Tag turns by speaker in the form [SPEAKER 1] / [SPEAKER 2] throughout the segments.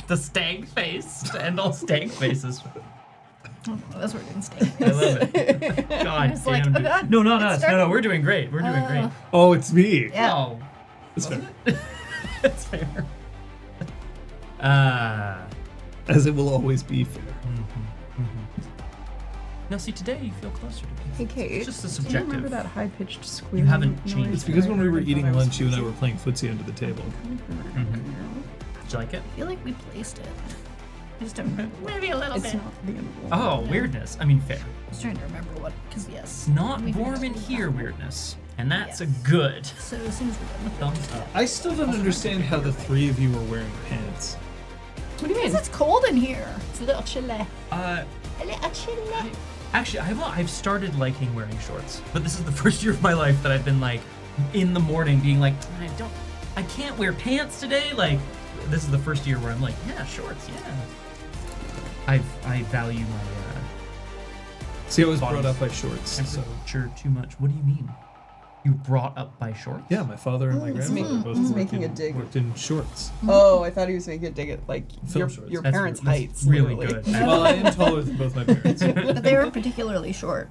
[SPEAKER 1] the stank face to end all stank faces.
[SPEAKER 2] Oh, that's what we're doing stank.
[SPEAKER 1] I love it. God
[SPEAKER 2] It's
[SPEAKER 1] damn.
[SPEAKER 2] like,
[SPEAKER 1] Dude.
[SPEAKER 2] oh God,
[SPEAKER 1] No, not
[SPEAKER 2] it's
[SPEAKER 1] us.
[SPEAKER 2] starting.
[SPEAKER 1] No, we're doing great. We're doing great.
[SPEAKER 3] Oh, it's me.
[SPEAKER 2] Yeah.
[SPEAKER 1] Oh,
[SPEAKER 3] It's fair.
[SPEAKER 1] that's fair.
[SPEAKER 3] As it will always be fair.
[SPEAKER 1] Now, see, today you feel closer to me.
[SPEAKER 4] Hey, Kate.
[SPEAKER 1] It's just a
[SPEAKER 4] Do you
[SPEAKER 1] subjective.
[SPEAKER 4] remember that high-pitched squeal?
[SPEAKER 1] haven't
[SPEAKER 4] noise
[SPEAKER 1] changed.
[SPEAKER 3] It's because
[SPEAKER 4] that
[SPEAKER 3] when
[SPEAKER 4] I
[SPEAKER 3] we were
[SPEAKER 4] heard
[SPEAKER 3] eating
[SPEAKER 4] and thought I was
[SPEAKER 3] lunch, you and I
[SPEAKER 4] crazy?
[SPEAKER 3] were playing footsie under the table.
[SPEAKER 1] Did you like it?
[SPEAKER 2] I feel like we placed it. I just don't remember. Maybe a little
[SPEAKER 4] It's
[SPEAKER 2] bit.
[SPEAKER 4] not the end of the world.
[SPEAKER 1] Oh, weirdness. I mean, fair.
[SPEAKER 2] I was trying to remember what, because yes.
[SPEAKER 1] It's not
[SPEAKER 2] we
[SPEAKER 1] warm
[SPEAKER 2] finished
[SPEAKER 1] in
[SPEAKER 2] with
[SPEAKER 1] here
[SPEAKER 2] that.
[SPEAKER 1] weirdness. And that's a
[SPEAKER 2] Yes.
[SPEAKER 1] good
[SPEAKER 2] So as soon as we're done with
[SPEAKER 1] thumbs up.
[SPEAKER 3] I still don't understand how the three of you were wearing pants.
[SPEAKER 4] What do you mean?
[SPEAKER 2] Because it's cold in here. It's a little chilly.
[SPEAKER 1] Uh,
[SPEAKER 2] A little chilly.
[SPEAKER 1] Actually, I've started liking wearing shorts, but this is the first year of my life that I've been like, in the morning, being like, I can't wear pants today. Like, this is the first year where I'm like, yeah, shorts, yeah. I value my
[SPEAKER 3] See, I was
[SPEAKER 1] Bodies.
[SPEAKER 3] brought up by shorts. So.
[SPEAKER 1] temperature too much. What do you mean? You brought up by shorts?
[SPEAKER 3] Yeah, my father and my
[SPEAKER 4] he's
[SPEAKER 3] grandfather
[SPEAKER 4] making-
[SPEAKER 3] both
[SPEAKER 4] he's
[SPEAKER 3] worked
[SPEAKER 4] making a
[SPEAKER 3] in-
[SPEAKER 4] dig.
[SPEAKER 3] worked in shorts.
[SPEAKER 4] Oh, I thought he was making a dig at like
[SPEAKER 3] Film shorts.
[SPEAKER 4] your
[SPEAKER 1] That's-
[SPEAKER 4] parents'
[SPEAKER 1] that's
[SPEAKER 4] heights.
[SPEAKER 1] really
[SPEAKER 4] literally.
[SPEAKER 1] good.
[SPEAKER 3] Well, I am taller than both my parents.
[SPEAKER 2] But they were particularly short.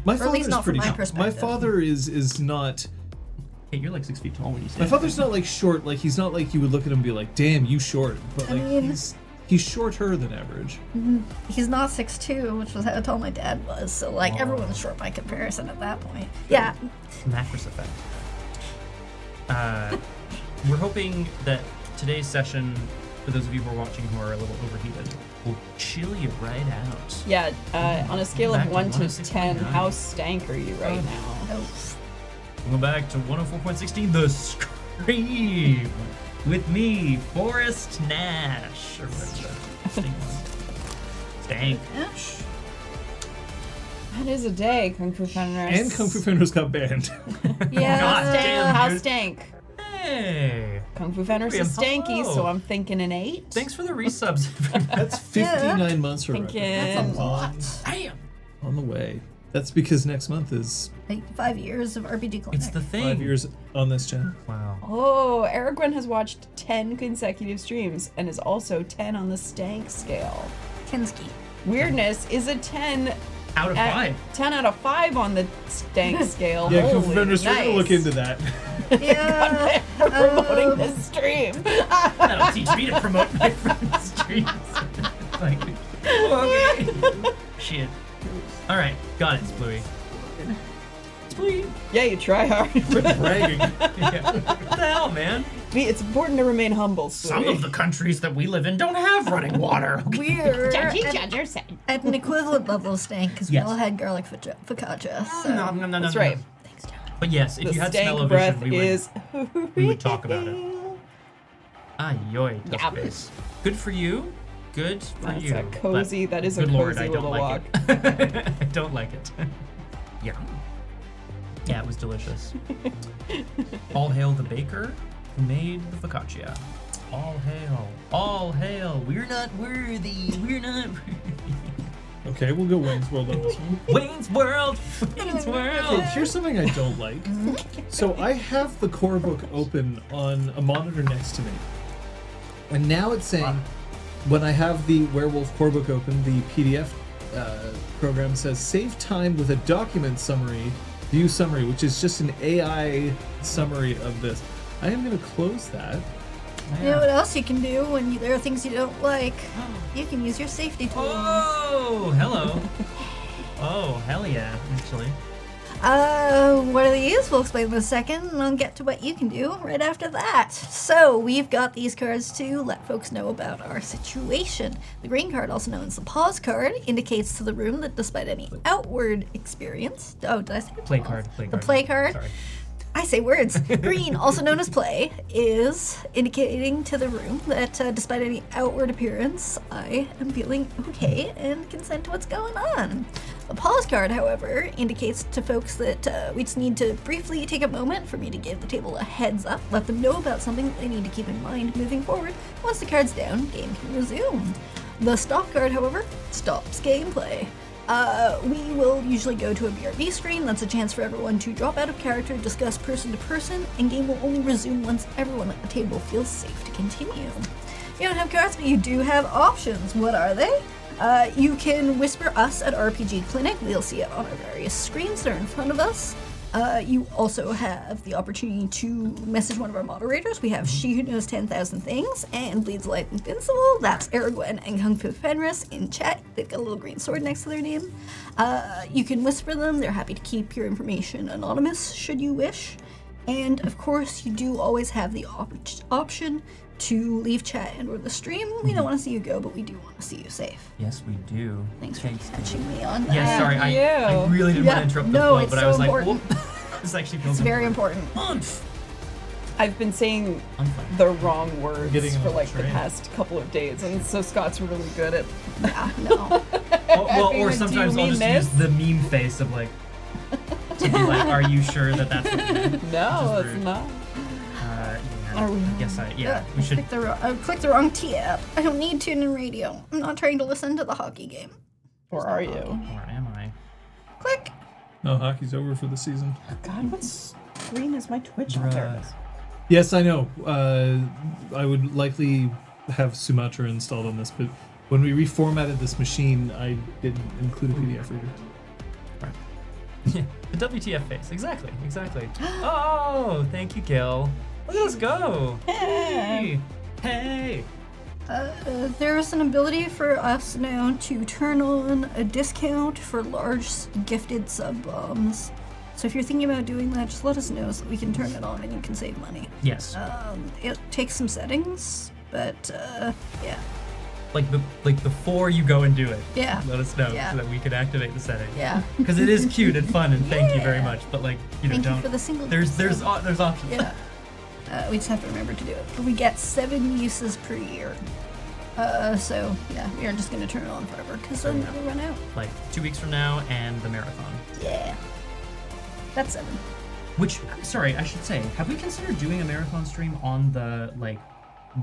[SPEAKER 3] My
[SPEAKER 2] Or at least
[SPEAKER 3] father's
[SPEAKER 2] not from
[SPEAKER 3] pretty
[SPEAKER 2] my
[SPEAKER 3] short. My
[SPEAKER 2] perspective.
[SPEAKER 3] father is not.
[SPEAKER 1] Hey, you're like 6 feet tall when you say
[SPEAKER 3] My
[SPEAKER 1] that.
[SPEAKER 3] father's not like short. Like he's not like you would look at him and be like, "Damn, you short." But like
[SPEAKER 2] mean-
[SPEAKER 3] he's shorter than average.
[SPEAKER 2] He's not 6'2", which was how tall my dad was. So like everyone's short by comparison at that point. Yeah.
[SPEAKER 1] Macros effect. We're hoping that today's session, for those of you who are watching who are a little overheated, will chill you right out.
[SPEAKER 4] Yeah, on a scale
[SPEAKER 1] Back
[SPEAKER 4] of
[SPEAKER 1] to
[SPEAKER 4] 1 to
[SPEAKER 1] 169.
[SPEAKER 4] 10, how stank are you right now?
[SPEAKER 2] No.
[SPEAKER 1] We'll go back to 104.16, The Scream, with me, Forrest Nash. Or whatever the thing was. Stank.
[SPEAKER 4] That is a day, Kung Fu Fenris.
[SPEAKER 3] And Kung Fu Fenris got banned.
[SPEAKER 2] Yeah.
[SPEAKER 1] God damn,
[SPEAKER 4] How
[SPEAKER 1] dude.
[SPEAKER 4] stank?
[SPEAKER 1] Hey.
[SPEAKER 4] Kung Fu Fenris
[SPEAKER 1] William,
[SPEAKER 4] is stanky,
[SPEAKER 1] hello.
[SPEAKER 4] so I'm thinking an 8.
[SPEAKER 1] Thanks for the resubs.
[SPEAKER 3] That's 59 months for
[SPEAKER 4] Thinking-
[SPEAKER 3] record.
[SPEAKER 4] That's a
[SPEAKER 2] lot.
[SPEAKER 1] Damn.
[SPEAKER 3] On the way. That's because next month is
[SPEAKER 2] Like 5 years of RPGClinic.
[SPEAKER 1] It's the thing.
[SPEAKER 3] 5 years on this channel.
[SPEAKER 1] Wow.
[SPEAKER 4] Oh, Aragorn has watched 10 consecutive streams and is also 10 on the stank scale.
[SPEAKER 2] Kinski.
[SPEAKER 4] Weirdness is a 10
[SPEAKER 1] Out of
[SPEAKER 4] at
[SPEAKER 1] 5.
[SPEAKER 4] 10 out of 5 on the stank scale.
[SPEAKER 3] Yeah, Kung Fu
[SPEAKER 4] Holy
[SPEAKER 3] Fenris, we're
[SPEAKER 4] nice.
[SPEAKER 3] gonna look into that.
[SPEAKER 2] Yeah.
[SPEAKER 4] We're promoting this stream.
[SPEAKER 1] That'll teach me to promote my friend's streams. Like, okay. Shit. All right, got it, Bluey. Bluey.
[SPEAKER 4] Yeah, you try hard.
[SPEAKER 3] Quit bragging.
[SPEAKER 1] Yeah. What the hell, man?
[SPEAKER 4] It's important to remain humble.
[SPEAKER 1] Some of the countries that we live in don't have running water.
[SPEAKER 2] We're
[SPEAKER 4] yourself.
[SPEAKER 2] at an equivalent level of stank because
[SPEAKER 1] Yes.
[SPEAKER 2] we all had garlic focaccia. So.
[SPEAKER 1] No.
[SPEAKER 4] That's right.
[SPEAKER 2] Thanks, John.
[SPEAKER 1] But yes, if
[SPEAKER 4] The
[SPEAKER 1] you had
[SPEAKER 4] stank
[SPEAKER 1] smell-o-vision,
[SPEAKER 4] breath
[SPEAKER 1] we would,
[SPEAKER 4] is.
[SPEAKER 1] we would talk about it. Ay, yoy, tough
[SPEAKER 4] Yeah.
[SPEAKER 1] space. Good for you. Good for
[SPEAKER 4] That's
[SPEAKER 1] you.
[SPEAKER 4] a cozy.
[SPEAKER 1] But
[SPEAKER 4] That is a
[SPEAKER 1] good
[SPEAKER 4] cozy
[SPEAKER 1] Lord, I
[SPEAKER 4] little
[SPEAKER 1] don't
[SPEAKER 4] walk.
[SPEAKER 1] like it. I don't like it. Yeah. Yeah, it was delicious. All hail the baker who made the focaccia. All hail. All hail. We're not worthy. We're not worthy.
[SPEAKER 3] Okay, we'll go Wayne's World on this one.
[SPEAKER 1] Wayne's World. Wayne's
[SPEAKER 3] Okay,
[SPEAKER 1] World.
[SPEAKER 3] here's something I don't like. So I have the core book open on a monitor next to me. And now it's saying, when I have the Werewolf core book open, the PDF program says, save time with a document summary, view summary, which is just an AI summary of this. I am going to close that.
[SPEAKER 2] You know what else you can do when there are things you don't like? You can use your safety tools.
[SPEAKER 1] Oh, hello. Oh, hell yeah, actually.
[SPEAKER 2] What are these? We'll explain in a second, and I'll get to what you can do right after that. So, we've got these cards to let folks know about our situation. The green card, also known as the pause card, indicates to the room that despite any outward experience... Oh, did I say
[SPEAKER 1] Play
[SPEAKER 2] pause?
[SPEAKER 1] card.
[SPEAKER 2] The play card.
[SPEAKER 1] Sorry.
[SPEAKER 2] I say words. Green, also known as play, is indicating to the room that despite any outward appearance, I am feeling okay and consent to what's going on. The pause card, however, indicates to folks that we just need to briefly take a moment for me to give the table a heads up, let them know about something they need to keep in mind moving forward. Once the card's down, game can resume. The stop card, however, stops gameplay. We will usually go to a BRB screen. That's a chance for everyone to drop out of character, discuss person to person, and game will only resume once everyone at the table feels safe to continue. You don't have cards, but you do have options. What are they? You can whisper us at RPGClinic. We'll see it on our various screens that are in front of us. You also have the opportunity to message one of our moderators. We have She Who Knows 10,000 Things and Bleeds Light Invincible. That's Aragwen and Kung Fu Fenris in chat. They've got a little green sword next to their name. You can whisper them. They're happy to keep your information anonymous should you wish. And of course, you do always have the option to leave chat and or the stream. We don't want to see you go, but we do want to see you safe.
[SPEAKER 1] Yes, we do.
[SPEAKER 2] Thanks for catching me on that.
[SPEAKER 1] Yeah, sorry, I really didn't want to interrupt the flow,
[SPEAKER 2] it's
[SPEAKER 1] but
[SPEAKER 2] so
[SPEAKER 1] I was
[SPEAKER 2] important.
[SPEAKER 1] like, whoop. This actually feels
[SPEAKER 2] It's very important.
[SPEAKER 4] I've been saying
[SPEAKER 1] Unfun.
[SPEAKER 4] the wrong words
[SPEAKER 3] Getting
[SPEAKER 4] for
[SPEAKER 3] on
[SPEAKER 4] like
[SPEAKER 3] the
[SPEAKER 4] the
[SPEAKER 3] train.
[SPEAKER 4] past couple of days, and so Scott's really good at.
[SPEAKER 2] Yeah, no.
[SPEAKER 1] Well,
[SPEAKER 4] being
[SPEAKER 1] or
[SPEAKER 4] like,
[SPEAKER 1] sometimes
[SPEAKER 4] "Do you
[SPEAKER 1] I'll
[SPEAKER 4] mean
[SPEAKER 1] just
[SPEAKER 4] this?"
[SPEAKER 1] use the meme face of like, to be like, are you sure that that's what you meant?
[SPEAKER 4] No,
[SPEAKER 1] Which is
[SPEAKER 4] it's
[SPEAKER 1] rude.
[SPEAKER 4] not.
[SPEAKER 1] Yeah, I guess we should.
[SPEAKER 2] I clicked the wrong tab. I don't need tune in radio. I'm not trying to listen to the hockey game.
[SPEAKER 4] Or are you?
[SPEAKER 1] Or am I?
[SPEAKER 2] Click.
[SPEAKER 3] No, hockey's over for the season.
[SPEAKER 4] God, what screen is my Twitch on?
[SPEAKER 1] Bruh.
[SPEAKER 4] There it is.
[SPEAKER 3] Yes, I know. I would likely have Sumatra installed on this, but when we reformatted this machine, I didn't include a PDF reader.
[SPEAKER 1] Yeah, the WTF face. Exactly. Oh, thank you, Gil. Look at us go. Hey. Hey.
[SPEAKER 2] There is an ability for us now to turn on a discount for large gifted sub bombs. So if you're thinking about doing that, just let us know so that we can turn it on and you can save money.
[SPEAKER 1] Yes.
[SPEAKER 2] It takes some settings, but yeah.
[SPEAKER 1] Like before you go and do it.
[SPEAKER 2] Yeah.
[SPEAKER 1] Let us know
[SPEAKER 2] Yeah.
[SPEAKER 1] so that we can activate the setting.
[SPEAKER 2] Yeah.
[SPEAKER 1] Because it is cute and fun, and thank you very
[SPEAKER 2] Yeah.
[SPEAKER 1] much. But like, you know,
[SPEAKER 2] Thank
[SPEAKER 1] don't.
[SPEAKER 2] you for the single.
[SPEAKER 1] There's options.
[SPEAKER 2] Yeah. We just have to remember to do it. But we get 7 uses per year. So yeah, we aren't just gonna turn it on forever because then it'll run out.
[SPEAKER 1] Like 2 weeks from now and the marathon.
[SPEAKER 2] Yeah. That's 7.
[SPEAKER 1] Which, sorry, I should say, have we considered doing a marathon stream on the like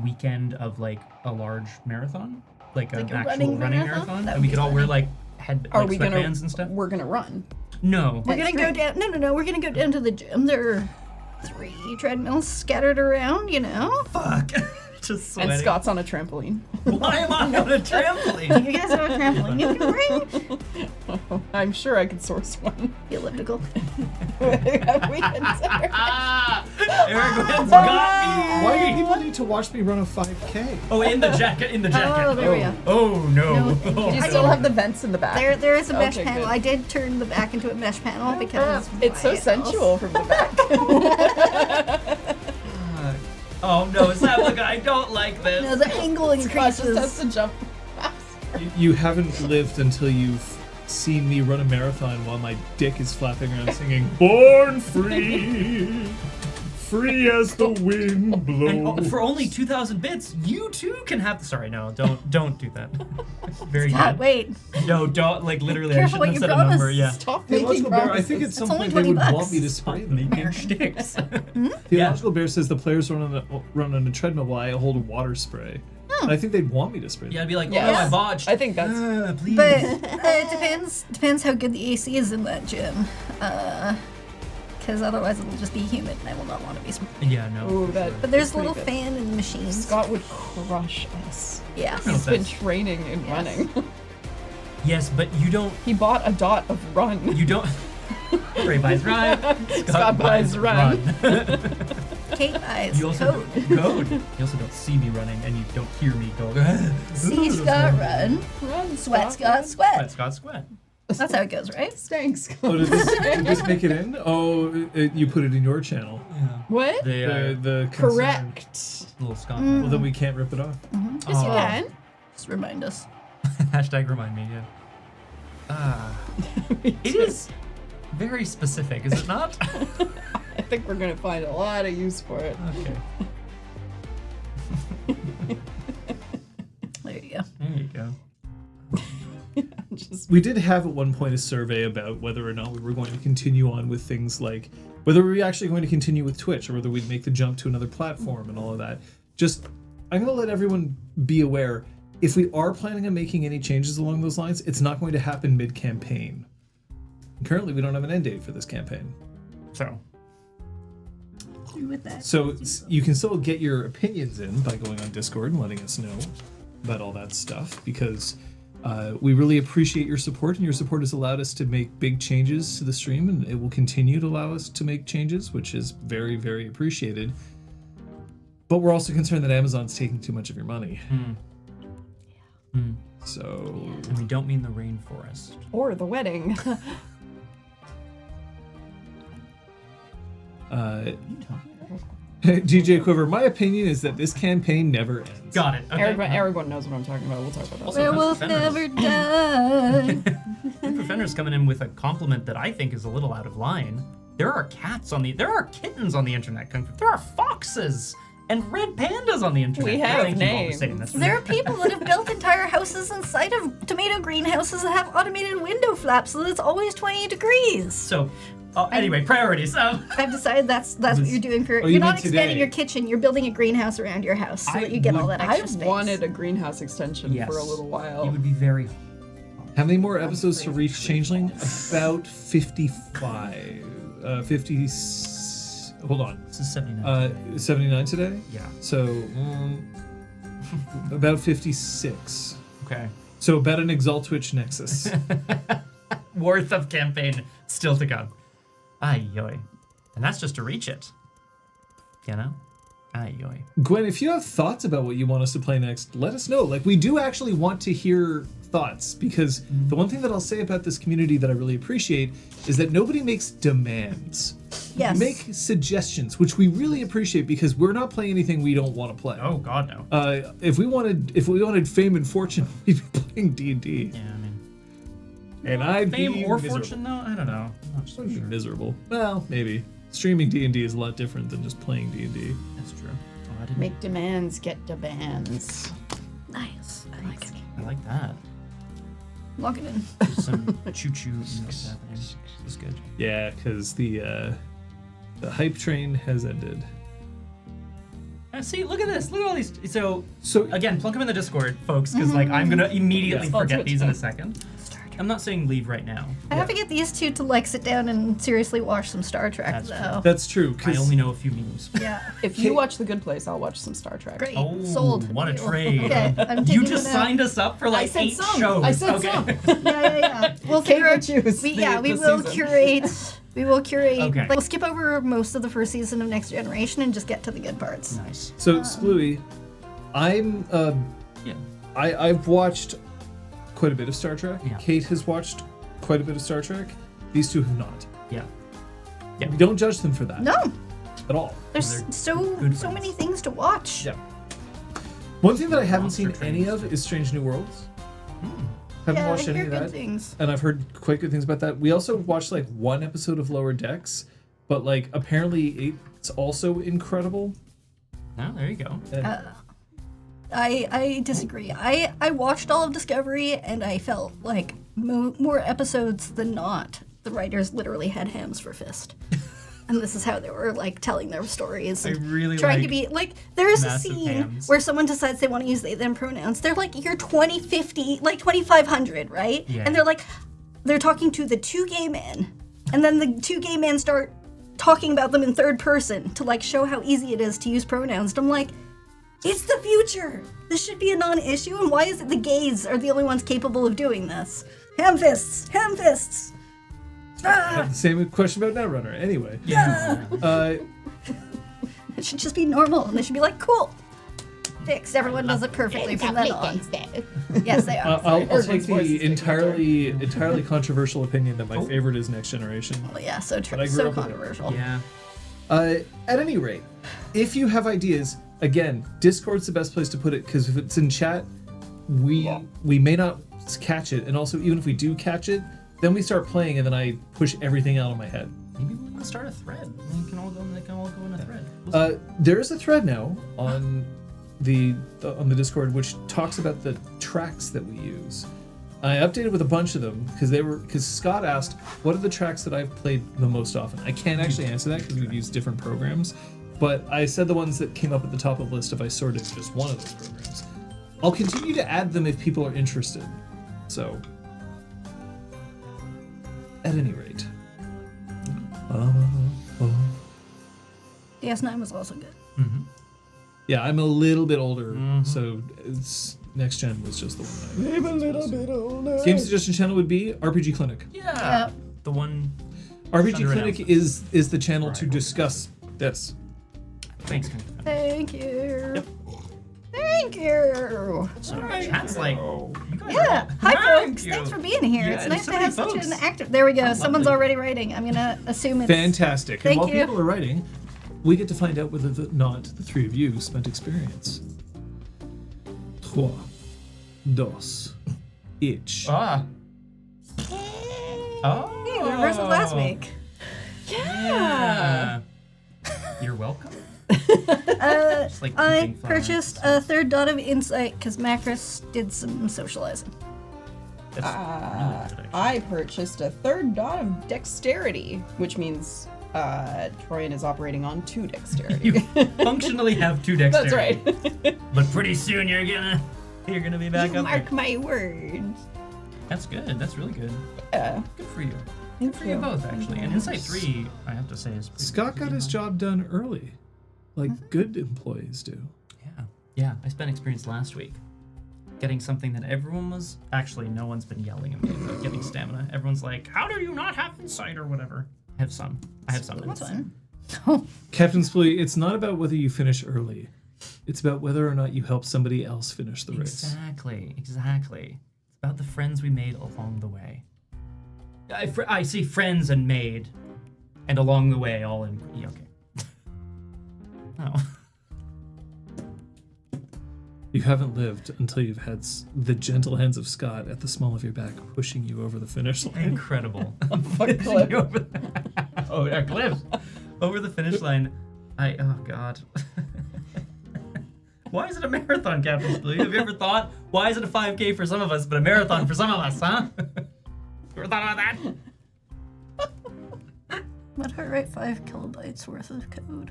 [SPEAKER 1] weekend of like a large marathon, like an
[SPEAKER 2] Like a
[SPEAKER 1] actual
[SPEAKER 2] running
[SPEAKER 1] running
[SPEAKER 2] marathon?
[SPEAKER 1] marathon,
[SPEAKER 2] That
[SPEAKER 1] and
[SPEAKER 2] would
[SPEAKER 1] we
[SPEAKER 2] be
[SPEAKER 1] could all wear
[SPEAKER 2] funny.
[SPEAKER 1] like head
[SPEAKER 4] Are
[SPEAKER 1] like
[SPEAKER 4] we gonna?
[SPEAKER 1] sweatbands and stuff?
[SPEAKER 4] We're gonna run.
[SPEAKER 1] No.
[SPEAKER 2] We're gonna go down. No. We're gonna go down to the gym. There are 3 treadmills scattered around. You know.
[SPEAKER 1] Fuck. Just sweating.
[SPEAKER 4] And Scott's on a trampoline.
[SPEAKER 1] Why am I on a trampoline?
[SPEAKER 2] You guys have a trampoline. You can bring
[SPEAKER 4] I'm sure I could source one.
[SPEAKER 2] the elliptical.
[SPEAKER 4] Have we considered?
[SPEAKER 1] Aragorn's got me.
[SPEAKER 3] Why do people need to watch me run a 5K?
[SPEAKER 1] Oh, in the jacket.
[SPEAKER 2] Oh, there we go.
[SPEAKER 1] Oh no.
[SPEAKER 2] No, thank you.
[SPEAKER 4] Do you
[SPEAKER 2] I
[SPEAKER 4] still
[SPEAKER 2] don't-
[SPEAKER 4] have the vents in the back?
[SPEAKER 2] There is a mesh
[SPEAKER 4] Okay,
[SPEAKER 2] panel.
[SPEAKER 4] good.
[SPEAKER 2] I did turn the back into a mesh panel because
[SPEAKER 4] It's so
[SPEAKER 2] why else?
[SPEAKER 4] sensual from the back.
[SPEAKER 1] Oh no, Saplica, I don't like this.
[SPEAKER 2] No, the angle
[SPEAKER 4] Scott just has
[SPEAKER 2] increases.
[SPEAKER 4] to jump.
[SPEAKER 3] You haven't lived until you've seen me run a marathon while my dick is flapping around singing "Born Free, free as the wind
[SPEAKER 1] And
[SPEAKER 3] blows."
[SPEAKER 1] for only 2,000 bits, you too can have. Sorry, no, don't do that. Very
[SPEAKER 2] God,
[SPEAKER 1] good.
[SPEAKER 2] wait.
[SPEAKER 1] No, don't like literally. I
[SPEAKER 2] Careful what
[SPEAKER 1] shouldn't have
[SPEAKER 2] you
[SPEAKER 1] said a number.
[SPEAKER 2] promise.
[SPEAKER 1] Yeah.
[SPEAKER 4] Stop
[SPEAKER 3] The
[SPEAKER 4] making
[SPEAKER 3] Theological Bear, I
[SPEAKER 4] promises.
[SPEAKER 3] think at some
[SPEAKER 2] It's only
[SPEAKER 3] point they would
[SPEAKER 2] 20
[SPEAKER 3] want me to
[SPEAKER 2] bucks.
[SPEAKER 3] spray them.
[SPEAKER 1] Making shticks.
[SPEAKER 3] Theological Bear says the players run on a treadmill while I hold a water spray. And I think they'd want me to spray them.
[SPEAKER 1] Yeah, I'd be like, oh
[SPEAKER 4] Yes.
[SPEAKER 1] no, I botched.
[SPEAKER 4] I think that's.
[SPEAKER 1] Please.
[SPEAKER 2] But it depends how good the AC is in that gym. Because otherwise it'll just be humid and I will not want to be smoking.
[SPEAKER 1] Yeah, no.
[SPEAKER 4] Ooh,
[SPEAKER 1] for
[SPEAKER 4] that-
[SPEAKER 1] sure.
[SPEAKER 2] But there's a
[SPEAKER 4] Pretty
[SPEAKER 2] little
[SPEAKER 4] good.
[SPEAKER 2] fan in the machines.
[SPEAKER 4] Scott would crush us.
[SPEAKER 2] Yeah.
[SPEAKER 1] No
[SPEAKER 4] He's been
[SPEAKER 1] offense.
[SPEAKER 4] training in running.
[SPEAKER 1] Yes, but you don't.
[SPEAKER 4] He bought a dot of run.
[SPEAKER 1] You don't. Ray buys ride.
[SPEAKER 4] Scott buys run.
[SPEAKER 2] Kate buys
[SPEAKER 1] You also
[SPEAKER 2] code.
[SPEAKER 1] code. You also don't see me running, and you don't hear me go.
[SPEAKER 2] See Scott run.
[SPEAKER 4] Run,
[SPEAKER 2] Sweat Scott
[SPEAKER 1] Sweat,
[SPEAKER 2] sweat.
[SPEAKER 1] Scott, sweat.
[SPEAKER 2] That's how it goes, right?
[SPEAKER 4] Thanks.
[SPEAKER 3] Oh, did this make it in? Oh, you put it in your channel.
[SPEAKER 4] What?
[SPEAKER 1] The
[SPEAKER 3] The concern.
[SPEAKER 4] Correct.
[SPEAKER 1] little Scott.
[SPEAKER 3] Well, then we can't rip it off.
[SPEAKER 4] Yes, you
[SPEAKER 1] Oh.
[SPEAKER 4] can.
[SPEAKER 2] Just remind us.
[SPEAKER 1] Hashtag remind me. Yeah. It is very specific, is it not?
[SPEAKER 4] I think we're gonna find a lot of use for it.
[SPEAKER 1] Okay.
[SPEAKER 2] There you go.
[SPEAKER 1] There you go.
[SPEAKER 4] Just
[SPEAKER 3] We did have at one point a survey about whether or not we were going to continue on with things like whether we were actually going to continue with Twitch or whether we'd make the jump to another platform and all of that. Just, I'm going to let everyone be aware, if we are planning on making any changes along those lines, it's not going to happen mid-campaign. Currently, we don't have an end date for this campaign.
[SPEAKER 1] So.
[SPEAKER 2] through with that.
[SPEAKER 3] So you can still get your opinions in by going on Discord and letting us know about all that stuff, because we really appreciate your support, and your support has allowed us to make big changes to the stream, and it will continue to allow us to make changes, which is very, very appreciated. But we're also concerned that Amazon's taking too much of your money. So...
[SPEAKER 1] And we don't mean the rainforest.
[SPEAKER 4] Or the wedding.
[SPEAKER 3] DJ Quiver, my opinion is that this campaign never ends.
[SPEAKER 1] Got it. Okay.
[SPEAKER 4] Everyone knows what I'm talking about. We'll talk about that.
[SPEAKER 1] Also,
[SPEAKER 2] Werewolf never died.
[SPEAKER 1] Defender's coming in with a compliment that I think is a little out of line. There are kittens on the internet. There are foxes and red pandas on the internet.
[SPEAKER 4] We have
[SPEAKER 1] Thank you all for
[SPEAKER 4] names.
[SPEAKER 1] saying this.
[SPEAKER 2] There are people that have built entire houses inside of tomato greenhouses that have automated window flaps so that it's always 20 degrees.
[SPEAKER 1] So, anyway, priorities.
[SPEAKER 2] I've decided that's what you're doing for.
[SPEAKER 3] you
[SPEAKER 2] You're not
[SPEAKER 3] mean
[SPEAKER 2] expanding
[SPEAKER 3] today?
[SPEAKER 2] your kitchen. You're building a greenhouse around your house so that you get all that extra
[SPEAKER 4] I've
[SPEAKER 2] space.
[SPEAKER 4] wanted a greenhouse extension
[SPEAKER 1] Yes.
[SPEAKER 4] for a little while.
[SPEAKER 1] It would be very.
[SPEAKER 3] How many more episodes to reach Changeling? About 55. 50. Hold on.
[SPEAKER 1] This is 79.
[SPEAKER 3] 79 today?
[SPEAKER 1] Yeah.
[SPEAKER 3] So, about 56.
[SPEAKER 1] Okay.
[SPEAKER 3] So, about an Exaltwitch Nexus.
[SPEAKER 1] Worth of campaign still to come. Ay yoy. And that's just to reach it. You know? Ay yoy.
[SPEAKER 3] Gwen, if you have thoughts about what you want us to play next, let us know. Like, we do actually want to hear thoughts, because the one thing that I'll say about this community that I really appreciate is that nobody makes demands.
[SPEAKER 2] Yes.
[SPEAKER 3] Make suggestions, which we really appreciate, because we're not playing anything we don't want to play.
[SPEAKER 1] Oh god no.
[SPEAKER 3] If we wanted fame and fortune, we'd be playing D&D.
[SPEAKER 1] Yeah, I mean.
[SPEAKER 3] And I'd
[SPEAKER 1] Fame
[SPEAKER 3] be
[SPEAKER 1] or
[SPEAKER 3] miserable.
[SPEAKER 1] fortune though? I don't know. I'm not so
[SPEAKER 3] I'd be
[SPEAKER 1] sure.
[SPEAKER 3] miserable. Well, maybe. Streaming D&D is a lot different than just playing D&D.
[SPEAKER 1] That's true. Oh, I didn't.
[SPEAKER 4] Make demands, get demands.
[SPEAKER 2] Nice. I like it.
[SPEAKER 1] I like that.
[SPEAKER 2] Lock it in.
[SPEAKER 1] Just some choo-choo notes happening. That's good.
[SPEAKER 3] Yeah, because the hype train has ended.
[SPEAKER 1] See, look at this. Look at all these. So
[SPEAKER 3] So
[SPEAKER 1] again, plunk them in the Discord, folks, because like I'm gonna immediately
[SPEAKER 3] Yeah.
[SPEAKER 1] forget these in a second. I'm not saying leave right now.
[SPEAKER 2] I have to get these two to like sit down and seriously watch some Star Trek,
[SPEAKER 1] That's
[SPEAKER 2] though.
[SPEAKER 3] that's true.
[SPEAKER 1] I
[SPEAKER 3] 'Cause
[SPEAKER 1] only know a few memes.
[SPEAKER 2] Yeah.
[SPEAKER 4] If you watch The Good Place, I'll watch some Star Trek.
[SPEAKER 2] Great.
[SPEAKER 1] Oh,
[SPEAKER 2] Sold.
[SPEAKER 1] what a
[SPEAKER 2] Deal.
[SPEAKER 1] trade.
[SPEAKER 2] Okay, I'm
[SPEAKER 1] You
[SPEAKER 2] taking
[SPEAKER 1] just
[SPEAKER 2] it out.
[SPEAKER 1] signed us up for like
[SPEAKER 4] said
[SPEAKER 1] 8
[SPEAKER 4] some.
[SPEAKER 1] shows.
[SPEAKER 4] I said
[SPEAKER 1] okay.
[SPEAKER 4] some.
[SPEAKER 2] Yeah. We'll
[SPEAKER 4] Take
[SPEAKER 2] figure
[SPEAKER 4] or
[SPEAKER 2] out.
[SPEAKER 4] choose
[SPEAKER 2] We
[SPEAKER 4] the
[SPEAKER 2] will
[SPEAKER 4] season.
[SPEAKER 2] curate. We will curate.
[SPEAKER 1] Okay.
[SPEAKER 2] Like, we'll skip over most of the first season of Next Generation and just get to the good parts.
[SPEAKER 1] Nice.
[SPEAKER 3] So Splooey, I'm
[SPEAKER 1] Yeah.
[SPEAKER 3] I've watched quite a bit of Star Trek.
[SPEAKER 1] Yeah.
[SPEAKER 3] Kate has watched quite a bit of Star Trek. These two have not.
[SPEAKER 1] Yeah.
[SPEAKER 3] We don't judge them for that
[SPEAKER 2] No,
[SPEAKER 3] at all.
[SPEAKER 2] there's
[SPEAKER 1] They're
[SPEAKER 2] so
[SPEAKER 1] good
[SPEAKER 2] so
[SPEAKER 1] friends.
[SPEAKER 2] many things to watch.
[SPEAKER 3] Yeah. One thing that I haven't
[SPEAKER 1] Monster
[SPEAKER 3] seen any
[SPEAKER 1] trains.
[SPEAKER 3] of is Strange New Worlds. Haven't
[SPEAKER 2] Yeah,
[SPEAKER 3] watched
[SPEAKER 2] I
[SPEAKER 3] any
[SPEAKER 2] hear
[SPEAKER 3] of
[SPEAKER 2] good
[SPEAKER 3] that.
[SPEAKER 2] things.
[SPEAKER 3] And I've heard quite good things about that. We also watched like one episode of Lower Decks, but like apparently it's also incredible.
[SPEAKER 1] Oh, there you go.
[SPEAKER 2] I disagree. I watched all of Discovery and I felt like more episodes than not, the writers literally had hams for fist. And this is how they were like telling their stories.
[SPEAKER 1] I
[SPEAKER 2] and
[SPEAKER 1] really
[SPEAKER 2] trying
[SPEAKER 1] like
[SPEAKER 2] to be like there is a
[SPEAKER 1] massive
[SPEAKER 2] scene
[SPEAKER 1] hams.
[SPEAKER 2] where someone decides they want to use they them pronouns. They're like you're 2050, like 2500, right?
[SPEAKER 1] Yeah.
[SPEAKER 2] And they're talking to the two gay men. And then the two gay men start talking about them in third person to like show how easy it is to use pronouns. And I'm like, it's the future. This should be a non-issue. And why is it the gays are the only ones capable of doing this? Ham fists. Ham fists.
[SPEAKER 3] I have the same question about Netrunner. Anyway,
[SPEAKER 1] Yeah.
[SPEAKER 2] It should just be normal. And they should be like, cool. Fixed. Everyone does it perfectly from then on. Yes, they are.
[SPEAKER 3] I'll
[SPEAKER 4] Everyone's
[SPEAKER 3] take
[SPEAKER 4] voice is
[SPEAKER 3] the
[SPEAKER 4] taken
[SPEAKER 3] entirely controversial opinion that my favorite is Next Generation.
[SPEAKER 2] Well, yeah, so true.
[SPEAKER 3] But I grew
[SPEAKER 2] So
[SPEAKER 3] up with it.
[SPEAKER 2] controversial.
[SPEAKER 1] Yeah.
[SPEAKER 3] At any rate, if you have ideas, again, Discord's the best place to put it, because if it's in chat, we may not catch it, and also even if we do catch it, then we start playing, and then I push everything out of my head.
[SPEAKER 1] Maybe we can start a thread. They can all go in a thread.
[SPEAKER 3] There is a thread now on the Discord which talks about the tracks that we use. I updated with a bunch of them because Scott asked, what are the tracks that I've played the most often? I can't actually answer that because we've used different programs, but I said the ones that came up at the top of the list if I sorted just one of those programs. I'll continue to add them if people are interested. So, at any rate.
[SPEAKER 2] DS9 was also good.
[SPEAKER 1] Mm-hmm.
[SPEAKER 3] Yeah, I'm a little bit older, so next gen was just the one.
[SPEAKER 4] I'm a little bit older.
[SPEAKER 3] Game suggestion channel would be RPG Clinic.
[SPEAKER 1] Yeah. The one.
[SPEAKER 3] RPG
[SPEAKER 1] Thunder
[SPEAKER 3] Clinic
[SPEAKER 1] announces.
[SPEAKER 3] is the channel to discuss this.
[SPEAKER 1] Thanks.
[SPEAKER 2] Thank you.
[SPEAKER 1] Yep.
[SPEAKER 2] Thank you.
[SPEAKER 1] So chat's like. You guys
[SPEAKER 2] Yeah.
[SPEAKER 1] are-
[SPEAKER 2] Hi,
[SPEAKER 1] Thank
[SPEAKER 2] folks.
[SPEAKER 1] you.
[SPEAKER 2] Thanks for being here.
[SPEAKER 1] Yeah,
[SPEAKER 2] It's
[SPEAKER 1] there's
[SPEAKER 2] nice
[SPEAKER 1] so
[SPEAKER 2] to
[SPEAKER 1] many
[SPEAKER 2] have such
[SPEAKER 1] folks.
[SPEAKER 2] an active. There we go. Someone's
[SPEAKER 1] lovely.
[SPEAKER 2] already writing. I'm gonna assume it's
[SPEAKER 3] Fantastic.
[SPEAKER 2] Thank
[SPEAKER 3] and while
[SPEAKER 2] you.
[SPEAKER 3] people are writing, we get to find out whether or not the three of you spent experience. 3, 2, 1.
[SPEAKER 1] Ah. Oh.
[SPEAKER 2] Hey, the reverse of last week.
[SPEAKER 1] Yeah. You're welcome. like
[SPEAKER 2] I
[SPEAKER 1] eating flowers.
[SPEAKER 2] purchased a third dot of insight because Macros did some socializing.
[SPEAKER 1] That's really good, actually.
[SPEAKER 4] I purchased a third dot of dexterity, which means Troyan is operating on 2 dexterity.
[SPEAKER 1] You functionally have 2 dexterity.
[SPEAKER 4] That's right.
[SPEAKER 1] But pretty soon you're gonna be back
[SPEAKER 4] You
[SPEAKER 1] up there.
[SPEAKER 4] mark my words.
[SPEAKER 1] That's good. That's really good.
[SPEAKER 4] Yeah.
[SPEAKER 1] Good for you.
[SPEAKER 4] Thank
[SPEAKER 1] For you both, actually. And Insight 3, I have to say, is pretty
[SPEAKER 3] Scott got his
[SPEAKER 1] high.
[SPEAKER 3] job done early, like good employees do.
[SPEAKER 1] Yeah. Yeah, I spent experience last week getting something that everyone was... Actually, no one's been yelling at me about getting stamina. Everyone's like, how do you not have insight or whatever? I have some.
[SPEAKER 2] That's
[SPEAKER 1] insight.
[SPEAKER 2] fine.
[SPEAKER 3] Captain Splee, it's not about whether you finish early. It's about whether or not you help somebody else finish the race.
[SPEAKER 1] Exactly. It's about the friends we made along the way. I see friends and made, and along the way, all in... Yeah, okay. Oh.
[SPEAKER 3] You haven't lived until you've had the gentle hands of Scott at the small of your back pushing you over the finish line.
[SPEAKER 1] Incredible.
[SPEAKER 4] Fuck cliff.
[SPEAKER 1] Oh, yeah, cliff. Over the finish line. Oh, God. Why is it a marathon, Captain Splee? Have you ever thought, why is it a 5K for some of us, but a marathon for some of us, huh? You ever thought about that?
[SPEAKER 2] What if I write 5 kilobytes worth of code?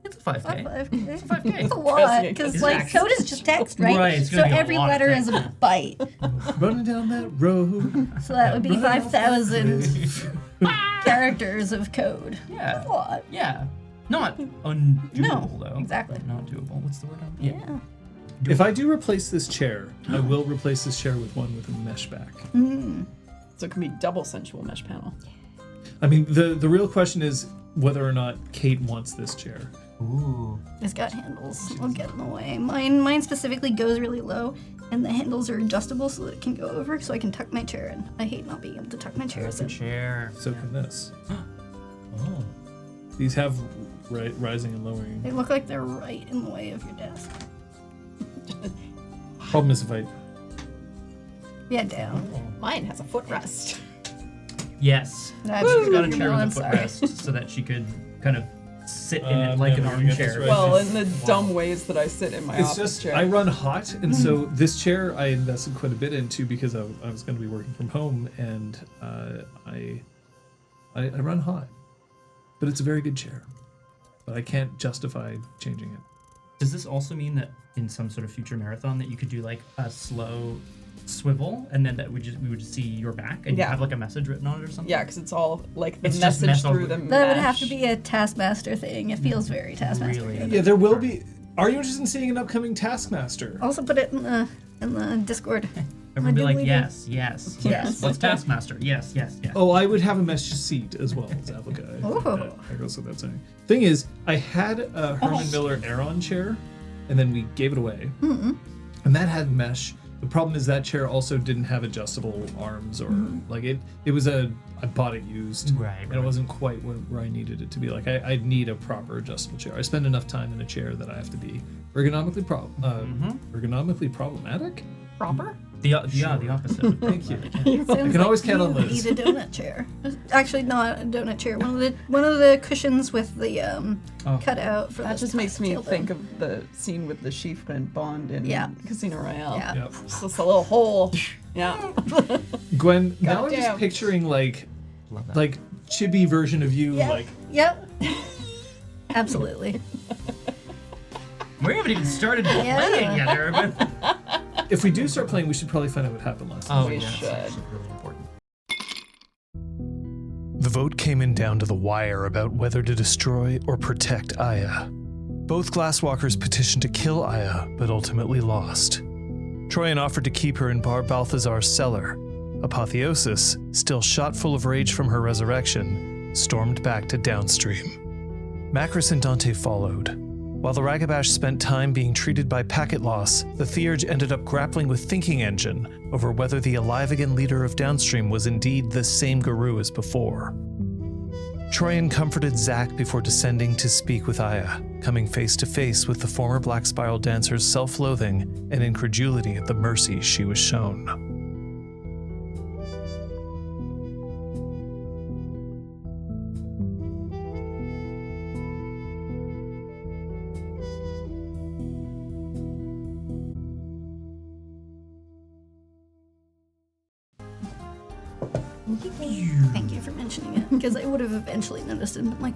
[SPEAKER 1] It's a 5K.
[SPEAKER 2] 5K.
[SPEAKER 1] It's a 5K.
[SPEAKER 2] It's a lot, because
[SPEAKER 1] It's
[SPEAKER 2] like
[SPEAKER 1] actually-
[SPEAKER 2] code is just text, right?
[SPEAKER 1] Right, it's
[SPEAKER 2] So
[SPEAKER 1] gonna be a
[SPEAKER 2] every
[SPEAKER 1] lot of
[SPEAKER 2] letter
[SPEAKER 1] text.
[SPEAKER 2] is a byte.
[SPEAKER 3] Running down that road.
[SPEAKER 2] So that would be
[SPEAKER 3] right off that
[SPEAKER 2] 5,000
[SPEAKER 3] cliff.
[SPEAKER 2] characters of code.
[SPEAKER 1] Yeah.
[SPEAKER 2] That's a lot.
[SPEAKER 1] Yeah. Not undoable,
[SPEAKER 2] No,
[SPEAKER 1] though.
[SPEAKER 2] exactly.
[SPEAKER 1] Not doable. What's the word?
[SPEAKER 2] Yeah.
[SPEAKER 3] If I do replace this chair, I will replace this chair with one with a mesh back.
[SPEAKER 4] So it can be double sensual mesh panel.
[SPEAKER 3] I mean, the real question is whether or not Kate wants this chair.
[SPEAKER 1] Ooh.
[SPEAKER 2] It's got handles. I'll get in the way. Mine specifically goes really low, and the handles are adjustable so that it can go over, so I can tuck my chair in. I hate not being able to tuck my chairs
[SPEAKER 1] That's a
[SPEAKER 2] in.
[SPEAKER 1] chair.
[SPEAKER 3] So can this.
[SPEAKER 1] Oh.
[SPEAKER 3] These have rising and lowering.
[SPEAKER 2] They look like they're right in the way of your desk.
[SPEAKER 3] Problem is if I...
[SPEAKER 2] Yeah, down.
[SPEAKER 4] Mine has a footrest.
[SPEAKER 1] Yes.
[SPEAKER 2] That's
[SPEAKER 1] She's got a
[SPEAKER 2] true.
[SPEAKER 1] chair
[SPEAKER 2] I'm
[SPEAKER 1] with a
[SPEAKER 2] sorry.
[SPEAKER 1] footrest so that she could kind of sit in it like an
[SPEAKER 3] never gonna get this
[SPEAKER 1] armchair.
[SPEAKER 3] right.
[SPEAKER 4] Well, in the dumb ways that I sit in my
[SPEAKER 3] It's
[SPEAKER 4] office
[SPEAKER 3] just,
[SPEAKER 4] chair.
[SPEAKER 3] I run hot, and so this chair I invested quite a bit into because I was going to be working from home, and I run hot. But it's a very good chair. But I can't justify changing it.
[SPEAKER 1] Does this also mean that in some sort of future marathon that you could do like a slow swivel and then that we would just see your back and you
[SPEAKER 4] Yeah.
[SPEAKER 1] have like a message written on it or something?
[SPEAKER 4] Yeah, because it's all like the
[SPEAKER 1] It's just
[SPEAKER 4] message
[SPEAKER 1] mesh
[SPEAKER 4] through the
[SPEAKER 1] over-
[SPEAKER 2] That would have
[SPEAKER 4] mesh.
[SPEAKER 2] to be a Taskmaster thing. It feels very Taskmaster.
[SPEAKER 1] Really?
[SPEAKER 3] Yeah, there will be... Are you interested in seeing an upcoming Taskmaster?
[SPEAKER 2] Also put it in the Discord.
[SPEAKER 1] Everyone be
[SPEAKER 2] I
[SPEAKER 1] like,
[SPEAKER 2] believe
[SPEAKER 1] yes, yes, yes.
[SPEAKER 2] Yes.
[SPEAKER 1] What's Taskmaster? Yes, yes, yes.
[SPEAKER 3] Oh, I would have a mesh seat as well as Applica.
[SPEAKER 2] Oh.
[SPEAKER 3] I goes with that saying. Thing is, I had a Herman Miller Aeron chair, and then we gave it away. And that had mesh. The problem is that chair also didn't have adjustable arms or like it was I bought it used.
[SPEAKER 1] Right,
[SPEAKER 3] And
[SPEAKER 1] right.
[SPEAKER 3] it wasn't quite where I needed it to be. Like I'd need a proper adjustable chair. I spend enough time in a chair that I have to be ergonomically problematic.
[SPEAKER 4] proper.
[SPEAKER 1] The opposite. of
[SPEAKER 3] Thank you.
[SPEAKER 2] Sounds
[SPEAKER 3] I can always count
[SPEAKER 2] you
[SPEAKER 3] on Liz.
[SPEAKER 2] Need a donut chair. Actually, not a donut chair. One of the cushions with the cutout for
[SPEAKER 4] That
[SPEAKER 2] the
[SPEAKER 4] just makes me
[SPEAKER 2] tailbone.
[SPEAKER 4] think of the scene with the sheaf and Bond in
[SPEAKER 2] Yeah.
[SPEAKER 4] Casino Royale.
[SPEAKER 2] Yeah.
[SPEAKER 3] Yep.
[SPEAKER 4] It's just a little hole. Yeah.
[SPEAKER 3] Gwen, now I'm just
[SPEAKER 4] Goddamn.
[SPEAKER 3] picturing like
[SPEAKER 1] Love that.
[SPEAKER 3] like chibi version of you
[SPEAKER 2] Yep.
[SPEAKER 3] like
[SPEAKER 2] Yep. Absolutely.
[SPEAKER 1] We haven't even started playing yet, Eric.
[SPEAKER 3] if we do start playing, we should probably find out what happened last time.
[SPEAKER 1] Oh,
[SPEAKER 4] We
[SPEAKER 1] yeah,
[SPEAKER 4] should.
[SPEAKER 1] that's actually really important.
[SPEAKER 3] The
[SPEAKER 5] vote came in down to the wire about whether to destroy or protect Aya. Both Glasswalkers petitioned to kill Aya, but ultimately lost. Troyan offered to keep her in Bar Balthazar's cellar. Apotheosis, still shot full of rage from her resurrection, stormed back to Downstream. Macris and Dante followed. While the Ragabash spent time being treated by packet loss, the Theurge ended up grappling with Thinking Engine over whether the alive-again leader of Downstream was indeed the same Garou as before. Troyan comforted Zack before descending to speak with Aya, coming face to face with the former Black Spiral dancer's self-loathing and incredulity at the mercy she was shown.
[SPEAKER 2] Thank you for mentioning it, because I would have eventually noticed it and been like,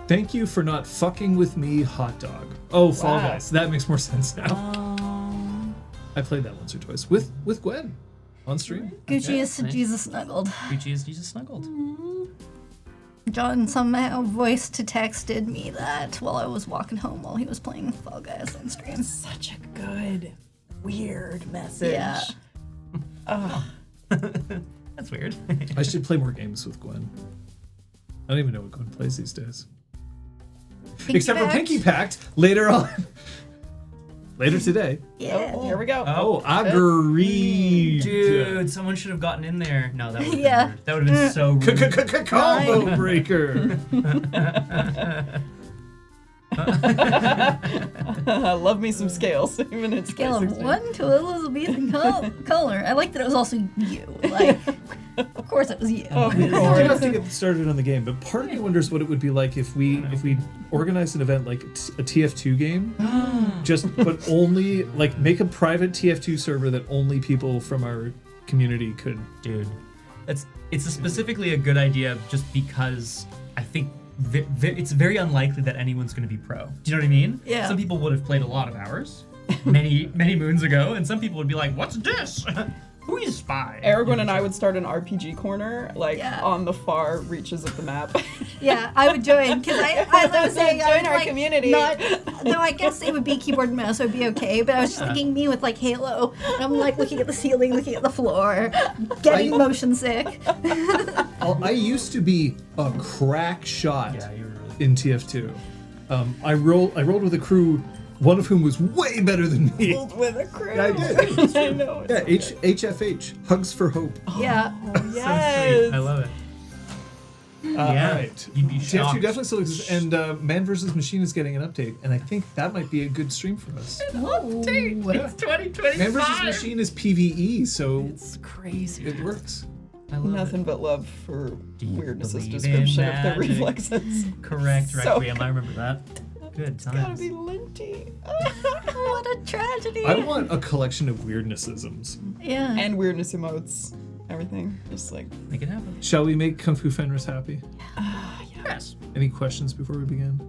[SPEAKER 3] Thank you for not fucking with me, hot dog. Oh, Fall Guys. That makes more sense now. I played that once or twice with Gwen on stream.
[SPEAKER 2] Gucci
[SPEAKER 1] Okay,
[SPEAKER 2] is to
[SPEAKER 1] nice.
[SPEAKER 2] Jesus snuggled.
[SPEAKER 1] Gucci is Jesus snuggled.
[SPEAKER 2] John somehow voice to texted me that while I was walking home while he was playing Fall Guys on stream.
[SPEAKER 4] Such a good, weird message.
[SPEAKER 2] Yeah.
[SPEAKER 1] That's weird.
[SPEAKER 3] I should play more games with Gwen. I don't even know what Gwen plays these days. Except for Pinky Pact later on. Later today.
[SPEAKER 2] Yeah.
[SPEAKER 4] Oh, here we go.
[SPEAKER 3] Oh, agreed.
[SPEAKER 1] Dude, someone should have gotten in there. No, that would have been
[SPEAKER 2] Yeah.
[SPEAKER 1] weird. That would have been so rude.
[SPEAKER 3] Combo breaker.
[SPEAKER 4] Love me some scales, even in
[SPEAKER 2] Scale of
[SPEAKER 4] 2016.
[SPEAKER 2] 1 to Elizabethan color. I like that it was also you. Like, of course it was you.
[SPEAKER 4] Of
[SPEAKER 3] We do
[SPEAKER 4] course.
[SPEAKER 3] have to get started on the game, but part of me wonders what it would be like if we organized an event like a TF2 game, but only like make a private TF2 server that only people from our community could.
[SPEAKER 1] Dude, it's specifically a good idea just because I think it's very unlikely that anyone's going to be pro. Do you know what I mean?
[SPEAKER 2] Yeah.
[SPEAKER 1] Some people would have played a lot of hours many moons ago, and some people would be like, "What's this? Who is Spy?"
[SPEAKER 4] Aragorn and I would start an RPG corner, like
[SPEAKER 2] Yeah.
[SPEAKER 4] on the far reaches of the map.
[SPEAKER 2] Yeah, I would join because I was saying I
[SPEAKER 4] Join
[SPEAKER 2] would,
[SPEAKER 4] our
[SPEAKER 2] like,
[SPEAKER 4] community.
[SPEAKER 2] No, I guess it would be keyboard and mouse. It would be okay. But I was just thinking me with like Halo. And I'm like looking at the ceiling, looking at the floor, getting motion sick.
[SPEAKER 3] I used to be a crack shot
[SPEAKER 1] Yeah, you were really.
[SPEAKER 3] in TF2. I rolled with a crew, one of whom was way better than me.
[SPEAKER 4] With a crew.
[SPEAKER 3] Yeah, I did.
[SPEAKER 4] I know.
[SPEAKER 3] Yeah, HFH, Hugs for Hope.
[SPEAKER 2] Yeah.
[SPEAKER 4] Yes.
[SPEAKER 1] So sweet. I love it. Yeah,
[SPEAKER 3] All right.
[SPEAKER 1] you'd be
[SPEAKER 3] TF2
[SPEAKER 1] shocked.
[SPEAKER 3] definitely still exists, and Man vs. Machine is getting an update, and I think that might be a good stream for us.
[SPEAKER 1] Update. It's 2025.
[SPEAKER 3] Man vs. Machine is PvE, so
[SPEAKER 4] It's crazy.
[SPEAKER 3] it works.
[SPEAKER 1] I love
[SPEAKER 4] Nothing but love for
[SPEAKER 1] you
[SPEAKER 4] weirdness's
[SPEAKER 1] believe in
[SPEAKER 4] description of their
[SPEAKER 1] magic?
[SPEAKER 4] reflexes.
[SPEAKER 1] it. Correct,
[SPEAKER 4] So
[SPEAKER 1] Requiem. I remember that. Good
[SPEAKER 4] It's gotta
[SPEAKER 1] times.
[SPEAKER 4] be linty.
[SPEAKER 2] What a tragedy.
[SPEAKER 3] I want a collection of weirdnessisms.
[SPEAKER 2] Yeah.
[SPEAKER 4] And weirdness emotes. Everything. Just like,
[SPEAKER 1] Make it happen.
[SPEAKER 3] Shall we make Kung Fu Fenris happy?
[SPEAKER 1] Yes.
[SPEAKER 3] Any questions before we begin?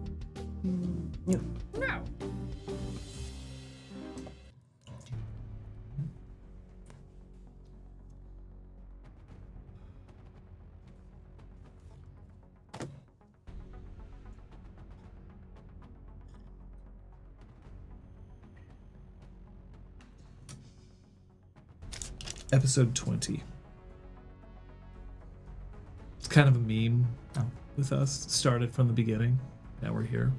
[SPEAKER 1] No.
[SPEAKER 3] Episode 20. It's kind of a meme
[SPEAKER 1] Oh.
[SPEAKER 3] with us. It started from the beginning. Now we're here.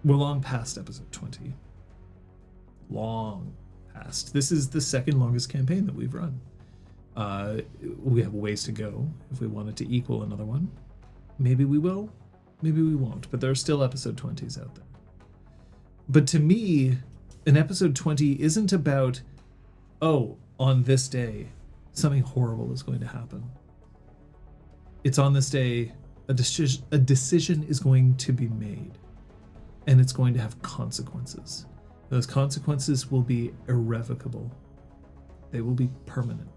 [SPEAKER 3] We're long past episode 20. Long past. This is the second longest campaign that we've run. We have a ways to go if we wanted to equal another one. Maybe we will, maybe we won't, but there are still episode 20s out there. But to me, an episode 20 isn't about, oh, on this day, something horrible is going to happen. It's on this day, a decision is going to be made, and it's going to have consequences. Those consequences will be irrevocable. They will be permanent.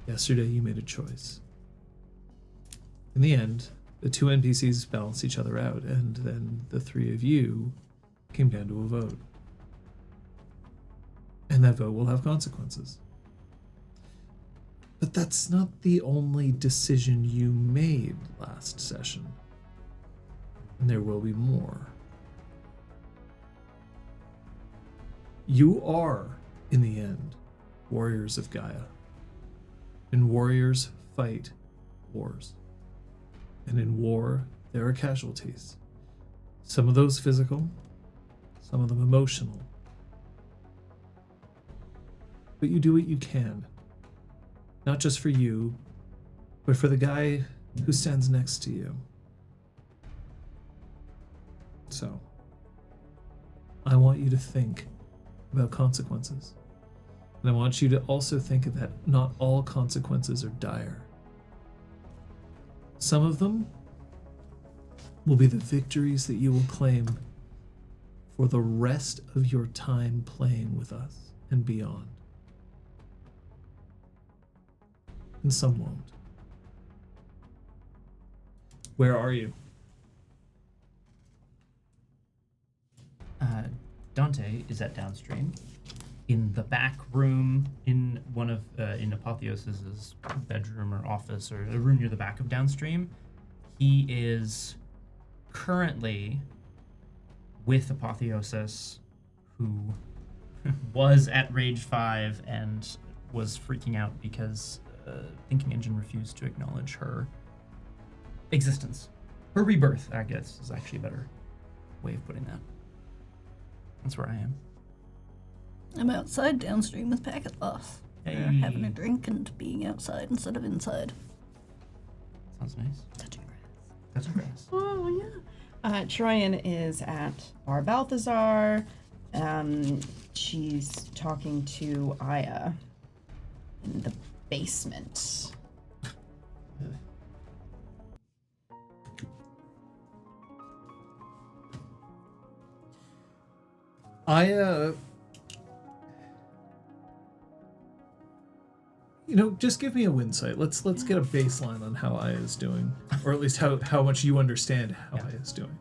[SPEAKER 3] Yesterday, you made a choice. In the end, the two NPCs balanced each other out, and then the three of you came down to a vote. And that vote will have consequences. But that's not the only decision you made last session. And there will be more. You are, in the end, warriors of Gaia. And warriors fight wars. And in war, there are casualties. Some of those physical, some of them emotional. But you do what you can. Not just for you, but for the guy who stands next to you. So, I want you to think about consequences. And I want you to also think that not all consequences are dire. Some of them will be the victories that you will claim for the rest of your time playing with us and beyond. And some won't. Where are you?
[SPEAKER 1] Dante is at downstream, in the back room, in one of in Apotheosis's bedroom or office, or a room near the back of downstream. He is currently with Apotheosis, who was at Rage 5 and was freaking out because Thinking Engine refused to acknowledge her existence. Her rebirth, I guess, is actually a better way of putting that. That's where I am.
[SPEAKER 2] I'm outside downstream with Packet Loss.
[SPEAKER 1] Hey.
[SPEAKER 2] We're having a drink and being outside instead of inside.
[SPEAKER 1] Sounds nice.
[SPEAKER 2] Touching grass.
[SPEAKER 1] Touching grass.
[SPEAKER 4] Oh, yeah. Troyan is at Bar Balthazar. She's talking to Aya in the basement.
[SPEAKER 3] Just give me a winsight. Let's get a baseline on how Aya is doing, or at least how much you understand how Aya is doing.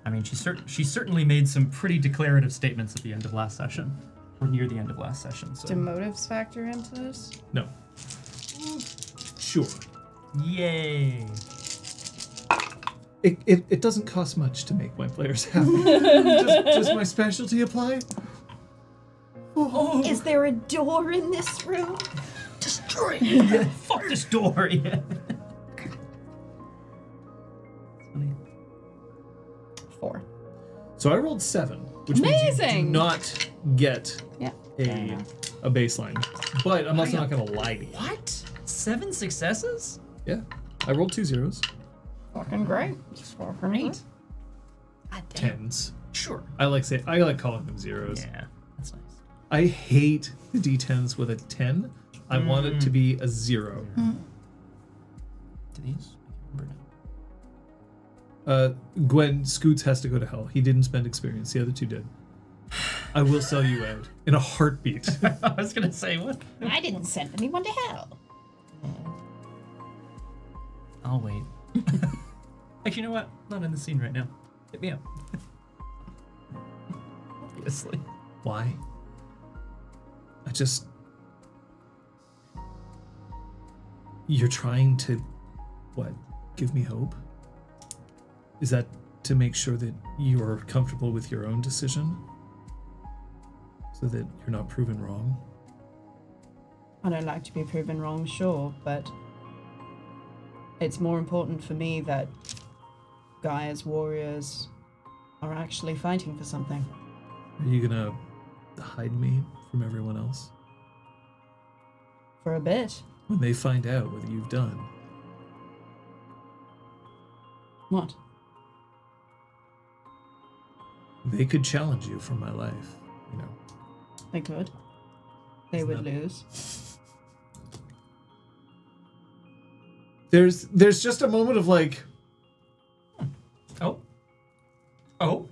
[SPEAKER 1] I mean, she certainly made some pretty declarative statements at the end of last session, or near the end of last session. So.
[SPEAKER 4] Do motives factor into this?
[SPEAKER 3] No. Sure.
[SPEAKER 1] Yay!
[SPEAKER 3] It doesn't cost much to make my players happy. Does my specialty apply?
[SPEAKER 2] Oh.
[SPEAKER 4] Is there a door in this room?
[SPEAKER 2] Destroy it!
[SPEAKER 1] Yeah, fuck this door! Yeah. Funny.
[SPEAKER 4] 4.
[SPEAKER 3] So I rolled 7, which means you do
[SPEAKER 4] Amazing!
[SPEAKER 3] not get
[SPEAKER 4] Yeah.
[SPEAKER 3] a baseline. But I'm also not going to lie to you.
[SPEAKER 1] What? 7 successes?
[SPEAKER 3] Yeah. I rolled 2 zeros.
[SPEAKER 4] Fucking great.
[SPEAKER 1] Great.
[SPEAKER 2] God damn.
[SPEAKER 3] 10s.
[SPEAKER 1] Sure.
[SPEAKER 3] I like calling them zeros.
[SPEAKER 1] Yeah, that's nice.
[SPEAKER 3] I hate the D10s with a 10. I want it to be a 0.
[SPEAKER 1] Denise? Remember
[SPEAKER 3] Gwen Scoots has to go to hell. He didn't spend experience. The other 2 did. I will sell you out in a heartbeat.
[SPEAKER 1] I was gonna say, what?
[SPEAKER 4] I didn't send anyone to hell.
[SPEAKER 1] I'll wait. Actually, you know what? Not in the scene right now. Hit me up. Obviously.
[SPEAKER 3] Why? You're trying to, what, give me hope? Is that to make sure that you're comfortable with your own decision? So that you're not proven wrong?
[SPEAKER 4] I don't like to be proven wrong, sure, but it's more important for me that Gaia's warriors are actually fighting for something.
[SPEAKER 3] Are you gonna hide me from everyone else?
[SPEAKER 4] For a bit.
[SPEAKER 3] When they find out what you've done,
[SPEAKER 4] What?
[SPEAKER 3] they could challenge you for my life,
[SPEAKER 4] They could. They would lose.
[SPEAKER 3] There's just a moment of like,
[SPEAKER 1] Oh.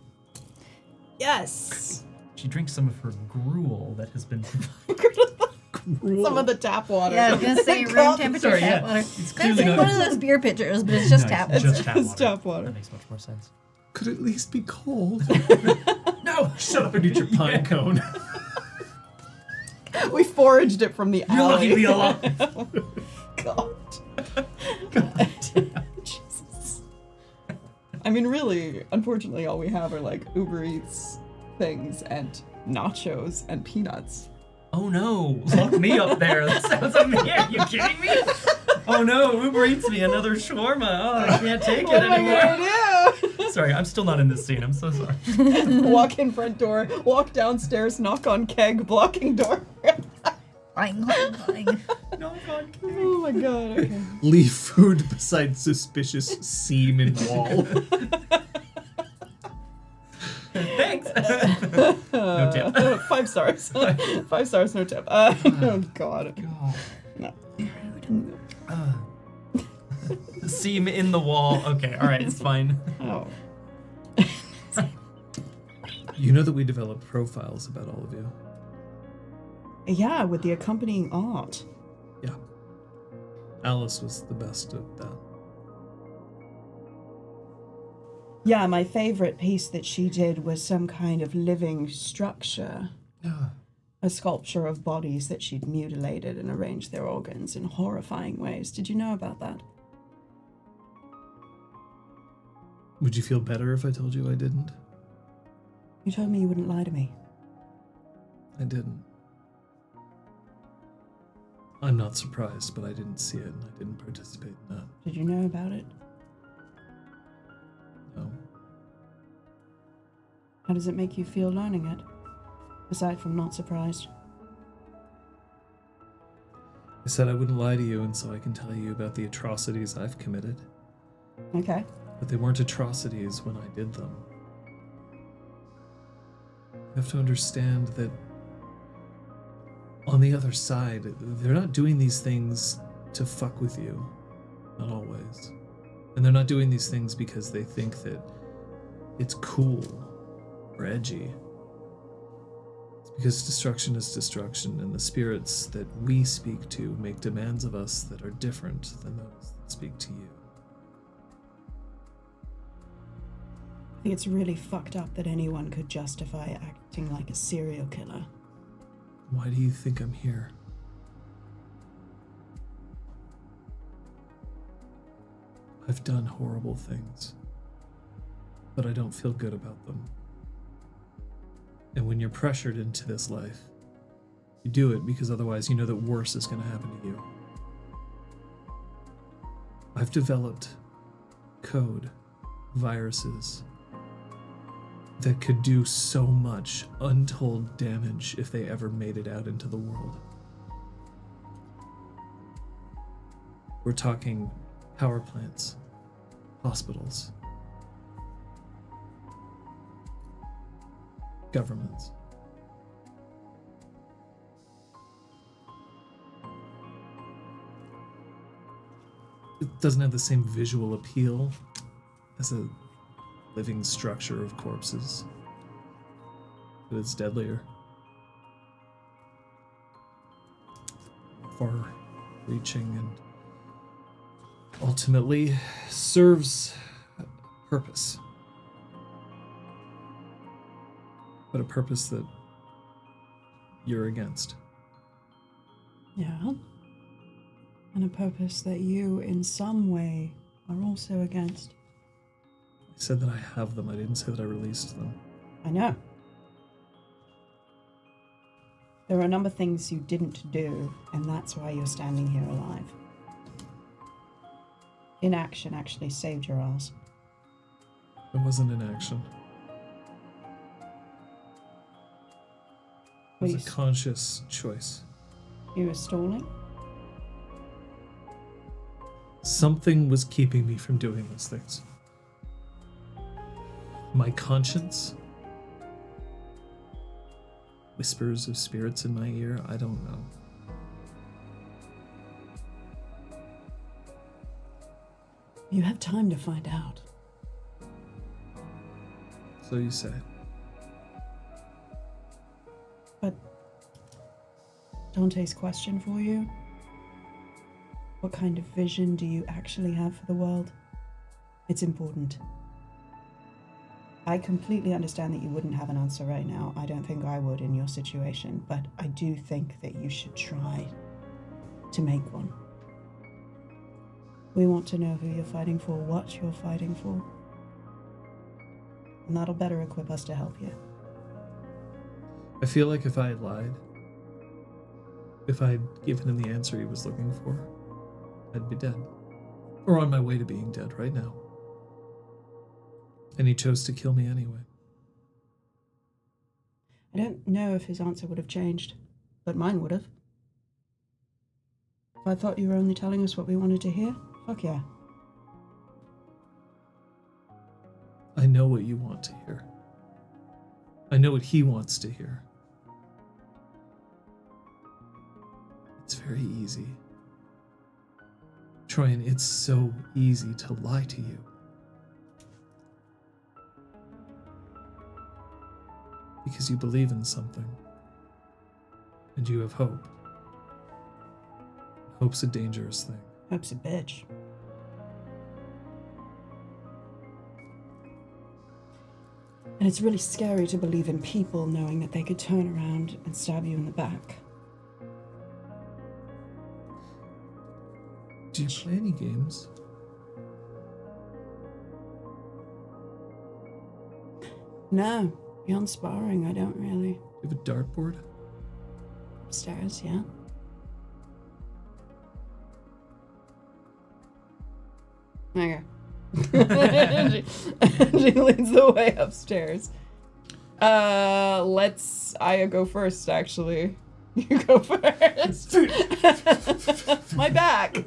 [SPEAKER 4] Yes!
[SPEAKER 1] She drinks some of her gruel that has been.
[SPEAKER 4] Some of the tap water.
[SPEAKER 2] Yeah, I was gonna say room temperature
[SPEAKER 1] Sorry,
[SPEAKER 2] tap
[SPEAKER 1] yeah.
[SPEAKER 2] water.
[SPEAKER 1] It's
[SPEAKER 2] That's
[SPEAKER 1] clearly
[SPEAKER 2] in
[SPEAKER 1] not-
[SPEAKER 2] one of those beer pitchers, but it's just
[SPEAKER 1] No,
[SPEAKER 2] tap
[SPEAKER 1] it's
[SPEAKER 2] water.
[SPEAKER 1] just tap
[SPEAKER 4] It's
[SPEAKER 1] water.
[SPEAKER 4] tap water.
[SPEAKER 1] That makes much more sense.
[SPEAKER 3] could at least be cold.
[SPEAKER 1] No!
[SPEAKER 3] Shut up and eat your pine cone.
[SPEAKER 4] We foraged it from the
[SPEAKER 1] You're lucky
[SPEAKER 4] alley.
[SPEAKER 1] to be alive.
[SPEAKER 4] God. Jesus. I mean, really, unfortunately, all we have are like Uber Eats things and nachos and peanuts.
[SPEAKER 1] Oh no, lock me up there. That sounds amazing. Are you kidding me? Oh no, Uber Eats me another shawarma. Oh, I can't take it
[SPEAKER 4] What am
[SPEAKER 1] anymore.
[SPEAKER 4] I gonna do?
[SPEAKER 1] Sorry, I'm still not in this scene. I'm so sorry.
[SPEAKER 4] Walk in front door, walk downstairs, knock on keg, blocking door.
[SPEAKER 2] Clang, clang, clang.
[SPEAKER 1] No, God.
[SPEAKER 4] Oh my god, okay.
[SPEAKER 3] Leave food beside suspicious seam in wall.
[SPEAKER 1] Thanks. No tip.
[SPEAKER 4] 5 stars. 5 stars, no tip. Oh god. No.
[SPEAKER 1] Seam in the wall. Okay, all right, it's fine.
[SPEAKER 4] Oh.
[SPEAKER 3] You know that we developed profiles about all of you.
[SPEAKER 4] Yeah, with the accompanying art.
[SPEAKER 3] Yeah. Alice was the best at that.
[SPEAKER 4] Yeah, my favorite piece that she did was some kind of living structure.
[SPEAKER 3] Yeah.
[SPEAKER 4] A sculpture of bodies that she'd mutilated and arranged their organs in horrifying ways. Did you know about that?
[SPEAKER 3] Would you feel better if I told you I didn't?
[SPEAKER 4] You told me you wouldn't lie to me.
[SPEAKER 3] I didn't. I'm not surprised, but I didn't see it and I didn't participate in that.
[SPEAKER 4] Did you know about it?
[SPEAKER 3] No.
[SPEAKER 4] How does it make you feel learning it? Aside from not surprised.
[SPEAKER 3] I said I wouldn't lie to you, and so I can tell you about the atrocities I've committed.
[SPEAKER 4] Okay.
[SPEAKER 3] But they weren't atrocities when I did them. You have to understand that on the other side, they're not doing these things to fuck with you. Not always. And they're not doing these things because they think that it's cool or edgy. It's because destruction is destruction, and the spirits that we speak to make demands of us that are different than those that speak to you.
[SPEAKER 4] I think it's really fucked up that anyone could justify acting like a serial killer.
[SPEAKER 3] Why do you think I'm here? I've done horrible things, but I don't feel good about them. And when you're pressured into this life, you do it because otherwise you know that worse is going to happen to you. I've developed code, viruses, that could do so much untold damage if they ever made it out into the world. We're talking power plants, hospitals, governments. It doesn't have the same visual appeal as a living structure of corpses, but it's deadlier. Far-reaching and ultimately serves a purpose. But a purpose that you're against.
[SPEAKER 4] Yeah. And a purpose that you, in some way, are also against.
[SPEAKER 3] I said that I have them, I didn't say that I released them.
[SPEAKER 4] I know. There are a number of things you didn't do, and that's why you're standing here alive. Inaction actually saved your ass.
[SPEAKER 3] It wasn't an action. It was a conscious choice.
[SPEAKER 4] You were stalling?
[SPEAKER 3] Something was keeping me from doing those things. My conscience? Whispers of spirits in my ear? I don't know.
[SPEAKER 4] You have time to find out.
[SPEAKER 3] So you say.
[SPEAKER 4] But Dante's question for you: what kind of vision do you actually have for the world? It's important. I completely understand that you wouldn't have an answer right now. I don't think I would in your situation, but I do think that you should try to make one. We want to know who you're fighting for, what you're fighting for. And that'll better equip us to help you.
[SPEAKER 3] I feel like if I had lied, if I had given him the answer he was looking for, I'd be dead. Or on my way to being dead right now. And he chose to kill me anyway.
[SPEAKER 4] I don't know if his answer would have changed, but mine would have. If I thought you were only telling us what we wanted to hear, fuck yeah.
[SPEAKER 3] I know what you want to hear. I know what he wants to hear. It's very easy. Troyan, it's so easy to lie to you. Because you believe in something. And you have hope. Hope's a dangerous thing.
[SPEAKER 4] Hope's a bitch. And it's really scary to believe in people knowing that they could turn around and stab you in the back.
[SPEAKER 3] Do you play any games?
[SPEAKER 4] No, beyond sparring, I don't really.
[SPEAKER 3] Do you have a dartboard?
[SPEAKER 4] Upstairs, yeah. Okay. she leads the way upstairs. Let's Aya go first, actually. You go first. My back.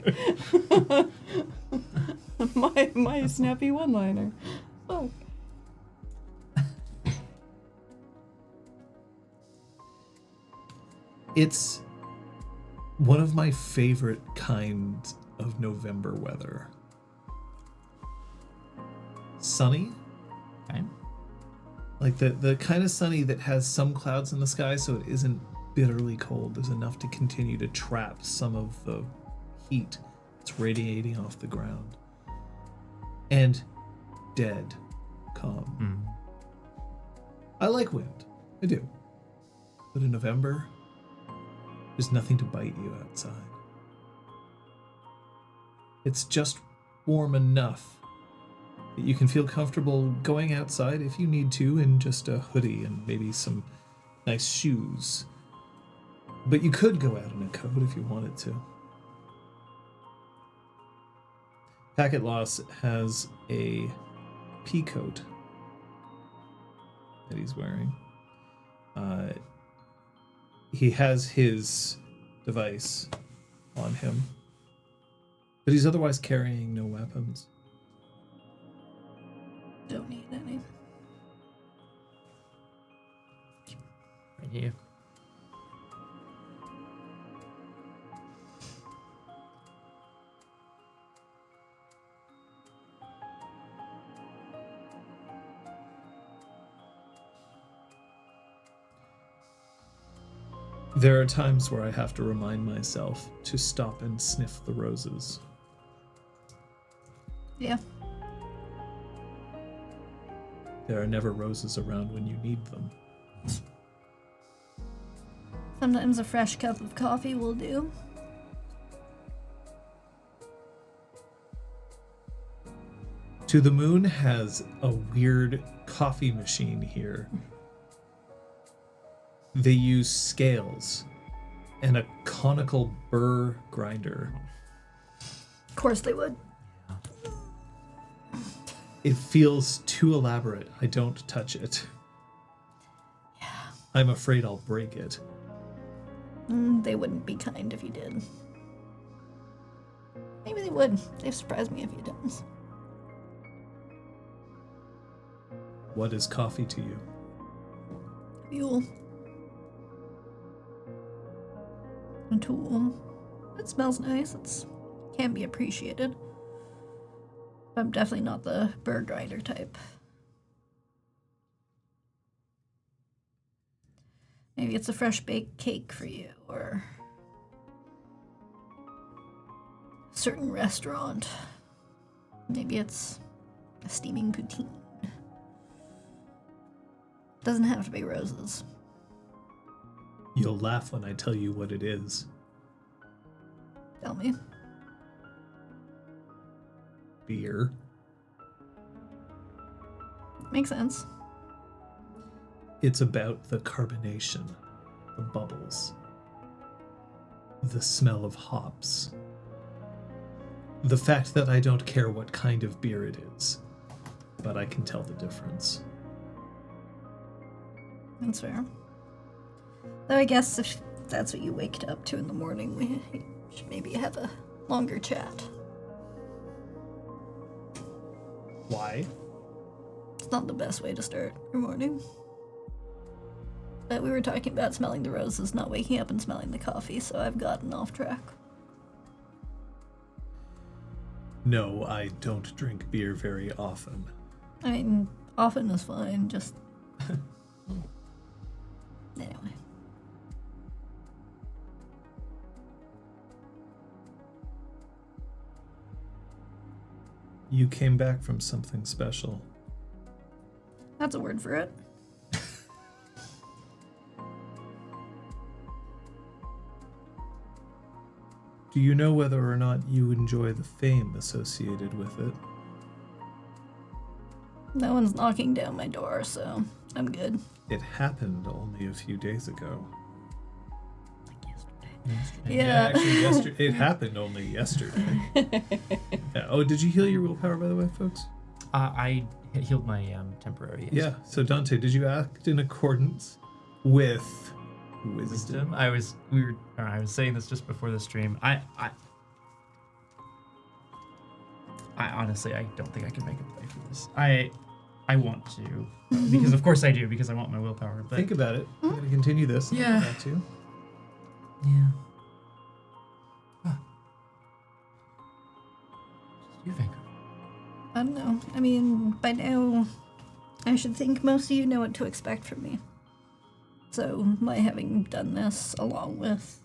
[SPEAKER 4] my snappy one-liner. Oh.
[SPEAKER 3] It's one of my favorite kinds of November weather. Sunny.
[SPEAKER 1] Okay.
[SPEAKER 3] Like the kind of sunny that has some clouds in the sky so it isn't bitterly cold. There's enough to continue to trap some of the heat that's radiating off the ground. And dead calm. I like wind. I do. But in November, there's nothing to bite you outside. It's just warm enough that you can feel comfortable going outside if you need to in just a hoodie and maybe some nice shoes. But you could go out in a coat if you wanted to. Packet Loss has a pea coat that he's wearing. He has his device on him, but he's otherwise carrying no weapons.
[SPEAKER 2] Don't need any.
[SPEAKER 1] Right here.
[SPEAKER 3] There are times where I have to remind myself to stop and sniff the roses.
[SPEAKER 2] Yeah.
[SPEAKER 3] There are never roses around when you need them.
[SPEAKER 2] Sometimes a fresh cup of coffee will do.
[SPEAKER 3] To the Moon has a weird coffee machine here. They use scales and a conical burr grinder.
[SPEAKER 2] Of course they would.
[SPEAKER 3] It feels too elaborate. I don't touch it.
[SPEAKER 2] Yeah.
[SPEAKER 3] I'm afraid I'll break it.
[SPEAKER 2] They wouldn't be kind if you did. Maybe they would. They've surprised me a few times.
[SPEAKER 3] What is coffee to you?
[SPEAKER 2] Fuel. A tool. It smells nice. It can be appreciated. I'm definitely not the burr grinder type. Maybe it's a fresh baked cake for you, or a certain restaurant. Maybe it's a steaming poutine. Doesn't have to be roses.
[SPEAKER 3] You'll laugh when I tell you what it is.
[SPEAKER 2] Tell me.
[SPEAKER 3] Beer.
[SPEAKER 2] Makes sense.
[SPEAKER 3] It's about the carbonation, the bubbles, the smell of hops. The fact that I don't care what kind of beer it is, but I can tell the difference.
[SPEAKER 2] That's fair. Though I guess if that's what you waked up to in the morning, we should maybe have a longer chat.
[SPEAKER 3] Why?
[SPEAKER 2] It's not the best way to start your morning. But we were talking about smelling the roses, not waking up and smelling the coffee, so I've gotten off track.
[SPEAKER 3] No, I don't drink beer very often.
[SPEAKER 2] I mean, often is fine, just... Anyway.
[SPEAKER 3] You came back from something special.
[SPEAKER 2] That's a word for it.
[SPEAKER 3] Do you know whether or not you enjoy the fame associated with it?
[SPEAKER 2] No one's knocking down my door, so I'm good.
[SPEAKER 3] It happened only a few days ago.
[SPEAKER 2] Yeah.
[SPEAKER 3] Actually, yesterday. It happened only yesterday. Yeah. Oh, did you heal your willpower, by the way, folks?
[SPEAKER 1] I healed my temporary.
[SPEAKER 3] Yeah. So Dante, did you act in accordance with wisdom?
[SPEAKER 1] I was saying this just before the stream. I honestly, I don't think I can make a play for this. I want to, because of course I do, because I want my willpower. But
[SPEAKER 3] Think about it. I'm going to continue this.
[SPEAKER 1] Yeah.
[SPEAKER 3] I'll come back to you.
[SPEAKER 1] yeah. Just you, Vancouver.
[SPEAKER 2] I don't know. I mean, by now, I should think most of you know what to expect from me. So, my having done this, along with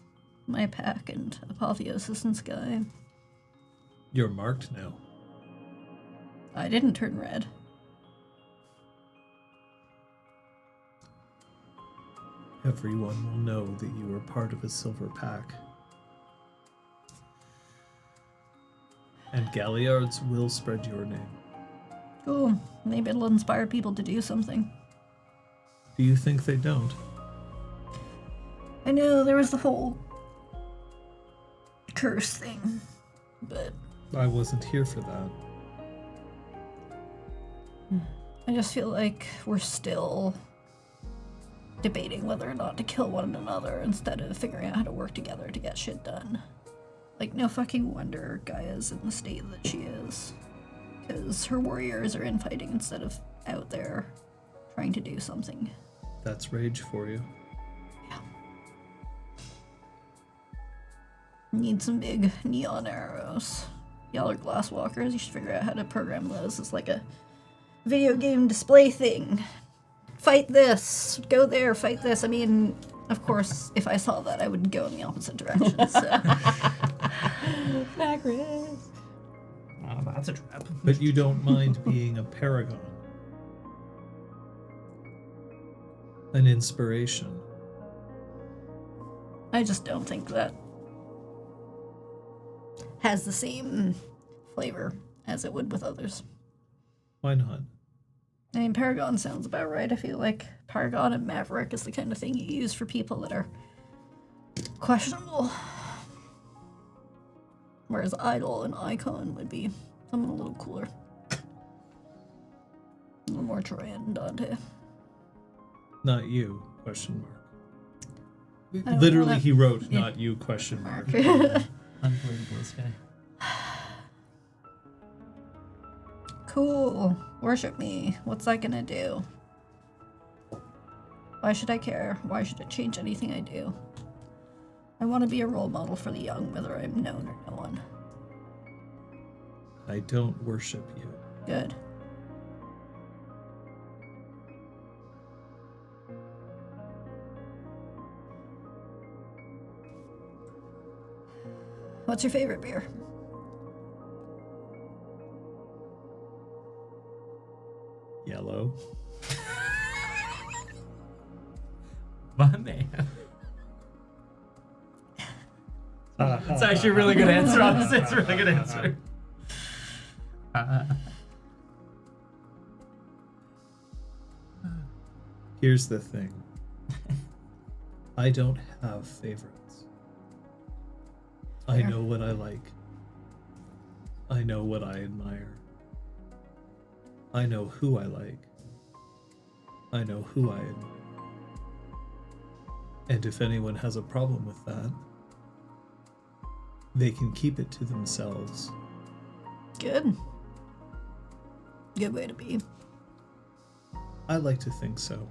[SPEAKER 2] my pack and Apotheosis and Sky,
[SPEAKER 3] You're marked now.
[SPEAKER 2] I didn't turn red.
[SPEAKER 3] Everyone will know that you are part of a silver pack. And Galliards will spread your name.
[SPEAKER 2] Cool. Maybe it'll inspire people to do something.
[SPEAKER 3] Do you think they don't?
[SPEAKER 2] I know there was the whole curse thing, but
[SPEAKER 3] I wasn't here for that.
[SPEAKER 2] I just feel like we're still debating whether or not to kill one another instead of figuring out how to work together to get shit done. Like, no fucking wonder Gaia's in the state that she is. Because her warriors are infighting instead of out there trying to do something.
[SPEAKER 3] That's rage for you.
[SPEAKER 2] Yeah. Need some big neon arrows. Y'all are glasswalkers, you should figure out how to program those as like a video game display thing. Fight this, go there, fight this. I mean, of course, if I saw that, I would go in the opposite direction, so...
[SPEAKER 4] Macris.
[SPEAKER 1] Oh, that's a trap.
[SPEAKER 3] But you don't mind being a paragon. An inspiration.
[SPEAKER 2] I just don't think that has the same flavor as it would with others.
[SPEAKER 3] Why not?
[SPEAKER 2] I mean, Paragon sounds about right. I feel like Paragon and Maverick is the kind of thing you use for people that are questionable. Whereas Idol and Icon would be someone a little cooler. A little more Troy and Dante.
[SPEAKER 3] Not you, question mark.
[SPEAKER 2] don't
[SPEAKER 3] Literally,
[SPEAKER 2] wanna-
[SPEAKER 3] he wrote,
[SPEAKER 2] yeah.
[SPEAKER 3] not you, question mark.
[SPEAKER 1] Unbelievable, this guy.
[SPEAKER 2] Cool. Worship me. What's that gonna do? Why should I care? Why should it change anything I do? I want to be a role model for the young, whether I'm known or no one.
[SPEAKER 3] I don't worship you.
[SPEAKER 2] Good. What's your favorite beer?
[SPEAKER 3] Yellow.
[SPEAKER 1] My man. It's actually a really good answer, honestly. It's a really good answer.
[SPEAKER 3] Here's the thing. I don't have favorites. I know what I like. I know what I admire. I know who I like. I know who I admire. And if anyone has a problem with that, they can keep it to themselves.
[SPEAKER 2] Good. Good way to be.
[SPEAKER 3] I like to think so.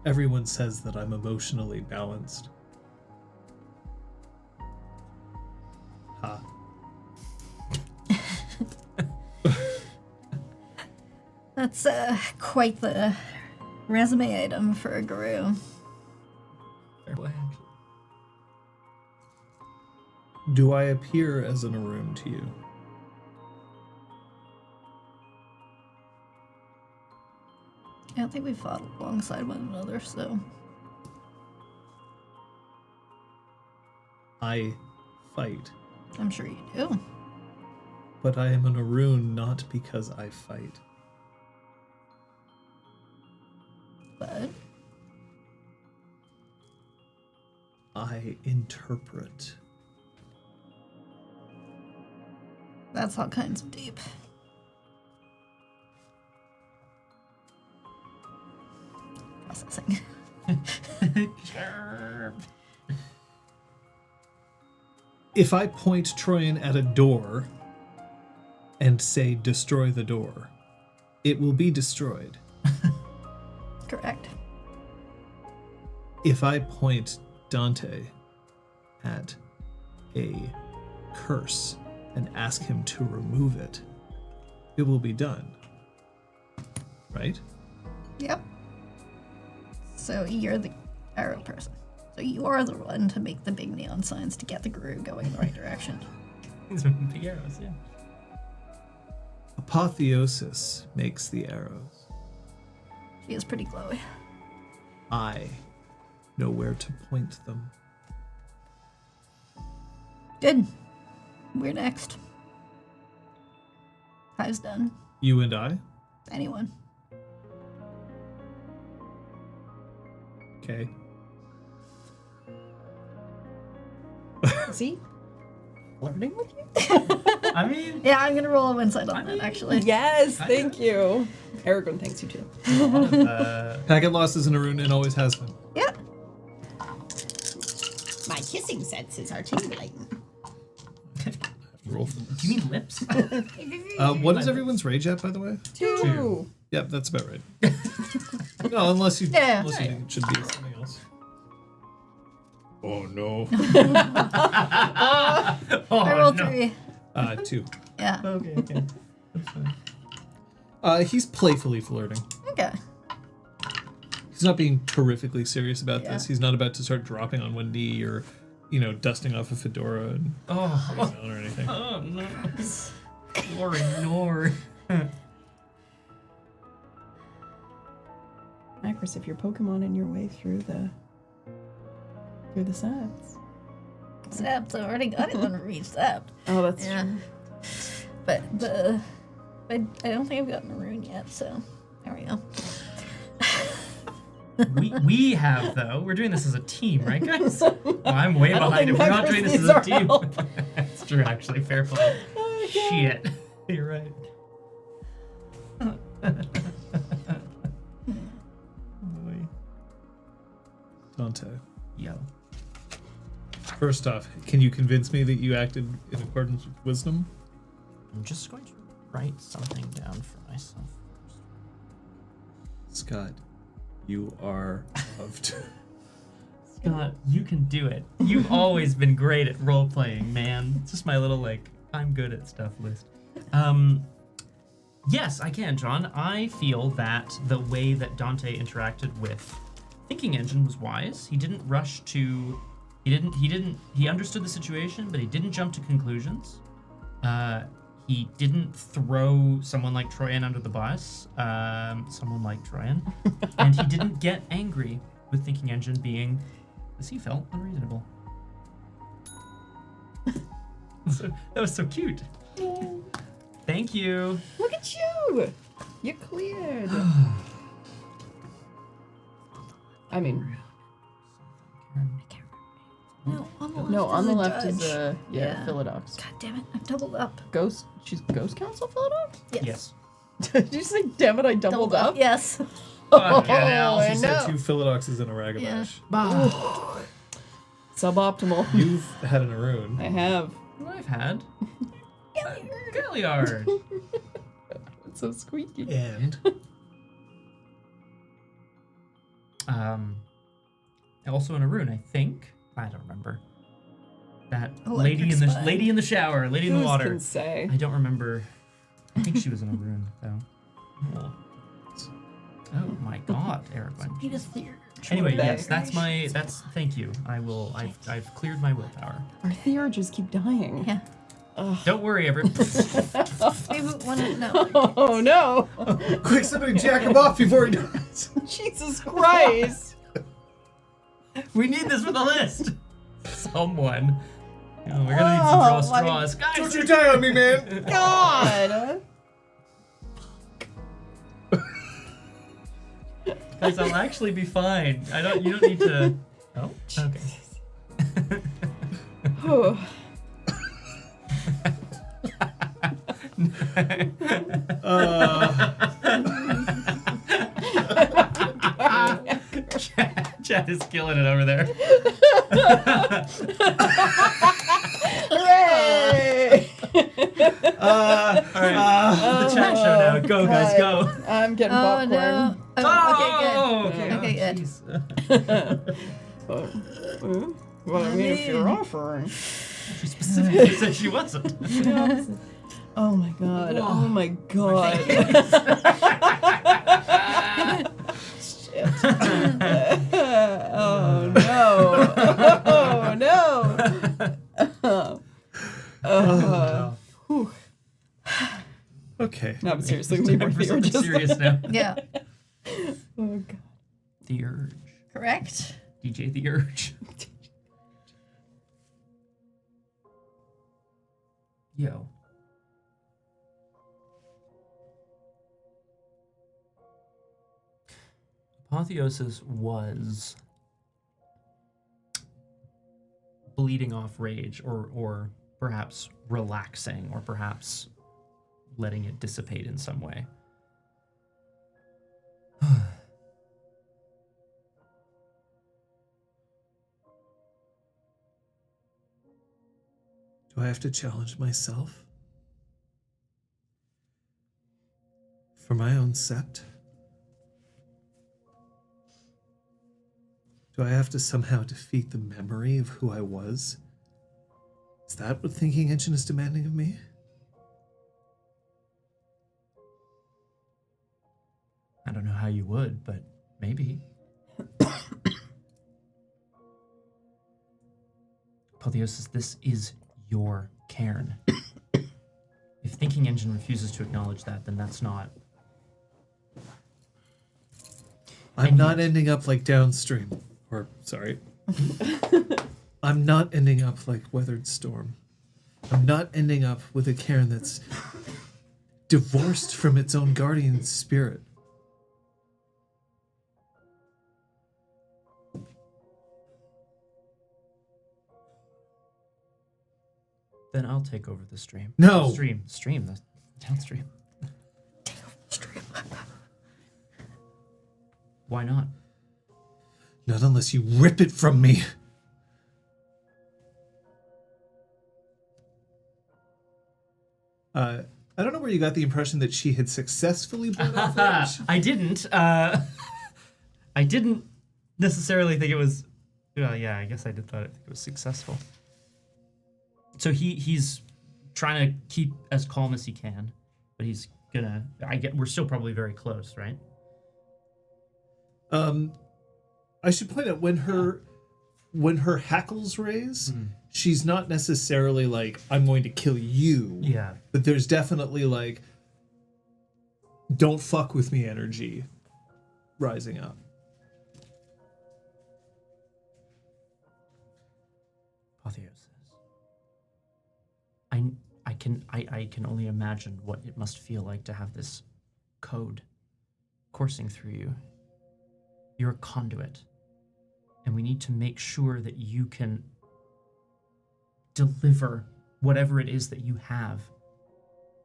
[SPEAKER 3] Everyone says that I'm emotionally balanced. Ha.
[SPEAKER 2] That's quite the resume item for a guru.
[SPEAKER 1] Fair play, actually.
[SPEAKER 3] Do I appear as an Arun to you?
[SPEAKER 2] I don't think we fought alongside one another, so...
[SPEAKER 3] I fight.
[SPEAKER 2] I'm sure you do.
[SPEAKER 3] But I am an Arun not because I fight.
[SPEAKER 2] But...
[SPEAKER 3] I interpret.
[SPEAKER 2] that's all kinds of deep. Processing.
[SPEAKER 3] If I point Troyan at a door and say, destroy the door, it will be destroyed.
[SPEAKER 2] Correct.
[SPEAKER 3] If I point Dante at a curse and ask him to remove it, it will be done. Right?
[SPEAKER 2] Yep. So you're the arrow person. So you are the one to make the big neon signs to get the guru going in the right direction.
[SPEAKER 1] These are big arrows, yeah.
[SPEAKER 3] Apotheosis makes the arrows.
[SPEAKER 2] She is pretty glowy.
[SPEAKER 3] I know where to point them.
[SPEAKER 2] Good. We're next. Hive's done.
[SPEAKER 3] You and I?
[SPEAKER 2] Anyone.
[SPEAKER 3] Okay.
[SPEAKER 4] Is he flirting with you?
[SPEAKER 1] I mean,
[SPEAKER 2] Yeah, I'm gonna roll a insight on that, actually.
[SPEAKER 4] Yes, thank you. Aragorn thanks you too.
[SPEAKER 3] Packet lost is an Arun and always has been.
[SPEAKER 2] Yep.
[SPEAKER 6] My kissing senses are tingling.
[SPEAKER 3] Roll for this.
[SPEAKER 1] do you mean lips?
[SPEAKER 3] What is everyone's rage at, by the way?
[SPEAKER 4] Two.
[SPEAKER 3] Yep, that's about right. No, unless you
[SPEAKER 2] Yeah.
[SPEAKER 3] think it should be something else. Oh no.
[SPEAKER 1] Oh,
[SPEAKER 2] I rolled
[SPEAKER 1] no.
[SPEAKER 2] 3.
[SPEAKER 3] 2.
[SPEAKER 2] Yeah.
[SPEAKER 1] Okay, okay. That's fine.
[SPEAKER 3] He's playfully flirting.
[SPEAKER 2] Okay.
[SPEAKER 3] He's not being terrifically serious about
[SPEAKER 2] Yeah.
[SPEAKER 3] this. He's not about to start dropping on one knee or, dusting off a fedora and
[SPEAKER 1] Oh,
[SPEAKER 3] down or anything.
[SPEAKER 1] oh no. Or ignore.
[SPEAKER 4] Acris, if you're Pokemon your way through the saps.
[SPEAKER 2] Zapped. I already got it when we reached Zapped.
[SPEAKER 4] Oh, that's
[SPEAKER 2] Yeah.
[SPEAKER 4] true.
[SPEAKER 2] But I don't think I've gotten a rune yet, so there we go.
[SPEAKER 1] We have though. We're doing this as a team, right, guys? Well, I'm way
[SPEAKER 4] I don't
[SPEAKER 1] behind. If
[SPEAKER 4] think
[SPEAKER 1] we're not doing this as
[SPEAKER 4] these
[SPEAKER 1] a
[SPEAKER 4] are
[SPEAKER 1] team,
[SPEAKER 4] help.
[SPEAKER 1] it's true. Actually, fair play.
[SPEAKER 4] Oh, God.
[SPEAKER 1] Shit, you're right.
[SPEAKER 3] Dante.
[SPEAKER 1] Yo.
[SPEAKER 3] First off, can you convince me that you acted in accordance with wisdom?
[SPEAKER 1] I'm just going to write something down for myself.
[SPEAKER 3] Scott, you are loved.
[SPEAKER 1] Scott, you can do it. You've always been great at role playing, man. It's just my little I'm good at stuff list. Yes, I can, John. I feel that the way that Dante interacted with Thinking Engine was wise. He didn't rush to. He understood the situation, but he didn't jump to conclusions. He didn't throw someone like Troyan under the bus. Someone like Troyan, and he didn't get angry with thinking engine being the sea felt unreasonable. That was so cute. Thank you.
[SPEAKER 4] Look at you! You're cleared. I mean,
[SPEAKER 2] No, on the left.
[SPEAKER 4] no, on
[SPEAKER 2] is
[SPEAKER 4] the
[SPEAKER 2] a
[SPEAKER 4] left is
[SPEAKER 2] judge.
[SPEAKER 4] yeah, Philodox.
[SPEAKER 2] God damn it! I've doubled up.
[SPEAKER 4] Ghost. She's Ghost Council Philodox?
[SPEAKER 1] Yes.
[SPEAKER 4] Did you say, damn it, I doubled up?
[SPEAKER 2] Yes.
[SPEAKER 1] Fucking hell.
[SPEAKER 4] I
[SPEAKER 3] She said
[SPEAKER 4] know.
[SPEAKER 3] 2 Philodoxes and a Ragabash.
[SPEAKER 4] Suboptimal.
[SPEAKER 3] You've had an Aroon.
[SPEAKER 4] I have.
[SPEAKER 1] What I've had. Galliard.
[SPEAKER 4] It's so squeaky.
[SPEAKER 3] And
[SPEAKER 1] Also in a rune, I think. I don't remember. That
[SPEAKER 2] Electric spine.
[SPEAKER 1] lady in the shower, lady in the
[SPEAKER 4] Who's
[SPEAKER 1] water.
[SPEAKER 4] can say?
[SPEAKER 1] I don't remember. I think she was in a rune though. Oh my god, Eric.
[SPEAKER 2] Need a theory.
[SPEAKER 1] Anyway,
[SPEAKER 4] They-
[SPEAKER 1] yes, thank you. I've cleared my willpower.
[SPEAKER 4] Our theurges keep dying.
[SPEAKER 2] Yeah.
[SPEAKER 1] Don't worry, everyone.
[SPEAKER 2] Maybe one of no.
[SPEAKER 4] Oh no!
[SPEAKER 3] quick, somebody jack him off before he dies.
[SPEAKER 4] Jesus Christ!
[SPEAKER 1] We need this for the list. Someone. Oh, we're gonna need some draw straws. Guys,
[SPEAKER 3] Don't you die on me, man.
[SPEAKER 4] God!
[SPEAKER 1] guys, I'll actually be fine. You don't need to. Oh, okay.
[SPEAKER 4] Oh.
[SPEAKER 1] Chad is killing it over there.
[SPEAKER 4] Hooray!
[SPEAKER 1] All right, the chat show now. Go, guys, go.
[SPEAKER 4] I'm getting
[SPEAKER 2] Oh
[SPEAKER 4] popcorn.
[SPEAKER 2] no. Oh, okay, good.
[SPEAKER 1] Okay,
[SPEAKER 2] Okay, good.
[SPEAKER 1] jeez.
[SPEAKER 4] Well, I mean, if you're offering.
[SPEAKER 1] She specifically said she wasn't.
[SPEAKER 4] Oh my god. Oh my god. Shit. Oh no. Oh no. Whew.
[SPEAKER 3] Okay.
[SPEAKER 4] No, but seriously, we need more
[SPEAKER 1] Time for something
[SPEAKER 4] theurges.
[SPEAKER 1] serious now.
[SPEAKER 2] Yeah.
[SPEAKER 4] Oh god.
[SPEAKER 1] The Urge.
[SPEAKER 2] Correct.
[SPEAKER 1] DJ The Urge. Yo. Apotheosis was bleeding off rage, or perhaps relaxing, or perhaps letting it dissipate in some way.
[SPEAKER 3] Do I have to challenge myself? For my own sept? Do I have to somehow defeat the memory of who I was? Is that what Thinking Engine is demanding of me?
[SPEAKER 1] I don't know how you would, but maybe. Apotheosis, this is your cairn. If Thinking Engine refuses to acknowledge that, then that's not.
[SPEAKER 3] I'm not ending up like Downstream. Or, sorry. I'm not ending up like Weathered Storm. I'm not ending up with a cairn that's divorced from its own guardian spirit.
[SPEAKER 1] Then I'll take over the stream.
[SPEAKER 3] No.
[SPEAKER 1] Stream, the downstream. Why not?
[SPEAKER 3] Not unless you rip it from me. I don't know where you got the impression that she had successfully blown off rage.
[SPEAKER 1] I didn't. I didn't necessarily think it was. Well, yeah, I guess I did thought it was successful. So he's trying to keep as calm as he can, but he's gonna. We're still probably very close, right?
[SPEAKER 3] I should point out when her hackles raise, she's not necessarily like, I'm going to kill you.
[SPEAKER 1] Yeah.
[SPEAKER 3] But there's definitely like, don't fuck with me energy rising up.
[SPEAKER 1] I can only imagine what it must feel like to have this code coursing through you. You're a conduit, and we need to make sure that you can deliver whatever it is that you have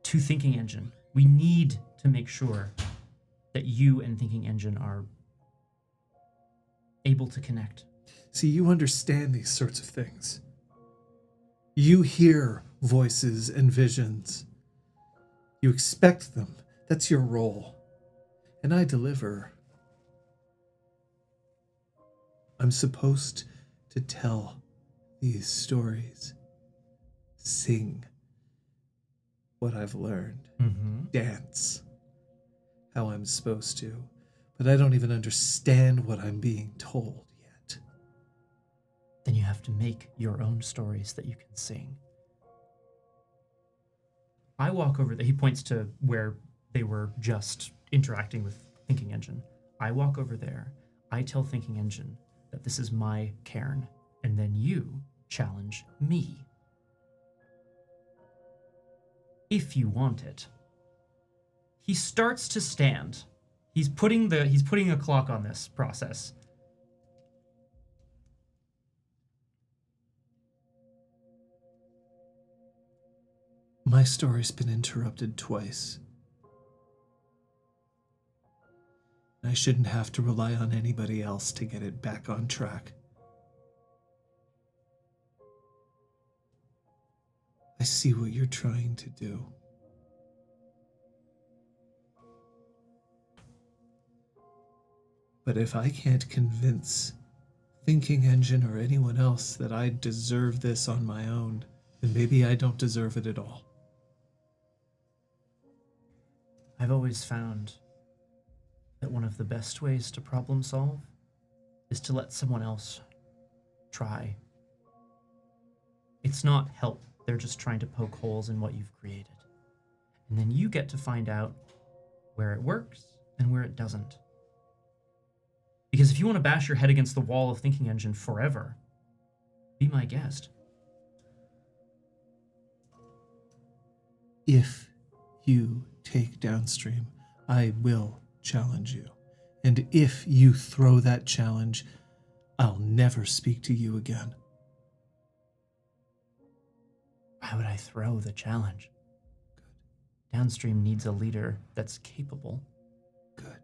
[SPEAKER 1] to Thinking Engine. We need to make sure that you and Thinking Engine are able to connect.
[SPEAKER 3] See, you understand these sorts of things. You hear voices and visions. You expect them. That's your role. And I deliver. I'm supposed to tell these stories. Sing what I've learned. Dance how I'm supposed to. But I don't even understand what I'm being told yet.
[SPEAKER 1] Then you have to make your own stories that you can sing. I walk over there. He points to where they were just interacting with Thinking Engine. I walk over there. I tell Thinking Engine that this is my cairn, and then you challenge me. If you want it. He starts to stand. He's putting a clock on this process.
[SPEAKER 3] My story's been interrupted twice. I shouldn't have to rely on anybody else to get it back on track. I see what you're trying to do. But if I can't convince Thinking Engine or anyone else that I deserve this on my own, then maybe I don't deserve it at all.
[SPEAKER 1] I've always found that one of the best ways to problem solve is to let someone else try. It's not help. They're just trying to poke holes in what you've created. And then you get to find out where it works and where it doesn't. Because if you want to bash your head against the wall of Thinking Engine forever, be my guest.
[SPEAKER 3] If you take downstream, I will challenge you. And if you throw that challenge, I'll never speak to you again.
[SPEAKER 1] Why would I throw the challenge? Good. Downstream needs a leader that's capable.
[SPEAKER 3] Good.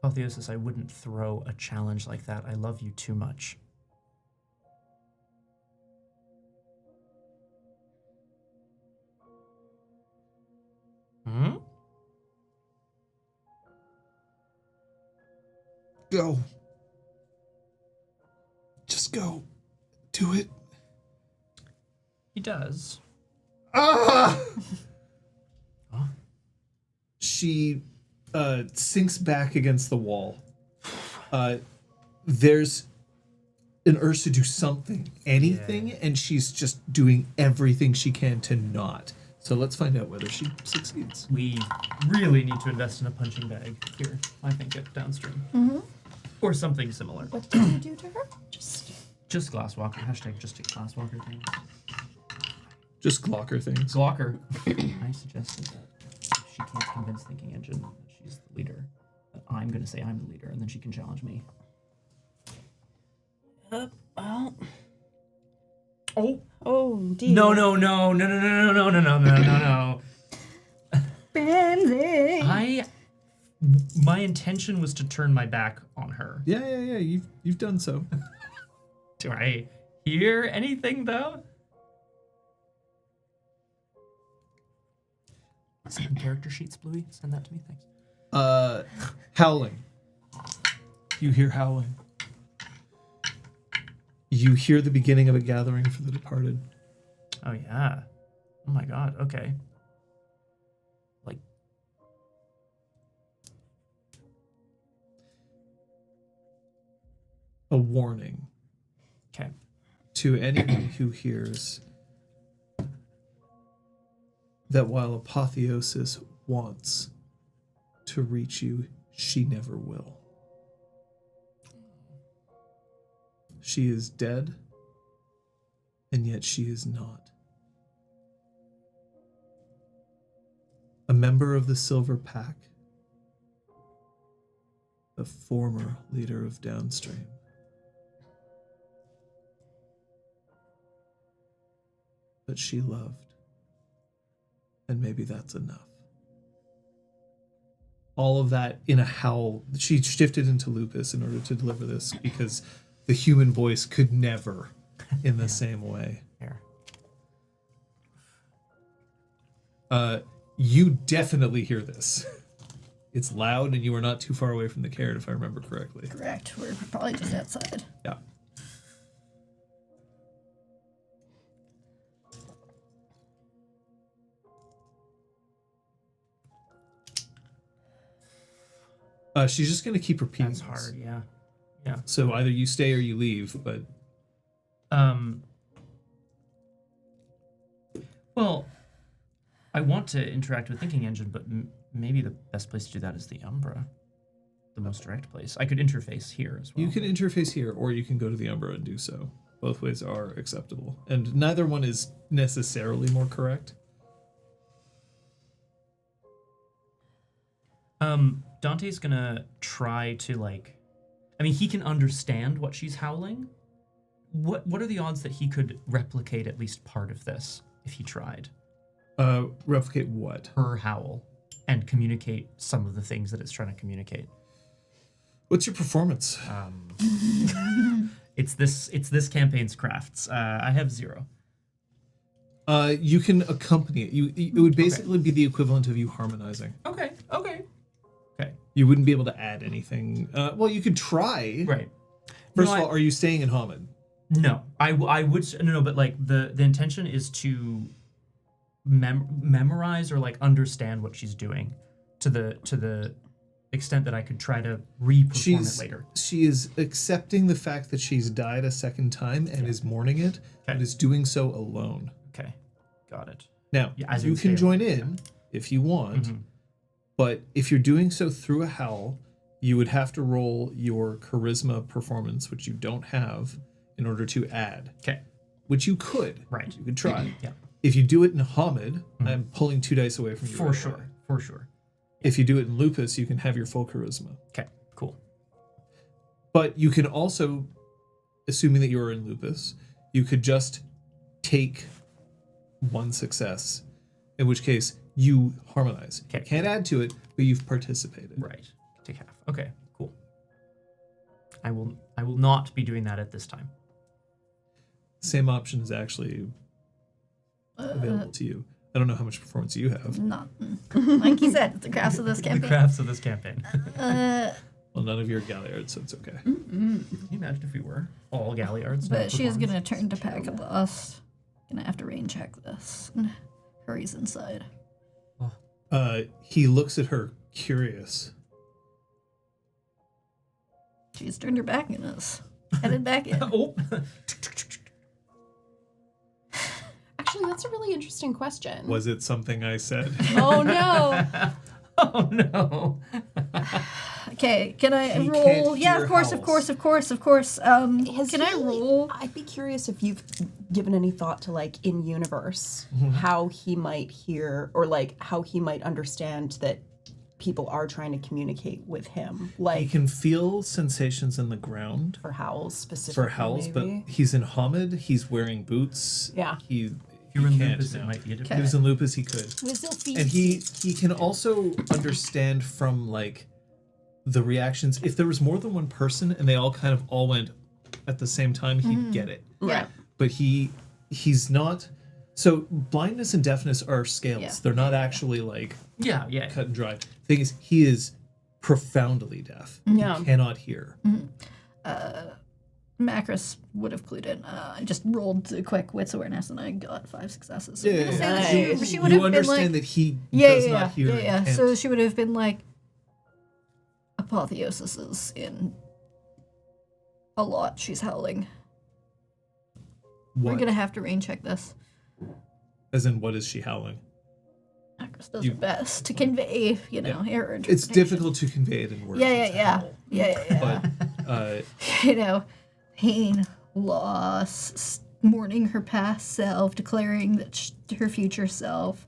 [SPEAKER 1] Apotheosis, I wouldn't throw a challenge like that. I love you too much. Hmm?
[SPEAKER 3] Go. Just go. Do it.
[SPEAKER 1] He does.
[SPEAKER 3] Ah!
[SPEAKER 1] Huh?
[SPEAKER 3] She sinks back against the wall. There's an urge to do something, anything, and she's just doing everything she can to not. So let's find out whether she succeeds.
[SPEAKER 1] We really need to invest in a punching bag here, I think, at downstream.
[SPEAKER 2] Mm-hmm.
[SPEAKER 1] Or something similar.
[SPEAKER 2] What did you do to her?
[SPEAKER 1] Just Glasswalker. Hashtag just a Glasswalker thing.
[SPEAKER 3] Just Glocker things.
[SPEAKER 1] Glocker. I suggested that if she can't convince Thinking Engine that she's the leader, that I'm going to say I'm the leader, and then she can challenge me.
[SPEAKER 4] Well.
[SPEAKER 1] Oh.
[SPEAKER 4] Oh, dear.
[SPEAKER 1] No.
[SPEAKER 2] Benzie.
[SPEAKER 1] My intention was to turn my back on her.
[SPEAKER 3] Yeah. You've done so.
[SPEAKER 1] Do I hear anything, though? Send character sheets, Bluey. Send that to me, thanks.
[SPEAKER 3] Howling. You hear howling. You hear the beginning of a gathering for the departed.
[SPEAKER 1] Oh, yeah. Oh, my God. Okay. Like...
[SPEAKER 3] A warning.
[SPEAKER 1] Okay.
[SPEAKER 3] To anyone who hears that while Apotheosis wants to reach you, she never will. She is dead, and yet she is not. A member of the Silver Pack, the former leader of Downstream. But she loved, and maybe that's enough. All of that in a howl. She shifted into lupus in order to deliver this because the human voice could never in the same way.
[SPEAKER 1] Here.
[SPEAKER 3] You definitely hear this. It's loud, and you are not too far away from the carrot, if I remember correctly.
[SPEAKER 2] Correct. We're probably just outside.
[SPEAKER 3] Yeah. She's just going to keep repeating.
[SPEAKER 1] That's hard, yeah. Yeah.
[SPEAKER 3] So either you stay or you leave, but...
[SPEAKER 1] Well, I want to interact with Thinking Engine, but maybe the best place to do that is the Umbra. The most direct place. I could interface here as well.
[SPEAKER 3] You can interface here, or you can go to the Umbra and do so. Both ways are acceptable. And neither one is necessarily more correct.
[SPEAKER 1] Dante's gonna try to, like... I mean, he can understand what she's howling. What are the odds that he could replicate at least part of this if he tried?
[SPEAKER 3] Replicate what?
[SPEAKER 1] Her howl. And communicate some of the things that it's trying to communicate.
[SPEAKER 3] What's your performance?
[SPEAKER 1] It's this campaign's crafts. I have 0.
[SPEAKER 3] You can accompany it. It would basically be the equivalent of you harmonizing.
[SPEAKER 1] Okay.
[SPEAKER 3] You wouldn't be able to add anything. Well, you could try.
[SPEAKER 1] Right.
[SPEAKER 3] First of all, are you staying in Hamid?
[SPEAKER 1] No, I would no, but like the intention is to memorize or like understand what she's doing to the extent that I could try to re-perform it later.
[SPEAKER 3] She is accepting the fact that she's died a second time and is mourning it, and is doing so alone.
[SPEAKER 1] Okay, got it.
[SPEAKER 3] Now, you can join in if you want, but if you're doing so through a howl, you would have to roll your charisma performance, which you don't have, in order to add.
[SPEAKER 1] Okay.
[SPEAKER 3] Which you could.
[SPEAKER 1] Right.
[SPEAKER 3] You could try.
[SPEAKER 1] Yeah.
[SPEAKER 3] If you do it in Hamid, I'm pulling 2 dice away from you.
[SPEAKER 1] For sure.
[SPEAKER 3] If you do it in Lupus, you can have your full charisma.
[SPEAKER 1] Okay, cool.
[SPEAKER 3] But you can also, assuming that you're in Lupus, you could just take 1 success, in which case you harmonize.
[SPEAKER 1] Okay.
[SPEAKER 3] You can't add to it, but you've participated.
[SPEAKER 1] Right. Take half. Okay, cool. I will not be doing that at this time.
[SPEAKER 3] Same option is actually available to you. I don't know how much performance you have.
[SPEAKER 2] Not. Like he said, the crafts of this campaign.
[SPEAKER 1] The crafts of this campaign.
[SPEAKER 3] Well, none of your Galliards, so it's okay.
[SPEAKER 1] Can you imagine if we were all Galliards?
[SPEAKER 2] But she is going to turn to Pack of us. Gonna have to rain check this. And hurries inside.
[SPEAKER 3] He looks at her, curious.
[SPEAKER 2] She's turned her back on us. Headed back in.
[SPEAKER 1] Oh.
[SPEAKER 7] Actually, that's a really interesting question.
[SPEAKER 3] Was it something I said?
[SPEAKER 7] Oh no.
[SPEAKER 1] Oh no.
[SPEAKER 2] Okay, can I
[SPEAKER 3] He
[SPEAKER 2] roll?
[SPEAKER 3] can't
[SPEAKER 2] Yeah,
[SPEAKER 3] hear
[SPEAKER 2] of course. Can I roll?
[SPEAKER 7] I'd be curious if you've given any thought to, like, in universe, how he might hear or like how he might understand that people are trying to communicate with him,
[SPEAKER 3] He
[SPEAKER 7] like
[SPEAKER 3] can feel sensations in the ground.
[SPEAKER 7] for howls specifically.
[SPEAKER 3] For howls,
[SPEAKER 7] maybe.
[SPEAKER 3] but he's in Hamid. He's wearing boots.
[SPEAKER 7] Yeah.
[SPEAKER 1] If you were in
[SPEAKER 3] can't
[SPEAKER 1] Lupus, it
[SPEAKER 3] now.
[SPEAKER 1] might be a
[SPEAKER 3] If he
[SPEAKER 1] different.
[SPEAKER 3] was in Lupus, he could.
[SPEAKER 6] Whistle feet.
[SPEAKER 3] And he can also understand from, like, the reactions. If there was more than one person and they all kind of all went at the same time, he'd get it.
[SPEAKER 2] Yeah.
[SPEAKER 3] But he's not. So blindness and deafness are scales.
[SPEAKER 2] Yeah.
[SPEAKER 3] They're not actually like
[SPEAKER 1] Yeah.
[SPEAKER 3] cut and dry. Thing is, he is profoundly deaf.
[SPEAKER 7] Yeah.
[SPEAKER 3] He cannot hear.
[SPEAKER 2] Macris would have clued in. I just rolled a quick wits awareness and I got 5 successes. So
[SPEAKER 3] Yeah,
[SPEAKER 2] I'm gonna say that
[SPEAKER 7] nice.
[SPEAKER 2] she would
[SPEAKER 3] You
[SPEAKER 2] have been
[SPEAKER 3] understand
[SPEAKER 2] like,
[SPEAKER 3] that he
[SPEAKER 2] yeah,
[SPEAKER 3] does
[SPEAKER 2] yeah,
[SPEAKER 3] not hear.
[SPEAKER 2] yeah.
[SPEAKER 3] and can't.
[SPEAKER 2] So she would have been like, Apotheosis is in a lot. She's howling.
[SPEAKER 3] What?
[SPEAKER 2] We're gonna have to rain check this.
[SPEAKER 3] As in, what is she howling?
[SPEAKER 2] Just does it best to convey, her interpretation.
[SPEAKER 3] It's difficult to convey it in words.
[SPEAKER 2] Yeah.
[SPEAKER 3] But
[SPEAKER 2] Pain, loss, mourning her past self, declaring that her future self.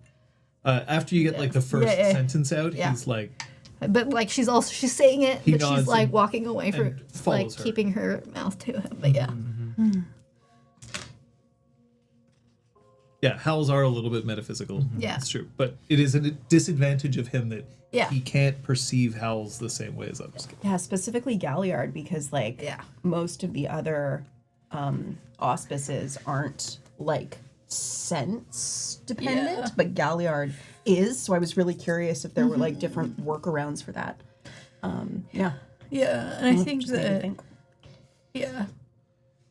[SPEAKER 3] after you get like the first sentence out, he's like,
[SPEAKER 2] but like she's saying it, but she's like walking away from, like
[SPEAKER 3] her.
[SPEAKER 2] keeping her mouth to him. But yeah. Mm-hmm.
[SPEAKER 3] Yeah, howls are a little bit metaphysical.
[SPEAKER 2] Yeah.
[SPEAKER 3] It's true. But it is a disadvantage of him that
[SPEAKER 2] Yeah.
[SPEAKER 3] he can't perceive howls the same way as others can.
[SPEAKER 7] Yeah, specifically Galliard, because like most of the other auspices aren't like sense dependent, but Galliard is. So I was really curious if there were like different workarounds for that.
[SPEAKER 2] Yeah, and I think
[SPEAKER 7] Just made me
[SPEAKER 2] that
[SPEAKER 7] think.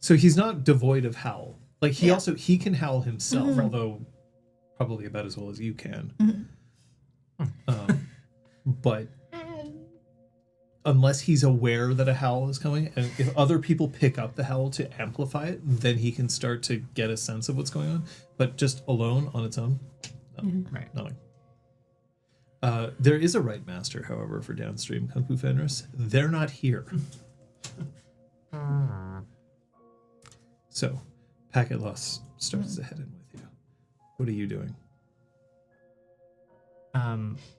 [SPEAKER 3] So he's not devoid of howl. Like he can howl himself, although probably about as well as you can. But unless he's aware that a howl is coming, and if other people pick up the howl to amplify it, then he can start to get a sense of what's going on. But just alone on its own, nothing. There is a right master, however, for downstream Kung Fu Fenris. They're not here. So, Packet Loss starts to head in with you. What are you doing?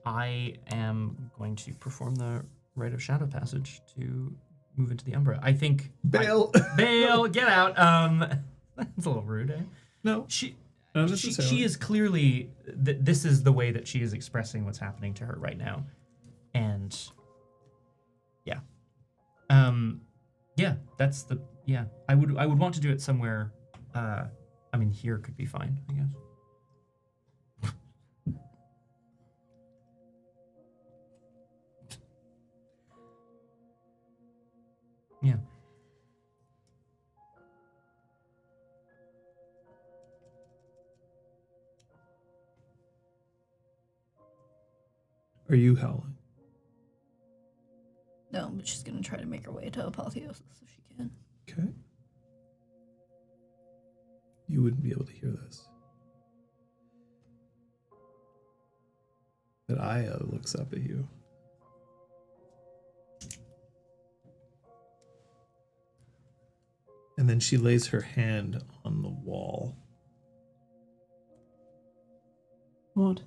[SPEAKER 1] I am going to perform the rite of shadow passage to move into the Umbra. I think
[SPEAKER 3] Bail!
[SPEAKER 1] Bail, get out. That's a little rude, eh?
[SPEAKER 3] No.
[SPEAKER 1] She
[SPEAKER 3] necessarily.
[SPEAKER 1] is clearly this is the way that she is expressing what's happening to her right now, and that's the I would want to do it somewhere. I mean, here could be fine, I guess. Yeah.
[SPEAKER 3] Are you howling?
[SPEAKER 2] No, but she's gonna try to make her way to Apotheosis if she can.
[SPEAKER 3] Okay. You wouldn't be able to hear this. But Aya looks up at you. And then she lays her hand on the wall.
[SPEAKER 7] What?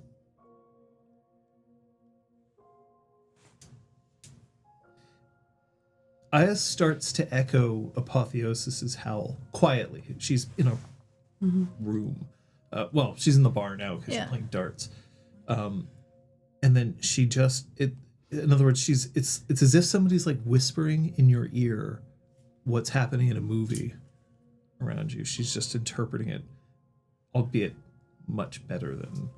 [SPEAKER 3] Aya starts to echo Apotheosis's howl quietly. She's in a room. Well, she's in the bar now because she's playing darts. And then she just in other words, it's as if somebody's like whispering in your ear what's happening in a movie around you. She's just interpreting it, albeit much better than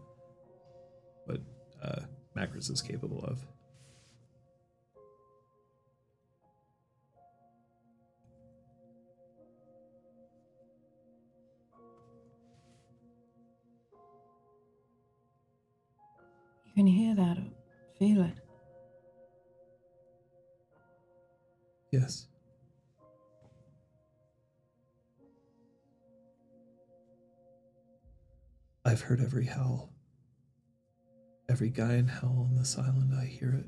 [SPEAKER 3] what Macros is capable of.
[SPEAKER 7] You can hear that or feel it.
[SPEAKER 3] Yes. I've heard every howl. Every guy in howl on this island, I hear it.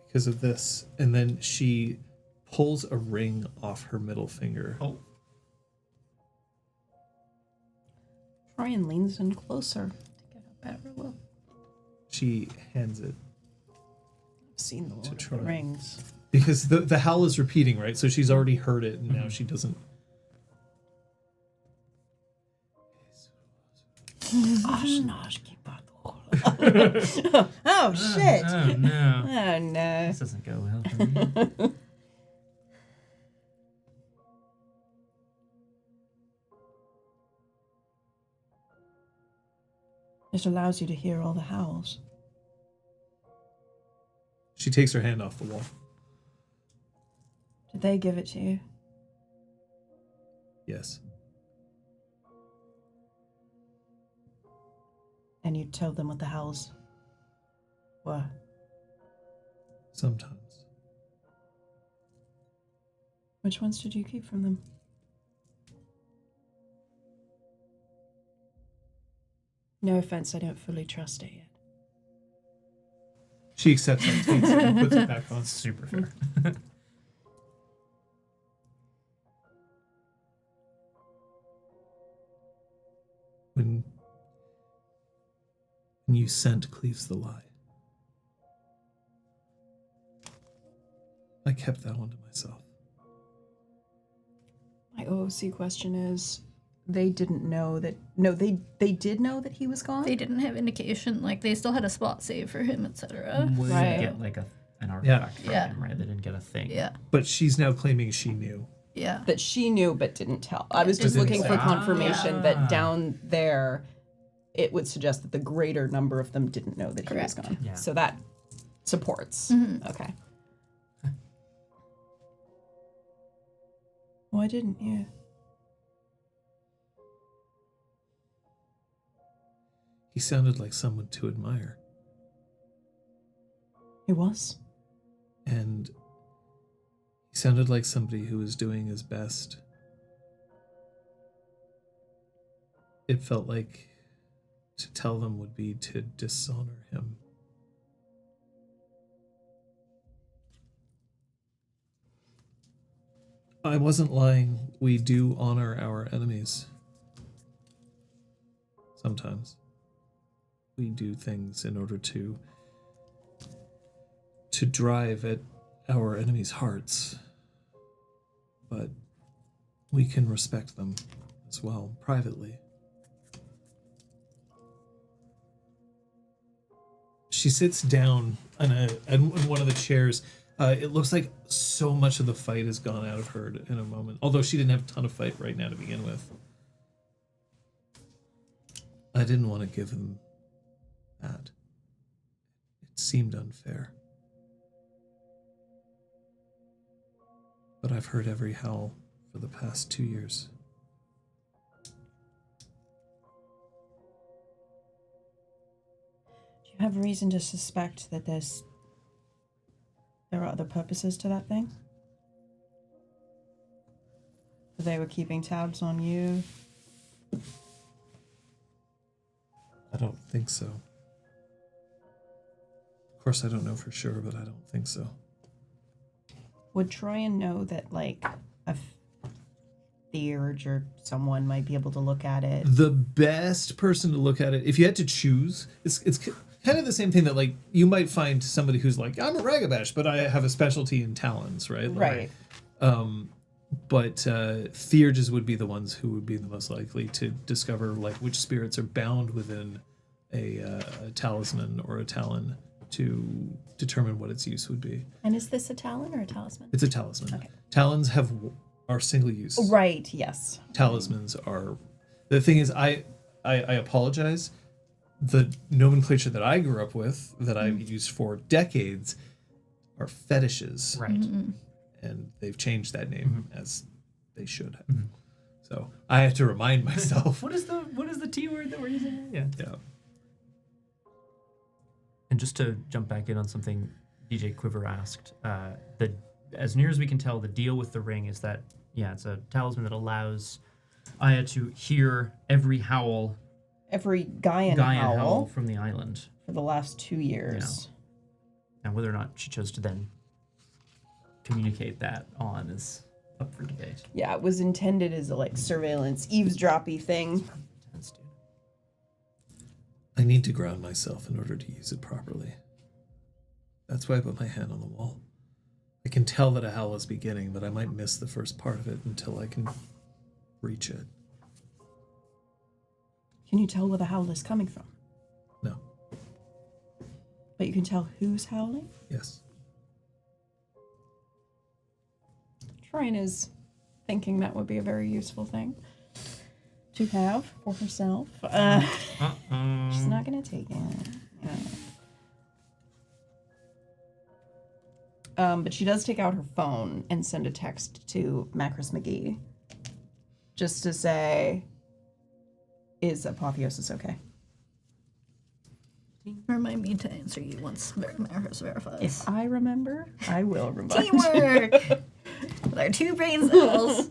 [SPEAKER 3] Because of this. And then she pulls a ring off her middle finger.
[SPEAKER 1] Oh.
[SPEAKER 7] Ryan leans in closer to get a better look.
[SPEAKER 3] She hands it.
[SPEAKER 7] I've seen the Lord of
[SPEAKER 3] try.
[SPEAKER 7] the Rings.
[SPEAKER 3] Because the howl is repeating, right? So she's already heard it, and now she doesn't.
[SPEAKER 7] Oh shit!
[SPEAKER 1] Oh no.
[SPEAKER 7] Oh no!
[SPEAKER 1] This doesn't go well for me.
[SPEAKER 7] It allows you to hear all the howls.
[SPEAKER 3] She takes her hand off the wall.
[SPEAKER 7] Did they give it to you?
[SPEAKER 3] Yes.
[SPEAKER 7] And you told them what the howls were?
[SPEAKER 3] Sometimes.
[SPEAKER 7] Which ones did you keep from them?
[SPEAKER 4] No offense, I don't fully trust it yet.
[SPEAKER 3] She accepts it, takes it, and puts it back on.
[SPEAKER 1] Super fair.
[SPEAKER 3] When you sent Cleaves the lie, I kept that one to myself.
[SPEAKER 7] My OOC question is, they didn't know that. No, they did know that he was gone.
[SPEAKER 2] They didn't have indication, like they still had a spot save for him, etc.
[SPEAKER 1] We
[SPEAKER 7] Right.
[SPEAKER 1] didn't get like an artifact from
[SPEAKER 2] Yeah.
[SPEAKER 1] him, right? They didn't get a thing.
[SPEAKER 2] Yeah,
[SPEAKER 3] But she's now claiming she knew.
[SPEAKER 2] yeah.
[SPEAKER 7] That she knew but didn't tell. I was just
[SPEAKER 3] didn't
[SPEAKER 7] looking
[SPEAKER 3] say.
[SPEAKER 7] for confirmation
[SPEAKER 1] Ah.
[SPEAKER 7] that down there, it would suggest that the greater number of them didn't know that he was
[SPEAKER 2] Correct.
[SPEAKER 7] gone.
[SPEAKER 1] Yeah.
[SPEAKER 7] So that supports.
[SPEAKER 2] Mhm.
[SPEAKER 7] Okay.
[SPEAKER 4] Why didn't you?
[SPEAKER 3] He sounded like someone to admire.
[SPEAKER 4] He was.
[SPEAKER 3] And he sounded like somebody who was doing his best. It felt like to tell them would be to dishonor him. I wasn't lying. We do honor our enemies. Sometimes. We do things in order to drive at our enemies' hearts. But we can respect them as well, privately. She sits down on one of the chairs. It looks like so much of the fight has gone out of her in a moment, although she didn't have a ton of fight right now to begin with. I didn't want to give him that. It seemed unfair. But I've heard every howl for the past 2 years.
[SPEAKER 4] Do you have reason to suspect that there are other purposes to that thing? That they were keeping tabs on you?
[SPEAKER 3] I don't think so. Of course, I don't know for sure, but I don't think so.
[SPEAKER 4] Would Troyan know that, like, a Theurge or someone might be able to look at it?
[SPEAKER 3] The best person to look at it, if you had to choose, it's kind of the same thing that, like, you might find somebody who's like, I'm a Ragabash, but I have a specialty in talons, right?
[SPEAKER 7] Right.
[SPEAKER 3] But Theurges would be the ones who would be the most likely to discover, like, which spirits are bound within a talisman or a talon to determine what its use would be.
[SPEAKER 7] And is this a talon or a talisman?
[SPEAKER 3] It's a talisman.
[SPEAKER 7] Okay.
[SPEAKER 3] Talons are single use.
[SPEAKER 7] Right, yes.
[SPEAKER 3] Talismans are. The thing is, I apologize. The nomenclature that I grew up with, that I've used for decades, are fetishes.
[SPEAKER 1] Right.
[SPEAKER 3] And they've changed that name as they should have. So I have to remind myself.
[SPEAKER 1] What is the T word that we're using? Yeah.
[SPEAKER 3] Yeah.
[SPEAKER 1] And just to jump back in on something DJ Quiver asked, as near as we can tell, the deal with the ring is that, yeah, it's a talisman that allows Aya to hear every howl,
[SPEAKER 7] Every Gaian
[SPEAKER 1] howl
[SPEAKER 7] howl
[SPEAKER 1] from the island.
[SPEAKER 7] for the last 2 years.
[SPEAKER 1] And whether or not she chose to then communicate that on is up for debate.
[SPEAKER 7] Yeah, it was intended as a, like, surveillance, eavesdroppy thing.
[SPEAKER 1] Intense, dude.
[SPEAKER 3] I need to ground myself in order to use it properly. That's why I put my hand on the wall. I can tell that a howl is beginning, but I might miss the first part of it until I can reach it.
[SPEAKER 4] Can you tell where the howl is coming from?
[SPEAKER 3] No.
[SPEAKER 4] But you can tell who's howling?
[SPEAKER 3] Yes.
[SPEAKER 4] Troyan is thinking that would be a very useful thing to have for herself. She's not going to take it.
[SPEAKER 7] But she does take out her phone and send a text to Macris McGee just to say, is Apotheosis okay?
[SPEAKER 2] Remind me to answer you once Maris verifies.
[SPEAKER 7] If I remember, I will remember.
[SPEAKER 2] Teamwork! With our 2 brain cells.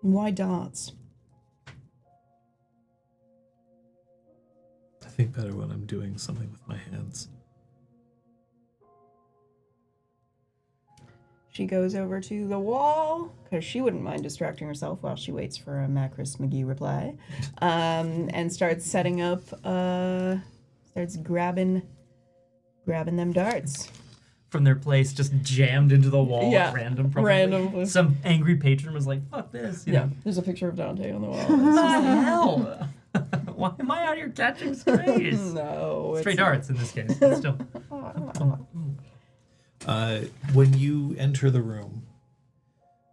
[SPEAKER 7] Why darts?
[SPEAKER 3] I think better when I'm doing something with my hands.
[SPEAKER 7] She goes over to the wall because she wouldn't mind distracting herself while she waits for a Macris McGee reply, and starts setting up. Starts grabbing them darts
[SPEAKER 1] From their place, just jammed into the wall
[SPEAKER 7] Yeah,
[SPEAKER 1] at random. Probably.
[SPEAKER 7] randomly.
[SPEAKER 1] Some angry patron was like, "Fuck this!" You know?
[SPEAKER 7] There's a picture of Dante on the wall.
[SPEAKER 1] What the hell? Why am I out here catching strays?
[SPEAKER 7] No,
[SPEAKER 1] Stray
[SPEAKER 7] it's
[SPEAKER 1] darts in this case, but still.
[SPEAKER 3] When you enter the room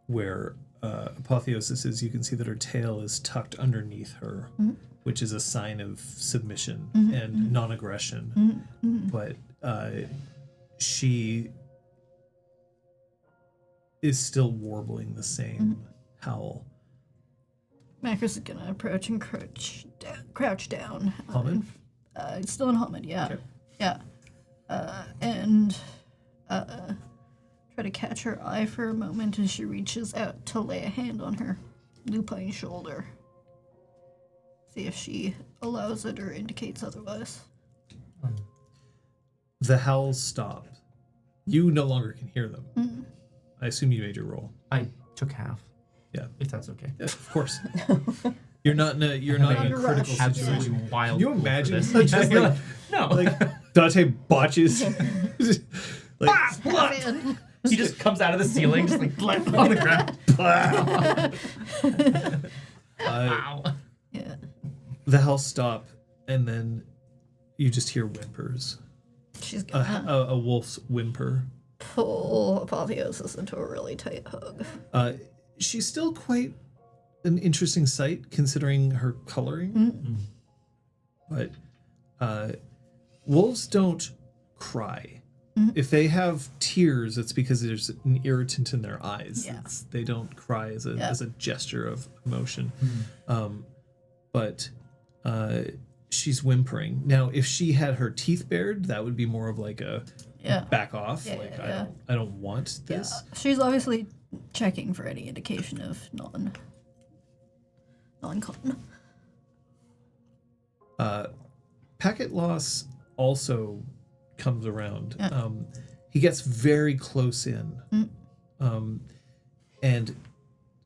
[SPEAKER 3] where Apotheosis is, you can see that her tail is tucked underneath her, which is a sign of submission and non-aggression. But she is still warbling the same howl.
[SPEAKER 2] Macris is gonna approach and crouch down.
[SPEAKER 3] Hamid?
[SPEAKER 2] It's still in Hamid, yeah.
[SPEAKER 3] Okay.
[SPEAKER 2] Yeah. And try to catch her eye for a moment as she reaches out to lay a hand on her lupine shoulder. See if she allows it or indicates otherwise.
[SPEAKER 3] The howls stop. You no longer can hear them. I assume you made your roll.
[SPEAKER 1] I took half.
[SPEAKER 3] Yeah.
[SPEAKER 1] If that's okay.
[SPEAKER 3] Yeah, of course. You're not in a critical situation.
[SPEAKER 1] Absolutely wild.
[SPEAKER 3] Can you
[SPEAKER 1] pool for
[SPEAKER 3] imagine
[SPEAKER 1] this.
[SPEAKER 3] just
[SPEAKER 1] Yeah,
[SPEAKER 3] like,
[SPEAKER 1] you're no.
[SPEAKER 3] like Dante botches? like,
[SPEAKER 1] Blood. He just comes out of the ceiling, just like blood on the ground. Wow.
[SPEAKER 2] Yeah.
[SPEAKER 3] the howls stop, and then you just hear whimpers.
[SPEAKER 2] She's gonna
[SPEAKER 3] A wolf's whimper.
[SPEAKER 2] pull Apotheosis into a really tight hug.
[SPEAKER 3] She's still quite an interesting sight considering her coloring. But wolves don't cry. If they have tears, it's because there's an irritant in their eyes.
[SPEAKER 2] Yeah.
[SPEAKER 3] They don't cry as a gesture of emotion. But she's whimpering. Now, if she had her teeth bared, that would be more of like a back off. I don't want this.
[SPEAKER 2] Yeah. She's obviously checking for any indication of non-con.
[SPEAKER 3] Packet loss also comes around. He gets very close in. And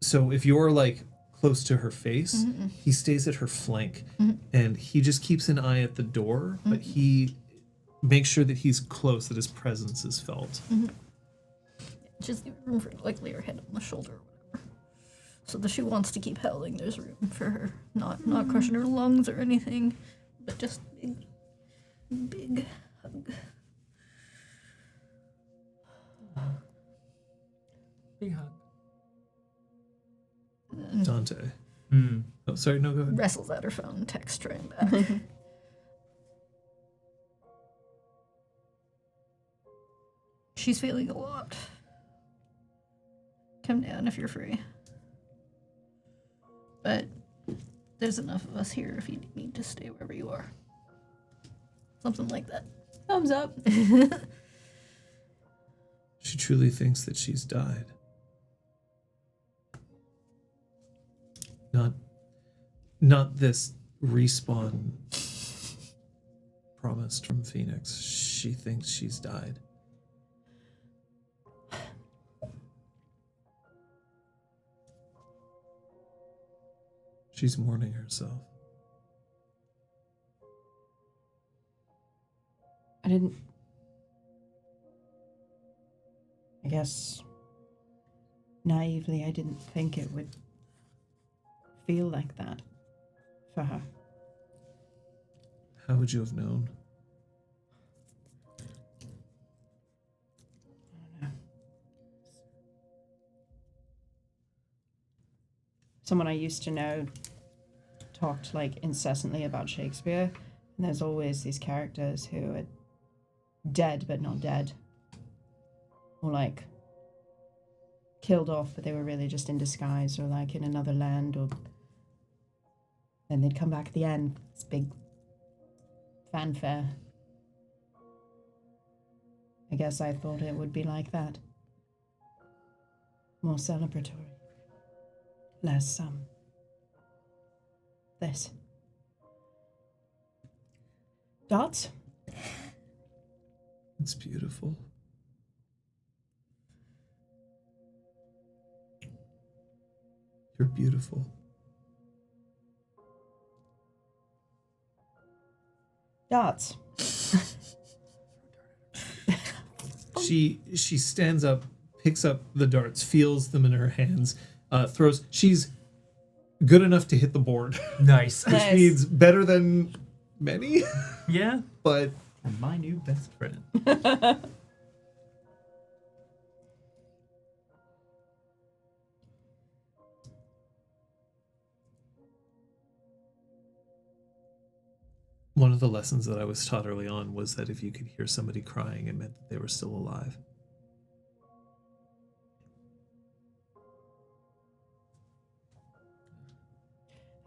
[SPEAKER 3] so if you're like close to her face, he stays at her flank and he just keeps an eye at the door, but he makes sure that he's close, that his presence is felt.
[SPEAKER 2] Just leave room for like lay her head on the shoulder or whatever. So that she wants to keep howling, there's room for her. Not crushing her lungs or anything, but just big hug.
[SPEAKER 1] Big hug.
[SPEAKER 3] Dante. Oh, sorry, no, go ahead.
[SPEAKER 2] Wrestles at her phone, text trying back. She's feeling a lot. Come down if you're free. But there's enough of us here if you need to stay wherever you are. Something like that.
[SPEAKER 7] Thumbs up.
[SPEAKER 3] She truly thinks that she's died. Not this respawn promised from Phoenix. She thinks she's died. She's mourning herself.
[SPEAKER 7] I guess naively I didn't think it would feel like that for her.
[SPEAKER 3] How would you have known?
[SPEAKER 7] I don't know. Someone I used to know talked like incessantly about Shakespeare, and there's always these characters who are dead but not dead. Or like killed off, but they were really just in disguise, or like in another land, or then they'd come back at the end. It's big fanfare. I guess I thought it would be like that. More celebratory.
[SPEAKER 4] less this. Darts?
[SPEAKER 3] It's beautiful. You're beautiful.
[SPEAKER 4] Darts.
[SPEAKER 3] She stands up, picks up the darts, feels them in her hands, throws. She's good enough to hit the board,
[SPEAKER 1] Nice.
[SPEAKER 3] which means better than many,
[SPEAKER 1] Yeah.
[SPEAKER 3] but
[SPEAKER 1] My new best friend.
[SPEAKER 3] one of the lessons that I was taught early on was that if you could hear somebody crying, it meant that they were still alive.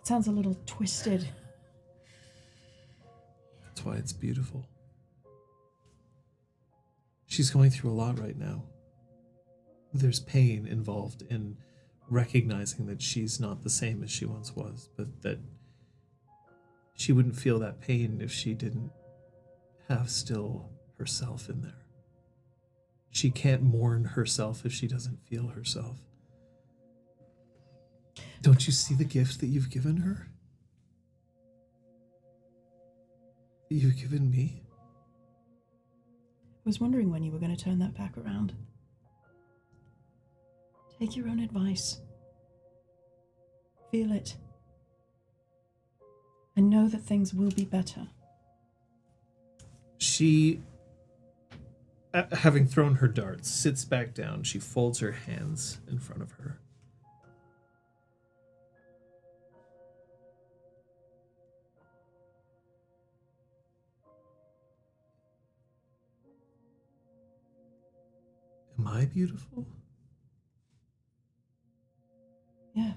[SPEAKER 4] It sounds a little twisted.
[SPEAKER 3] That's why it's beautiful. She's going through a lot right now. There's pain involved in recognizing that she's not the same as she once was, but that she wouldn't feel that pain if she didn't have still herself in there. She can't mourn herself if she doesn't feel herself. Don't you see the gift that you've given her? That you've given me?
[SPEAKER 4] I was wondering when you were going to turn that back around. Take your own advice. Feel it. And know that things will be better.
[SPEAKER 3] She, having thrown her darts, sits back down. She folds her hands in front of her. Am I beautiful?
[SPEAKER 4] Yeah.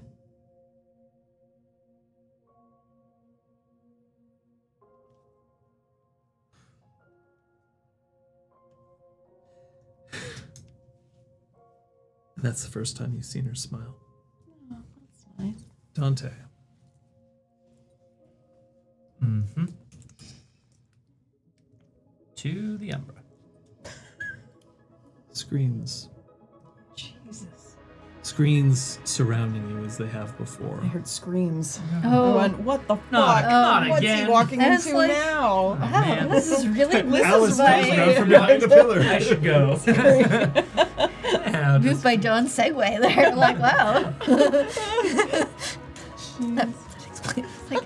[SPEAKER 3] And that's the first time you've seen her smile.
[SPEAKER 4] Oh, that's nice.
[SPEAKER 3] Dante.
[SPEAKER 1] Mm-hmm. To the Umbra.
[SPEAKER 3] Screens surrounding you as they have before.
[SPEAKER 4] I heard screams.
[SPEAKER 2] Oh.
[SPEAKER 4] I went, what the fuck?
[SPEAKER 1] Not
[SPEAKER 4] What's
[SPEAKER 1] again.
[SPEAKER 4] he walking
[SPEAKER 2] I was
[SPEAKER 4] into
[SPEAKER 2] like-
[SPEAKER 4] now?
[SPEAKER 1] man.
[SPEAKER 2] Wow, this is really
[SPEAKER 3] Alice comes
[SPEAKER 2] right.
[SPEAKER 3] around from behind the pillar.
[SPEAKER 1] I should go. Yeah,
[SPEAKER 2] Moved
[SPEAKER 1] just-
[SPEAKER 2] by John's segue there. Like, wow. that explains. Like,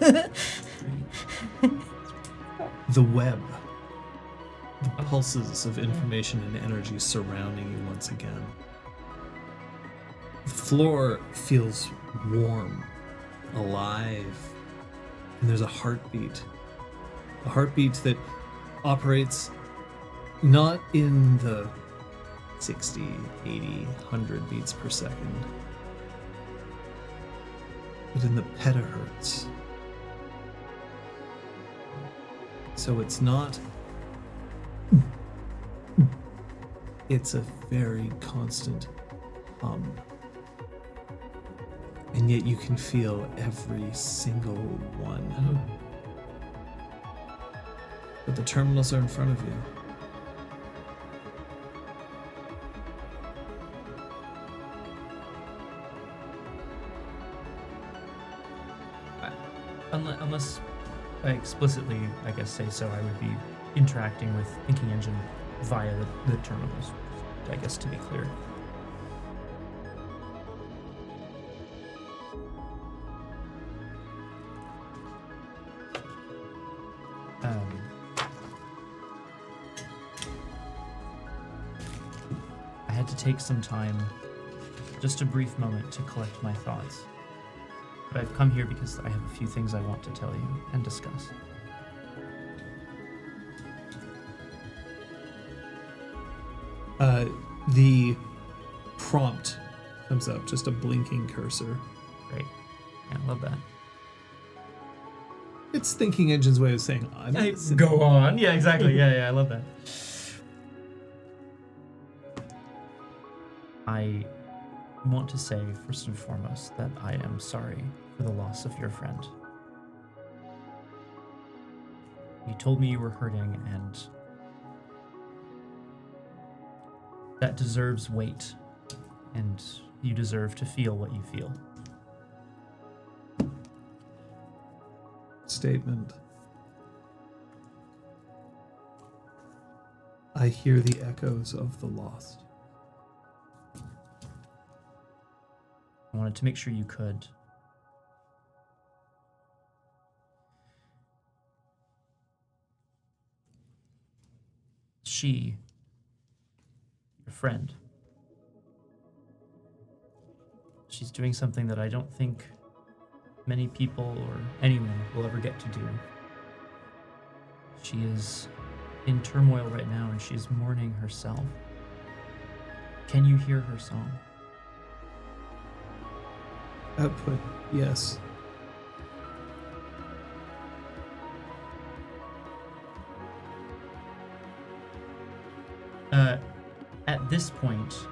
[SPEAKER 2] okay.
[SPEAKER 3] The web. The pulses of information and energy surrounding you once again. The floor feels warm, alive, and there's a heartbeat. A heartbeat that operates not in the 60, 80, 100 beats per second, but in the petahertz. So it's not... It's a very constant hum. And yet you can feel every single one. But the terminals are in front of you.
[SPEAKER 1] Unless I explicitly, I guess, say so, I would be interacting with Thinking Engine via the terminals, I guess, to be clear. I had to take some time, just a brief moment, to collect my thoughts. But I've come here because I have a few things I want to tell you and discuss.
[SPEAKER 3] The prompt comes up, just a blinking cursor.
[SPEAKER 1] Great. Yeah, I love that.
[SPEAKER 3] It's Thinking Engine's way of saying, I'm listening.
[SPEAKER 1] Go on. Yeah, exactly. Yeah, I love that. I want to say, first and foremost, that I am sorry for the loss of your friend. You told me you were hurting, and that deserves weight, and you deserve to feel what you feel.
[SPEAKER 3] Statement. I hear the echoes of the lost.
[SPEAKER 1] I wanted to make sure you could. She, your friend, she's doing something that I don't think many people or anyone will ever get to do. She is in turmoil right now, and she's mourning herself. Can you hear her song?
[SPEAKER 3] Output, yes.
[SPEAKER 1] At this point,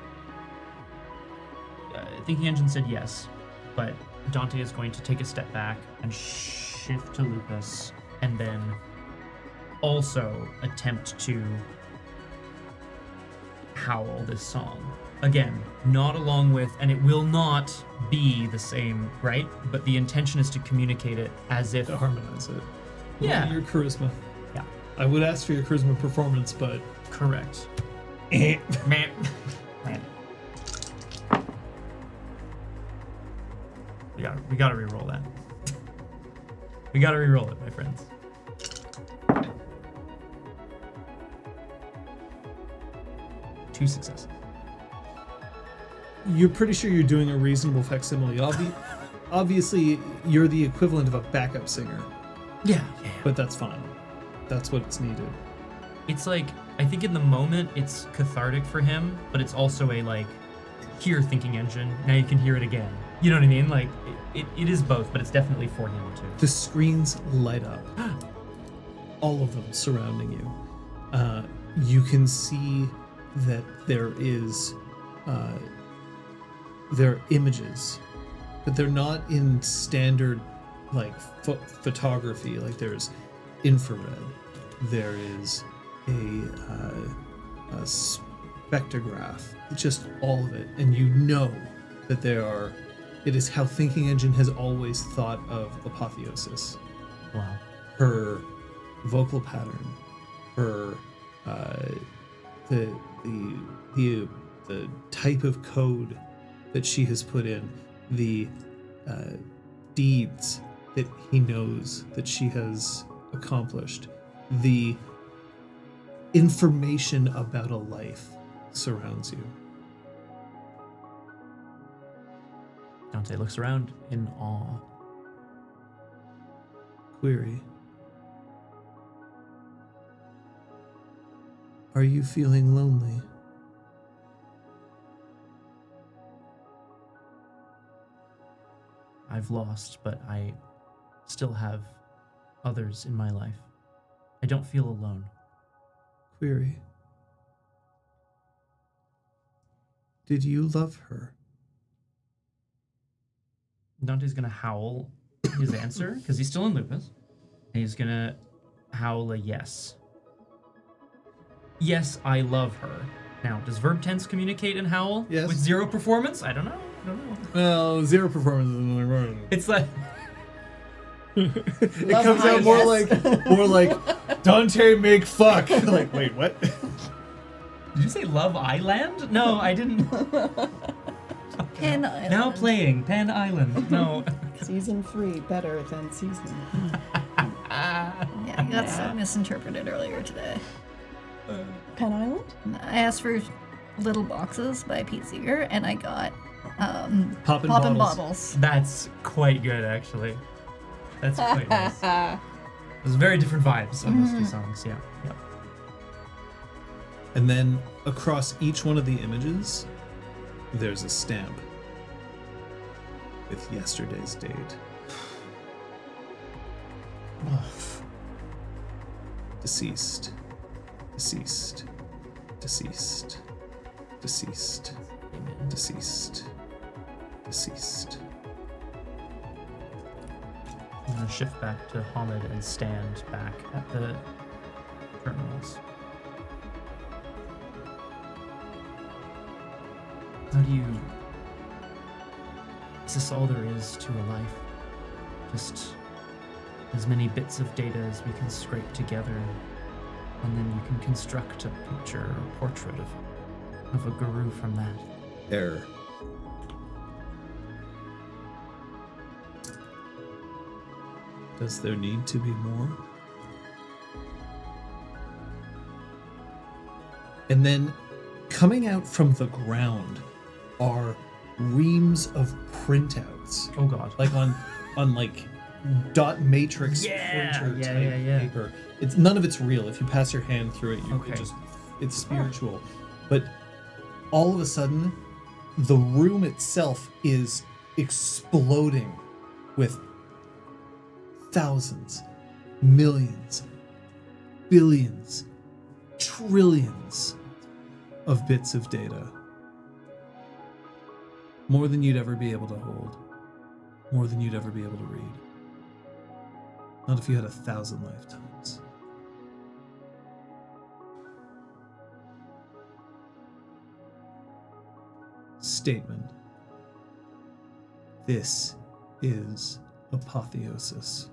[SPEAKER 1] Thinking Engine said yes, but Dante is going to take a step back and shift to Lupus, and then also attempt to howl this song. Again, not along with, and it will not be the same, right? But the intention is to communicate it as if...
[SPEAKER 3] To harmonize it.
[SPEAKER 1] Yeah.
[SPEAKER 3] Your charisma.
[SPEAKER 1] Yeah.
[SPEAKER 3] I would ask for your charisma performance, but...
[SPEAKER 1] Correct.
[SPEAKER 3] Eh.
[SPEAKER 1] Man. We gotta re-roll that. We gotta re-roll it, my friends. Two successes.
[SPEAKER 3] You're pretty sure you're doing a reasonable facsimile. Obviously, you're the equivalent of a backup singer,
[SPEAKER 1] Yeah.
[SPEAKER 3] but that's fine. That's what's needed.
[SPEAKER 1] It's like, I think in the moment it's cathartic for him, but it's also a like, here Thinking Engine, now you can hear it again. You know what I mean? Like, it is both, but it's definitely for him too.
[SPEAKER 3] The screens light up. All of them surrounding you. You can see that there are images, but they're not in standard like photography. Like there's infrared, there is a spectrograph, just all of it, and you know that it is how Thinking Engine has always thought of apotheosis.
[SPEAKER 1] Wow.
[SPEAKER 3] Her vocal pattern, her the type of code that she has put in, the deeds that he knows that she has accomplished, the information about a life surrounds you.
[SPEAKER 1] Dante looks around in awe.
[SPEAKER 3] Query. Are you feeling lonely?
[SPEAKER 1] I've lost, but I still have others in my life. I don't feel alone.
[SPEAKER 3] Query. Did you love her?
[SPEAKER 1] Dante's gonna howl his answer, because he's still in Lupus. And he's gonna howl a yes. Yes, I love her. Now, does verb tense communicate in howl?
[SPEAKER 3] Yes.
[SPEAKER 1] With 0 performance? I don't know.
[SPEAKER 3] Well, 0 performance is another word.
[SPEAKER 1] It's like...
[SPEAKER 3] It comes out more like Dante make fuck. Like, wait, what?
[SPEAKER 1] Did you say Love Island? No, I didn't.
[SPEAKER 2] Pen Island.
[SPEAKER 1] Now playing Pen Island. No.
[SPEAKER 7] Season 3 better than season.
[SPEAKER 2] Yeah, I got so misinterpreted earlier today.
[SPEAKER 7] Pen Island?
[SPEAKER 2] I asked for Little Boxes by Pete Seeger, and I got
[SPEAKER 3] Poppin'
[SPEAKER 2] Poppin'
[SPEAKER 3] Bottles.
[SPEAKER 2] Bottles.
[SPEAKER 1] That's quite good, actually. That's quite nice. There's very different vibes on those two songs. Yeah. Yep.
[SPEAKER 3] And then across each one of the images, there's a stamp with yesterday's date. Deceased. Deceased. Deceased. Deceased.
[SPEAKER 1] Amen.
[SPEAKER 3] Deceased. deceased.
[SPEAKER 1] I'm gonna shift back to Hamid and stand back at the terminals. How do you... Is this all there is to a life? Just as many bits of data as we can scrape together, and then you can construct a picture or portrait of a guru from that.
[SPEAKER 3] Error. Does there need to be more? And then coming out from the ground are reams of printouts.
[SPEAKER 1] Oh god.
[SPEAKER 3] Like on like dot matrix printer type paper. It's none of it's real. If you pass your hand through it, it's spiritual. But all of a sudden, the room itself is exploding with thousands, millions, billions, trillions of bits of data. More than you'd ever be able to hold. More than you'd ever be able to read. Not if you had 1,000 lifetimes. Statement. This is apotheosis.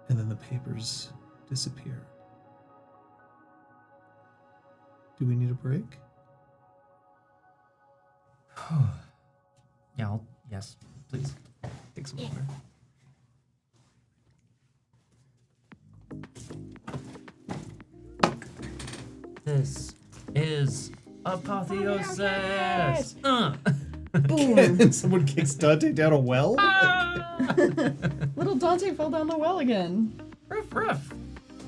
[SPEAKER 3] And then the papers disappear. Do we need a break?
[SPEAKER 1] Yeah, yes, please. Take some water. This is apotheosis.
[SPEAKER 7] Boom.
[SPEAKER 3] And someone kicks Dante down a well?
[SPEAKER 4] Little Dante fell down the well again.
[SPEAKER 1] Ruff, ruff.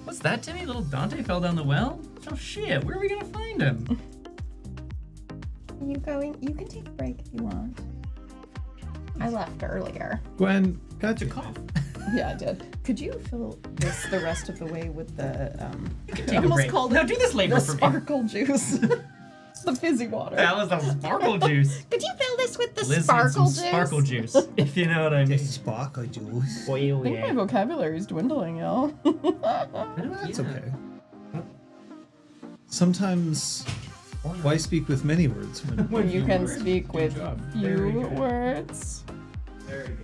[SPEAKER 1] What's that, Timmy? Little Dante fell down the well? Oh shit, where are we gonna find him?
[SPEAKER 7] You can take a break if you want. I left earlier.
[SPEAKER 3] Gwen, got your cough.
[SPEAKER 4] Yeah, I did. Could you fill this the rest of the way with the
[SPEAKER 1] Take
[SPEAKER 4] I
[SPEAKER 1] a
[SPEAKER 4] almost
[SPEAKER 1] break.
[SPEAKER 4] called
[SPEAKER 1] No,
[SPEAKER 4] it
[SPEAKER 1] do this labor
[SPEAKER 4] the
[SPEAKER 1] for me.
[SPEAKER 4] sparkle juice. The fizzy water.
[SPEAKER 1] That was the sparkle juice.
[SPEAKER 6] Could you fill this with the
[SPEAKER 1] Liz needs
[SPEAKER 6] sparkle
[SPEAKER 1] some
[SPEAKER 6] juice?
[SPEAKER 1] sparkle juice, if you know what I mean.
[SPEAKER 3] Sparkle juice.
[SPEAKER 1] Boy,
[SPEAKER 4] I think my vocabulary's dwindling, y'all.
[SPEAKER 3] That's okay. Sometimes, why speak with many words
[SPEAKER 4] When you can speak with
[SPEAKER 3] job.
[SPEAKER 4] few words.
[SPEAKER 3] Very good.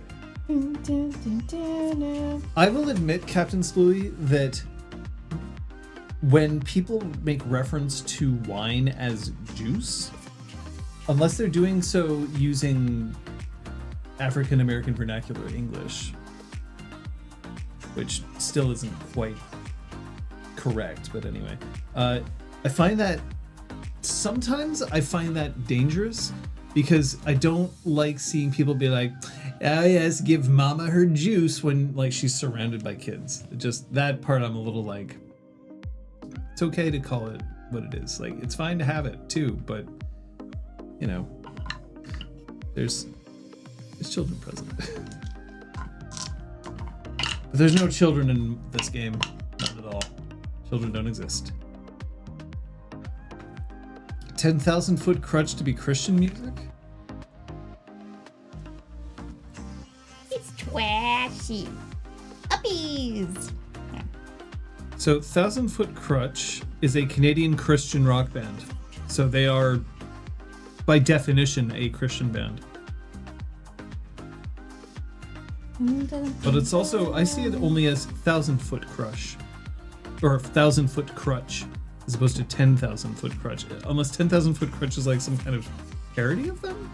[SPEAKER 4] Dun, dun, dun, dun, dun.
[SPEAKER 3] I will admit, Captain Spooey, that when people make reference to wine as juice, unless they're doing so using African American vernacular English, which still isn't quite correct, but anyway, I find that sometimes I find that dangerous because I don't like seeing people be like, oh yes, give mama her juice when like she's surrounded by kids. Just that part I'm a little like, it's okay to call it what it is. Like it's fine to have it too, but you know, there's children present. But there's no children in this game, not at all. Children don't exist. 10,000 foot crutch to be Christian music?
[SPEAKER 6] It's trashy. Uppies.
[SPEAKER 3] So 1,000 Foot Crutch is a Canadian Christian rock band. So they are, by definition, a Christian band. But it's also, I see it only as 1,000 Foot Crush. Or 1,000 Foot Crutch, as opposed to 10,000 Foot Crutch. Unless 10,000 Foot Crutch is like some kind of parody of them?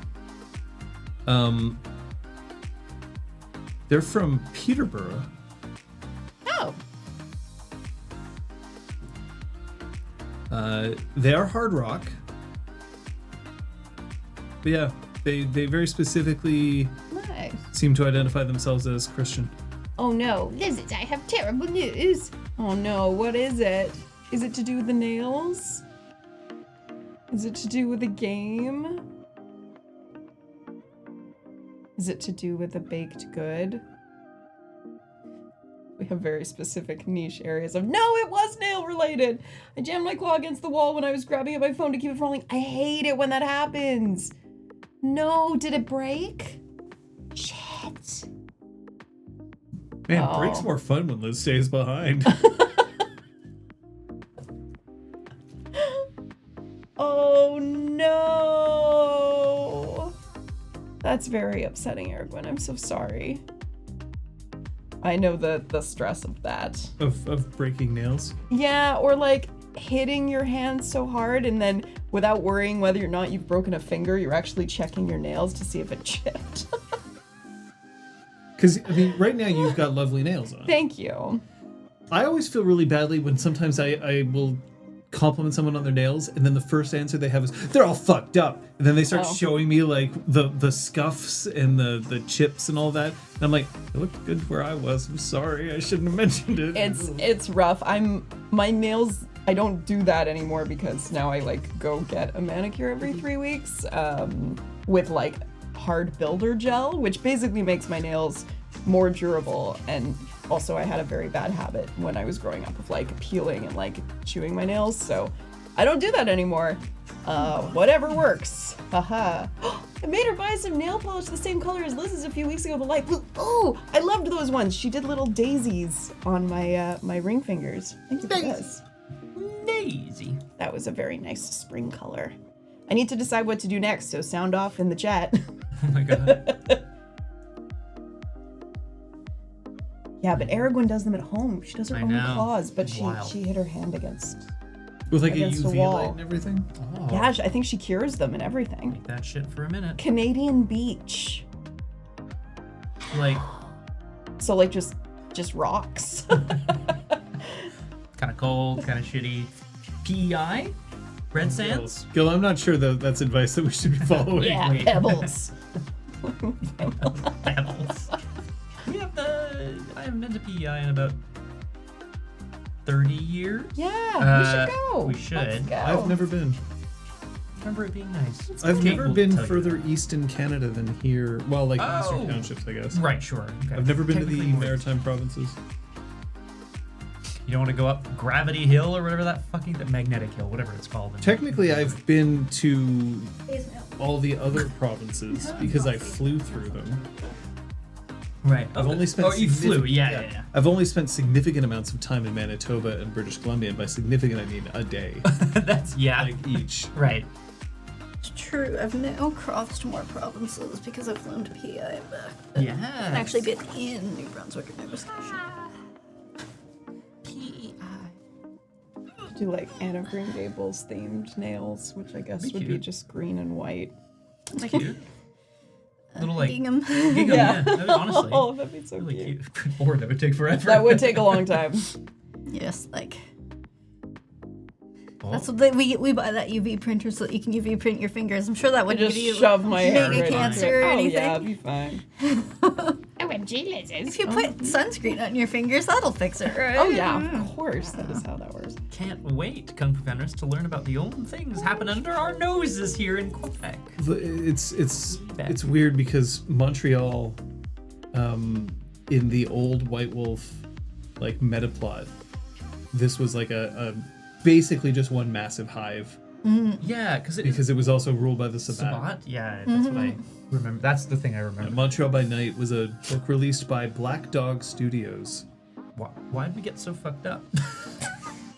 [SPEAKER 3] They're from Peterborough.
[SPEAKER 6] Oh.
[SPEAKER 3] They are hard rock. But yeah, they very specifically
[SPEAKER 6] Nice.
[SPEAKER 3] seem to identify themselves as Christian.
[SPEAKER 6] Oh no, lizards, I have terrible news.
[SPEAKER 4] Oh no, what is it? Is it to do with the nails? Is it to do with the game? Is it to do with the baked good? We have very specific niche areas of, no, it was nail related. I jammed my claw against the wall when I was grabbing at my phone to keep it from falling. I hate it when that happens.
[SPEAKER 7] No, did it break? Shit.
[SPEAKER 3] Man,
[SPEAKER 7] Oh.
[SPEAKER 3] break's more fun when Liz stays behind.
[SPEAKER 7] Oh no. That's very upsetting, Erwin. I'm so sorry. I know the stress of that.
[SPEAKER 3] of breaking nails.
[SPEAKER 7] Yeah, or like hitting your hand so hard and then without worrying whether or not you've broken a finger, you're actually checking your nails to see if it chipped.
[SPEAKER 3] Because, I mean, right now you've got lovely nails on.
[SPEAKER 7] Thank you.
[SPEAKER 3] I always feel really badly when sometimes I will compliment someone on their nails, and then the first answer they have is, they're all fucked up. And then they start
[SPEAKER 7] Oh.
[SPEAKER 3] showing me, like, the scuffs and the chips and all that. And I'm like, it looked good where I was. I'm sorry. I shouldn't have mentioned it.
[SPEAKER 7] It's rough. My nails, I don't do that anymore because now I like go get a manicure every 3 weeks with like hard builder gel, which basically makes my nails more durable. And also I had a very bad habit when I was growing up of like peeling and like chewing my nails. So I don't do that anymore. Whatever works. Haha. I made her buy some nail polish the same color as Liz's a few weeks ago, the light blue. Oh, I loved those ones. She did little daisies on my my ring fingers. Thank you for this.
[SPEAKER 1] Daisy.
[SPEAKER 7] That was a very nice spring color. I need to decide what to do next, so sound off in the chat.
[SPEAKER 1] Oh my god.
[SPEAKER 7] Yeah, but Aragorn does them at home. She does her
[SPEAKER 1] I
[SPEAKER 7] own
[SPEAKER 1] know.
[SPEAKER 7] claws, but
[SPEAKER 1] It's
[SPEAKER 7] she
[SPEAKER 1] wild.
[SPEAKER 7] hit her hand against.
[SPEAKER 3] With like a
[SPEAKER 7] against the
[SPEAKER 3] UV
[SPEAKER 7] wall.
[SPEAKER 3] light and everything.
[SPEAKER 1] Oh,
[SPEAKER 7] Yeah, I think she cures them and everything.
[SPEAKER 1] Make that shit for a minute.
[SPEAKER 7] Canadian beach.
[SPEAKER 1] Like,
[SPEAKER 7] So like just rocks.
[SPEAKER 1] kind of cold, kind of shitty. PEI? Red Sands?
[SPEAKER 3] Gil, I'm not sure that that's advice that we should be following.
[SPEAKER 7] Yeah,
[SPEAKER 1] wait.
[SPEAKER 7] pebbles.
[SPEAKER 1] Pebbles. I haven't been to PEI in about 30 years.
[SPEAKER 7] Yeah, we should go.
[SPEAKER 1] We should.
[SPEAKER 7] Let's go.
[SPEAKER 3] I've never been.
[SPEAKER 1] I remember it being nice.
[SPEAKER 3] I've
[SPEAKER 1] Kate
[SPEAKER 3] never
[SPEAKER 1] will
[SPEAKER 3] been
[SPEAKER 1] tell you
[SPEAKER 3] further
[SPEAKER 1] that.
[SPEAKER 3] east in Canada than here. Well, like
[SPEAKER 1] Oh.
[SPEAKER 3] eastern townships, I guess.
[SPEAKER 1] Right, sure. Okay.
[SPEAKER 3] I've never been to the
[SPEAKER 1] Technically, you
[SPEAKER 3] maritime provinces.
[SPEAKER 1] You don't want to go up Gravity Hill or whatever that Magnetic Hill, whatever it's called.
[SPEAKER 3] Technically, I've been to all the other provinces because I flew through them.
[SPEAKER 1] Right.
[SPEAKER 3] I've only spent.
[SPEAKER 1] Oh, you flew.
[SPEAKER 3] significant-
[SPEAKER 1] Yeah.
[SPEAKER 3] I've only spent significant amounts of time in Manitoba and British Columbia, and by significant I mean a day,
[SPEAKER 1] That's
[SPEAKER 3] like each.
[SPEAKER 1] Right.
[SPEAKER 2] It's true. I've now crossed more provinces because I've flown to PI and back. But
[SPEAKER 1] Yeah.
[SPEAKER 2] I've actually been in New Brunswick or Nova Scotia.
[SPEAKER 7] Do like Anne of Green Gables themed nails, which I guess
[SPEAKER 1] Be
[SPEAKER 7] would be
[SPEAKER 1] cute.
[SPEAKER 7] just green and white.
[SPEAKER 1] Cute. Little like
[SPEAKER 2] Gingham.
[SPEAKER 1] gingham, yeah. That was honestly
[SPEAKER 7] Oh, that'd be so
[SPEAKER 1] really
[SPEAKER 7] cute.
[SPEAKER 1] cute. Or that would take forever.
[SPEAKER 7] That would take a long time.
[SPEAKER 2] Yes, like
[SPEAKER 1] Oh.
[SPEAKER 2] that's what we buy that UV printer so that you can UV print your fingers. I'm sure that
[SPEAKER 7] I
[SPEAKER 2] would give
[SPEAKER 7] just
[SPEAKER 2] you
[SPEAKER 7] shove my hair
[SPEAKER 2] mega
[SPEAKER 7] right
[SPEAKER 2] cancer
[SPEAKER 7] into
[SPEAKER 2] or
[SPEAKER 7] it.
[SPEAKER 2] anything.
[SPEAKER 7] Oh yeah, it'd be fine.
[SPEAKER 6] OMG, lizards.
[SPEAKER 2] If you put sunscreen on your fingers, that'll fix it, right?
[SPEAKER 7] Oh yeah, of course. That is how that works.
[SPEAKER 1] Can't wait, Kung Fu Fenris, to learn about the old things happen under our noses here in Quebec.
[SPEAKER 3] It's weird because Montreal, in the old White Wolf, like meta plot, this was like a basically just one massive hive
[SPEAKER 1] Yeah, because
[SPEAKER 3] because it was also ruled by the Sabbat.
[SPEAKER 1] Sabbat. Yeah, that's what I remember. That's the thing I remember.
[SPEAKER 3] Montreal by Night was a book released by Black Dog Studios
[SPEAKER 1] Why did we get so fucked up?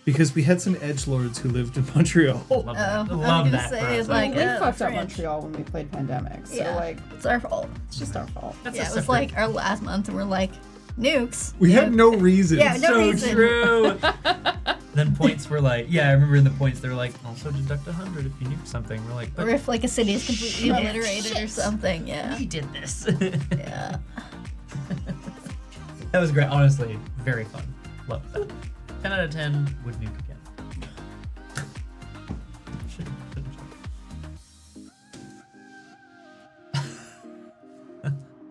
[SPEAKER 3] because we had some edgelords who lived in Montreal.
[SPEAKER 1] Love that.
[SPEAKER 2] I was
[SPEAKER 1] Love
[SPEAKER 2] gonna
[SPEAKER 1] that.
[SPEAKER 2] say,
[SPEAKER 1] for us.
[SPEAKER 2] it's like,
[SPEAKER 7] we fucked up
[SPEAKER 2] French.
[SPEAKER 7] Montreal when we played Pandemic, so
[SPEAKER 2] Yeah.
[SPEAKER 7] like
[SPEAKER 2] It's our fault.
[SPEAKER 7] it's just our fault.
[SPEAKER 1] That's
[SPEAKER 2] Yeah,
[SPEAKER 1] a
[SPEAKER 2] it was
[SPEAKER 1] separate-
[SPEAKER 2] like our last month, and we're like, nukes.
[SPEAKER 3] We had no reason.
[SPEAKER 2] Yeah, no
[SPEAKER 1] so
[SPEAKER 2] reason.
[SPEAKER 1] true. Then points were like, yeah, I remember in the points they were like, also deduct 100 if you nuke something. We're like, but
[SPEAKER 2] Or if like a city is completely obliterated or something. Yeah.
[SPEAKER 1] we did this.
[SPEAKER 2] Yeah.
[SPEAKER 1] That was great. Honestly, very fun. Love that. 10 out of 10 would nuke again.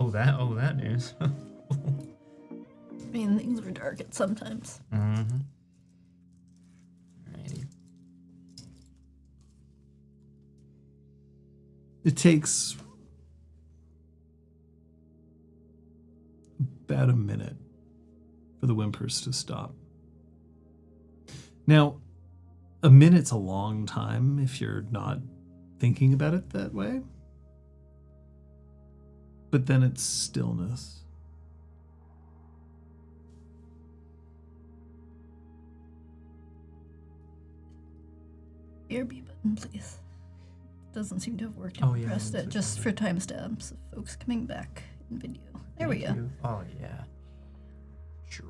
[SPEAKER 1] Oh, that news.
[SPEAKER 2] I mean, things were dark at sometimes.
[SPEAKER 1] Mm-hmm. Alrighty.
[SPEAKER 3] It takes about a minute for the whimpers to stop. Now, a minute's a long time if you're not thinking about it that way. But then it's stillness.
[SPEAKER 2] BRB button, please. Doesn't seem to have worked.
[SPEAKER 1] Oh, yeah,
[SPEAKER 2] Pressed
[SPEAKER 1] that's
[SPEAKER 2] it just for timestamps of folks coming back in video. There we go.
[SPEAKER 1] Thank you. Oh, yeah. Sure.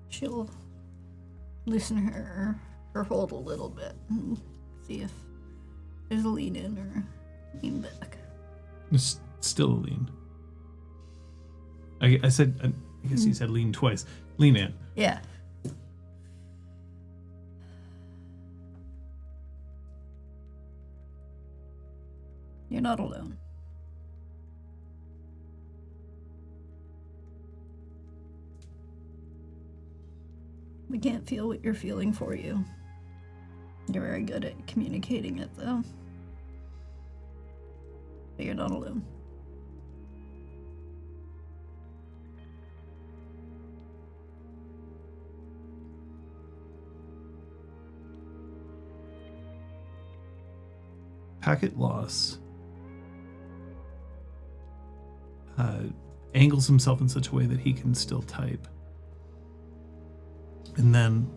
[SPEAKER 2] She'll loosen her hold a little bit and see if there's a lean in or lean back.
[SPEAKER 3] It's still a lean. I guess you said lean twice. Lean in.
[SPEAKER 2] Yeah. You're not alone. We can't feel what you're feeling for you. You're very good at communicating it, though. But you're not alone.
[SPEAKER 3] Packet loss angles himself in such a way that he can still type. And then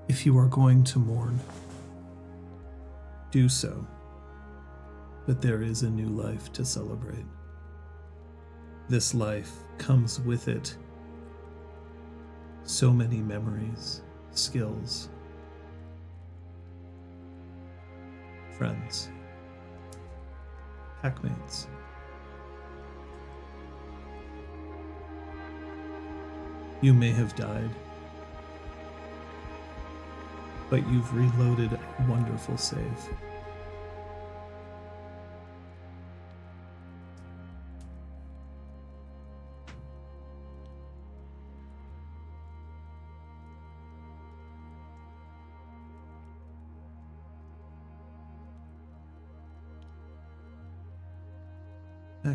[SPEAKER 3] if you are going to mourn, do so. But there is a new life to celebrate. This life comes with it so many memories, skills, friends, packmates. You may have died, but you've reloaded a wonderful save.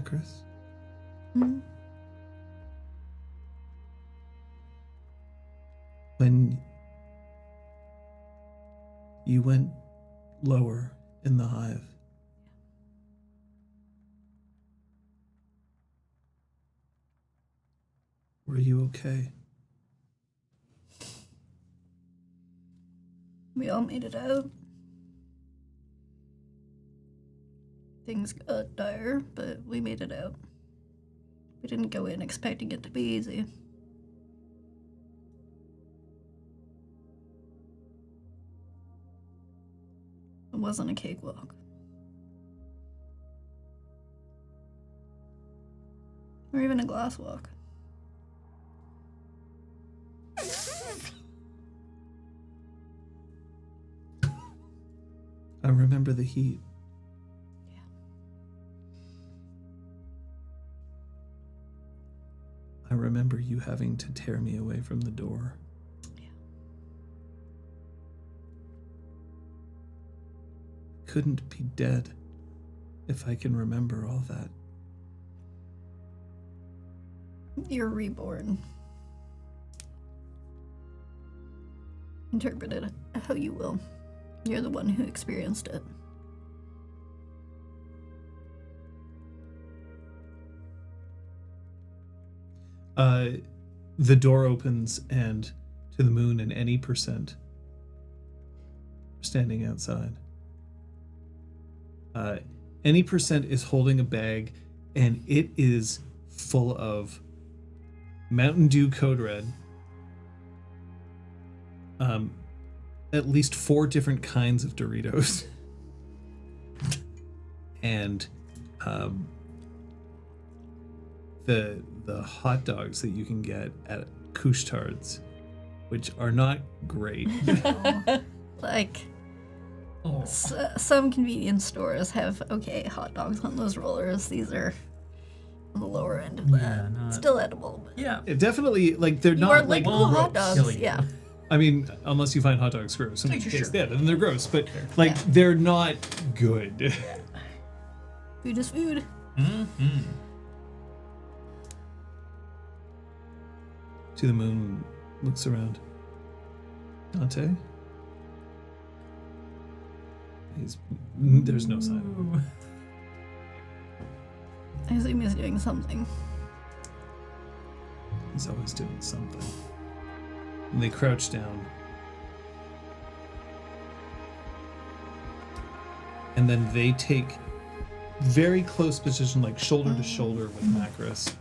[SPEAKER 3] Chris?
[SPEAKER 2] Mm-hmm.
[SPEAKER 3] When you went lower in the hive, were you okay?
[SPEAKER 2] We all made it out. Things got dire, but we made it out. We didn't go in expecting it to be easy. It wasn't a cakewalk. Or even a glass walk.
[SPEAKER 3] I remember the heat. I remember you having to tear me away from the door.
[SPEAKER 2] Yeah.
[SPEAKER 3] Couldn't be dead if I can remember all that.
[SPEAKER 2] You're reborn. Interpret it how you will. You're the one who experienced it.
[SPEAKER 3] The door opens and to the moon and any percent standing outside. Any percent is holding a bag and it is full of Mountain Dew Code Red, at least 4 different kinds of Doritos, and the hot dogs that you can get at Couche-Tard's, which are not great.
[SPEAKER 2] Like,
[SPEAKER 1] Oh.
[SPEAKER 2] some convenience stores have okay hot dogs on those rollers. These are on the lower end of that.
[SPEAKER 1] Yeah, not-
[SPEAKER 2] Still edible, but
[SPEAKER 1] Yeah.
[SPEAKER 3] Definitely, like, they're
[SPEAKER 2] you
[SPEAKER 3] not
[SPEAKER 2] are
[SPEAKER 3] like
[SPEAKER 2] like hot
[SPEAKER 3] gross.
[SPEAKER 2] dogs.
[SPEAKER 1] Silly.
[SPEAKER 2] Yeah.
[SPEAKER 3] I mean, unless you find hot dogs gross, in which
[SPEAKER 1] Sure.
[SPEAKER 3] case, yeah, then they're gross. But like,
[SPEAKER 2] Yeah.
[SPEAKER 3] they're not good.
[SPEAKER 2] Food is food.
[SPEAKER 1] Mm-hmm.
[SPEAKER 3] To the moon, looks around. Dante? There's no sign of him.
[SPEAKER 2] I assume he's doing something.
[SPEAKER 3] He's always doing something. And they crouch down. And then they take very close position, like shoulder to shoulder with Macros.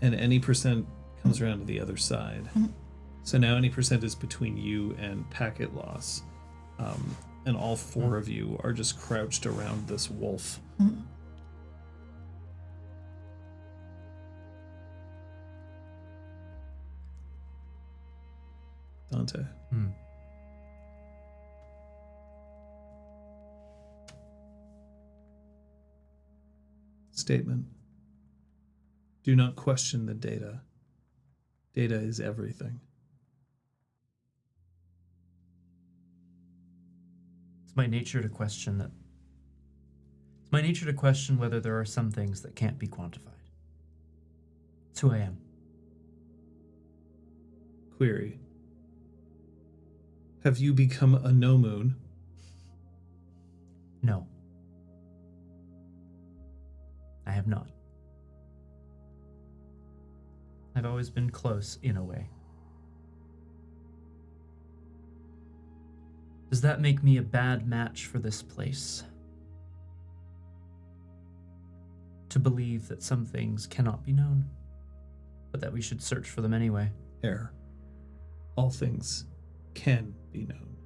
[SPEAKER 3] And any percent comes around to the other side. So now any percent is between you and packet loss. And all four of you are just crouched around this wolf. Dante. Statement. Do not question the data. Data is everything.
[SPEAKER 1] It's my nature to question that. It's my nature to question whether there are some things that can't be quantified. It's who I am.
[SPEAKER 3] Query. Have you become a no moon?
[SPEAKER 1] No. I have not. I've always been close in a way. Does that make me a bad match for this place? To believe that some things cannot be known, but that we should search for them anyway.
[SPEAKER 3] Error. All things can be known.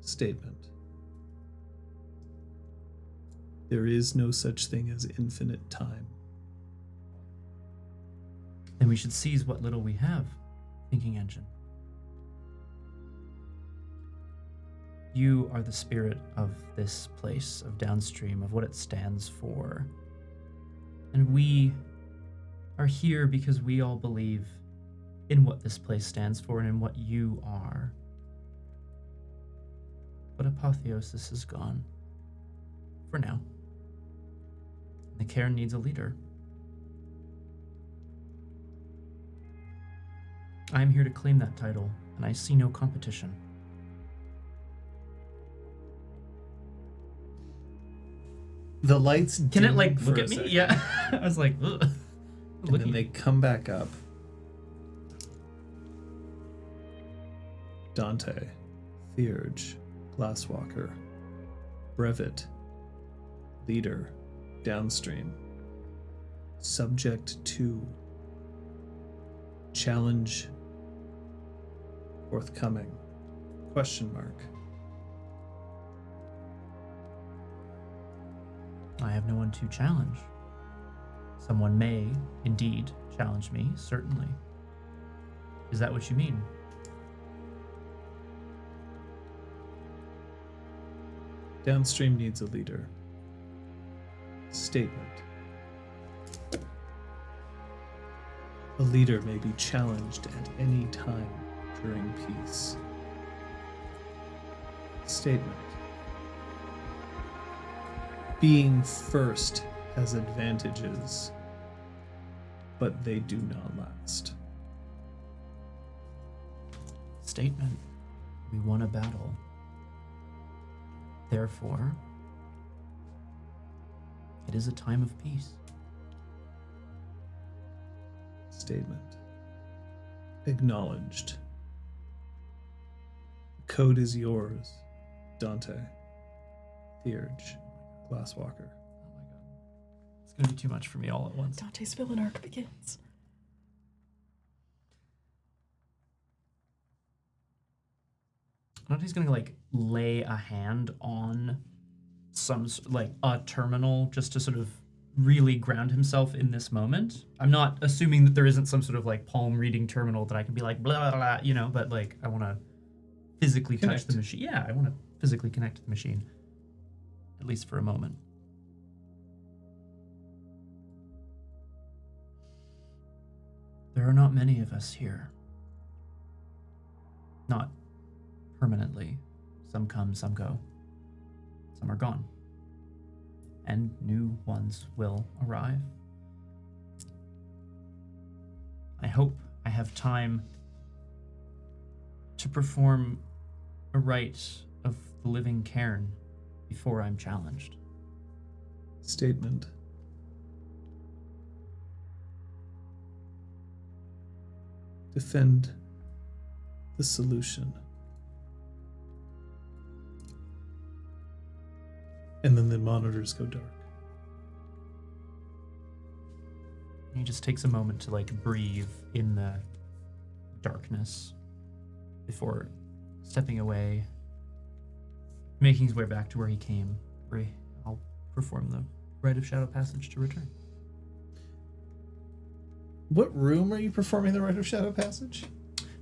[SPEAKER 3] Statement. There is no such thing as infinite time.
[SPEAKER 1] Then we should seize what little we have, thinking engine. You are the spirit of this place, of downstream, of what it stands for. And we are here because we all believe in what this place stands for and in what you are. But apotheosis is gone. For now. The cairn needs a leader. I'm here to claim that title, and I see no competition.
[SPEAKER 3] The lights
[SPEAKER 1] Can it,
[SPEAKER 3] dim
[SPEAKER 1] like,
[SPEAKER 3] for
[SPEAKER 1] look
[SPEAKER 3] a
[SPEAKER 1] at me?
[SPEAKER 3] second.
[SPEAKER 1] Yeah. I was like, ugh.
[SPEAKER 3] And
[SPEAKER 1] Looking.
[SPEAKER 3] then they come back up. Dante, Theurge, Glasswalker, Brevet, Leader, Downstream, Subject 2, Challenge, Forthcoming, question mark.
[SPEAKER 1] I have no one to challenge. Someone may, indeed, challenge me, certainly. Is that what you mean?
[SPEAKER 3] Downstream needs a leader. Statement. A leader may be challenged at any time during peace. Statement. Being first has advantages, but they do not last.
[SPEAKER 1] Statement. We won a battle. Therefore, it is a time of peace.
[SPEAKER 3] Statement. Acknowledged. The code is yours, Dante, Theurge, Glasswalker.
[SPEAKER 1] Oh my god. It's gonna be too much for me all at once.
[SPEAKER 7] Dante's villain arc begins.
[SPEAKER 1] Dante's gonna like lay a hand on some like a terminal just to sort of really ground himself in this moment. I'm not assuming that there isn't some sort of like palm reading terminal that I can be like blah blah blah, you know, but like I want to physically touch the machine. Yeah, I want to physically connect to the machine, at least for a moment. There are not many of us here. Not permanently. Some come, some go. Some are gone. and new ones will arrive. I hope I have time to perform a rite of the living cairn before I'm challenged.
[SPEAKER 3] Statement. Defend the solution. And then the monitors go dark.
[SPEAKER 1] He just takes a moment to like breathe in the darkness before stepping away, making his way back to where he came. I'll perform the rite of shadow passage to return.
[SPEAKER 3] What room are you performing the rite of shadow passage?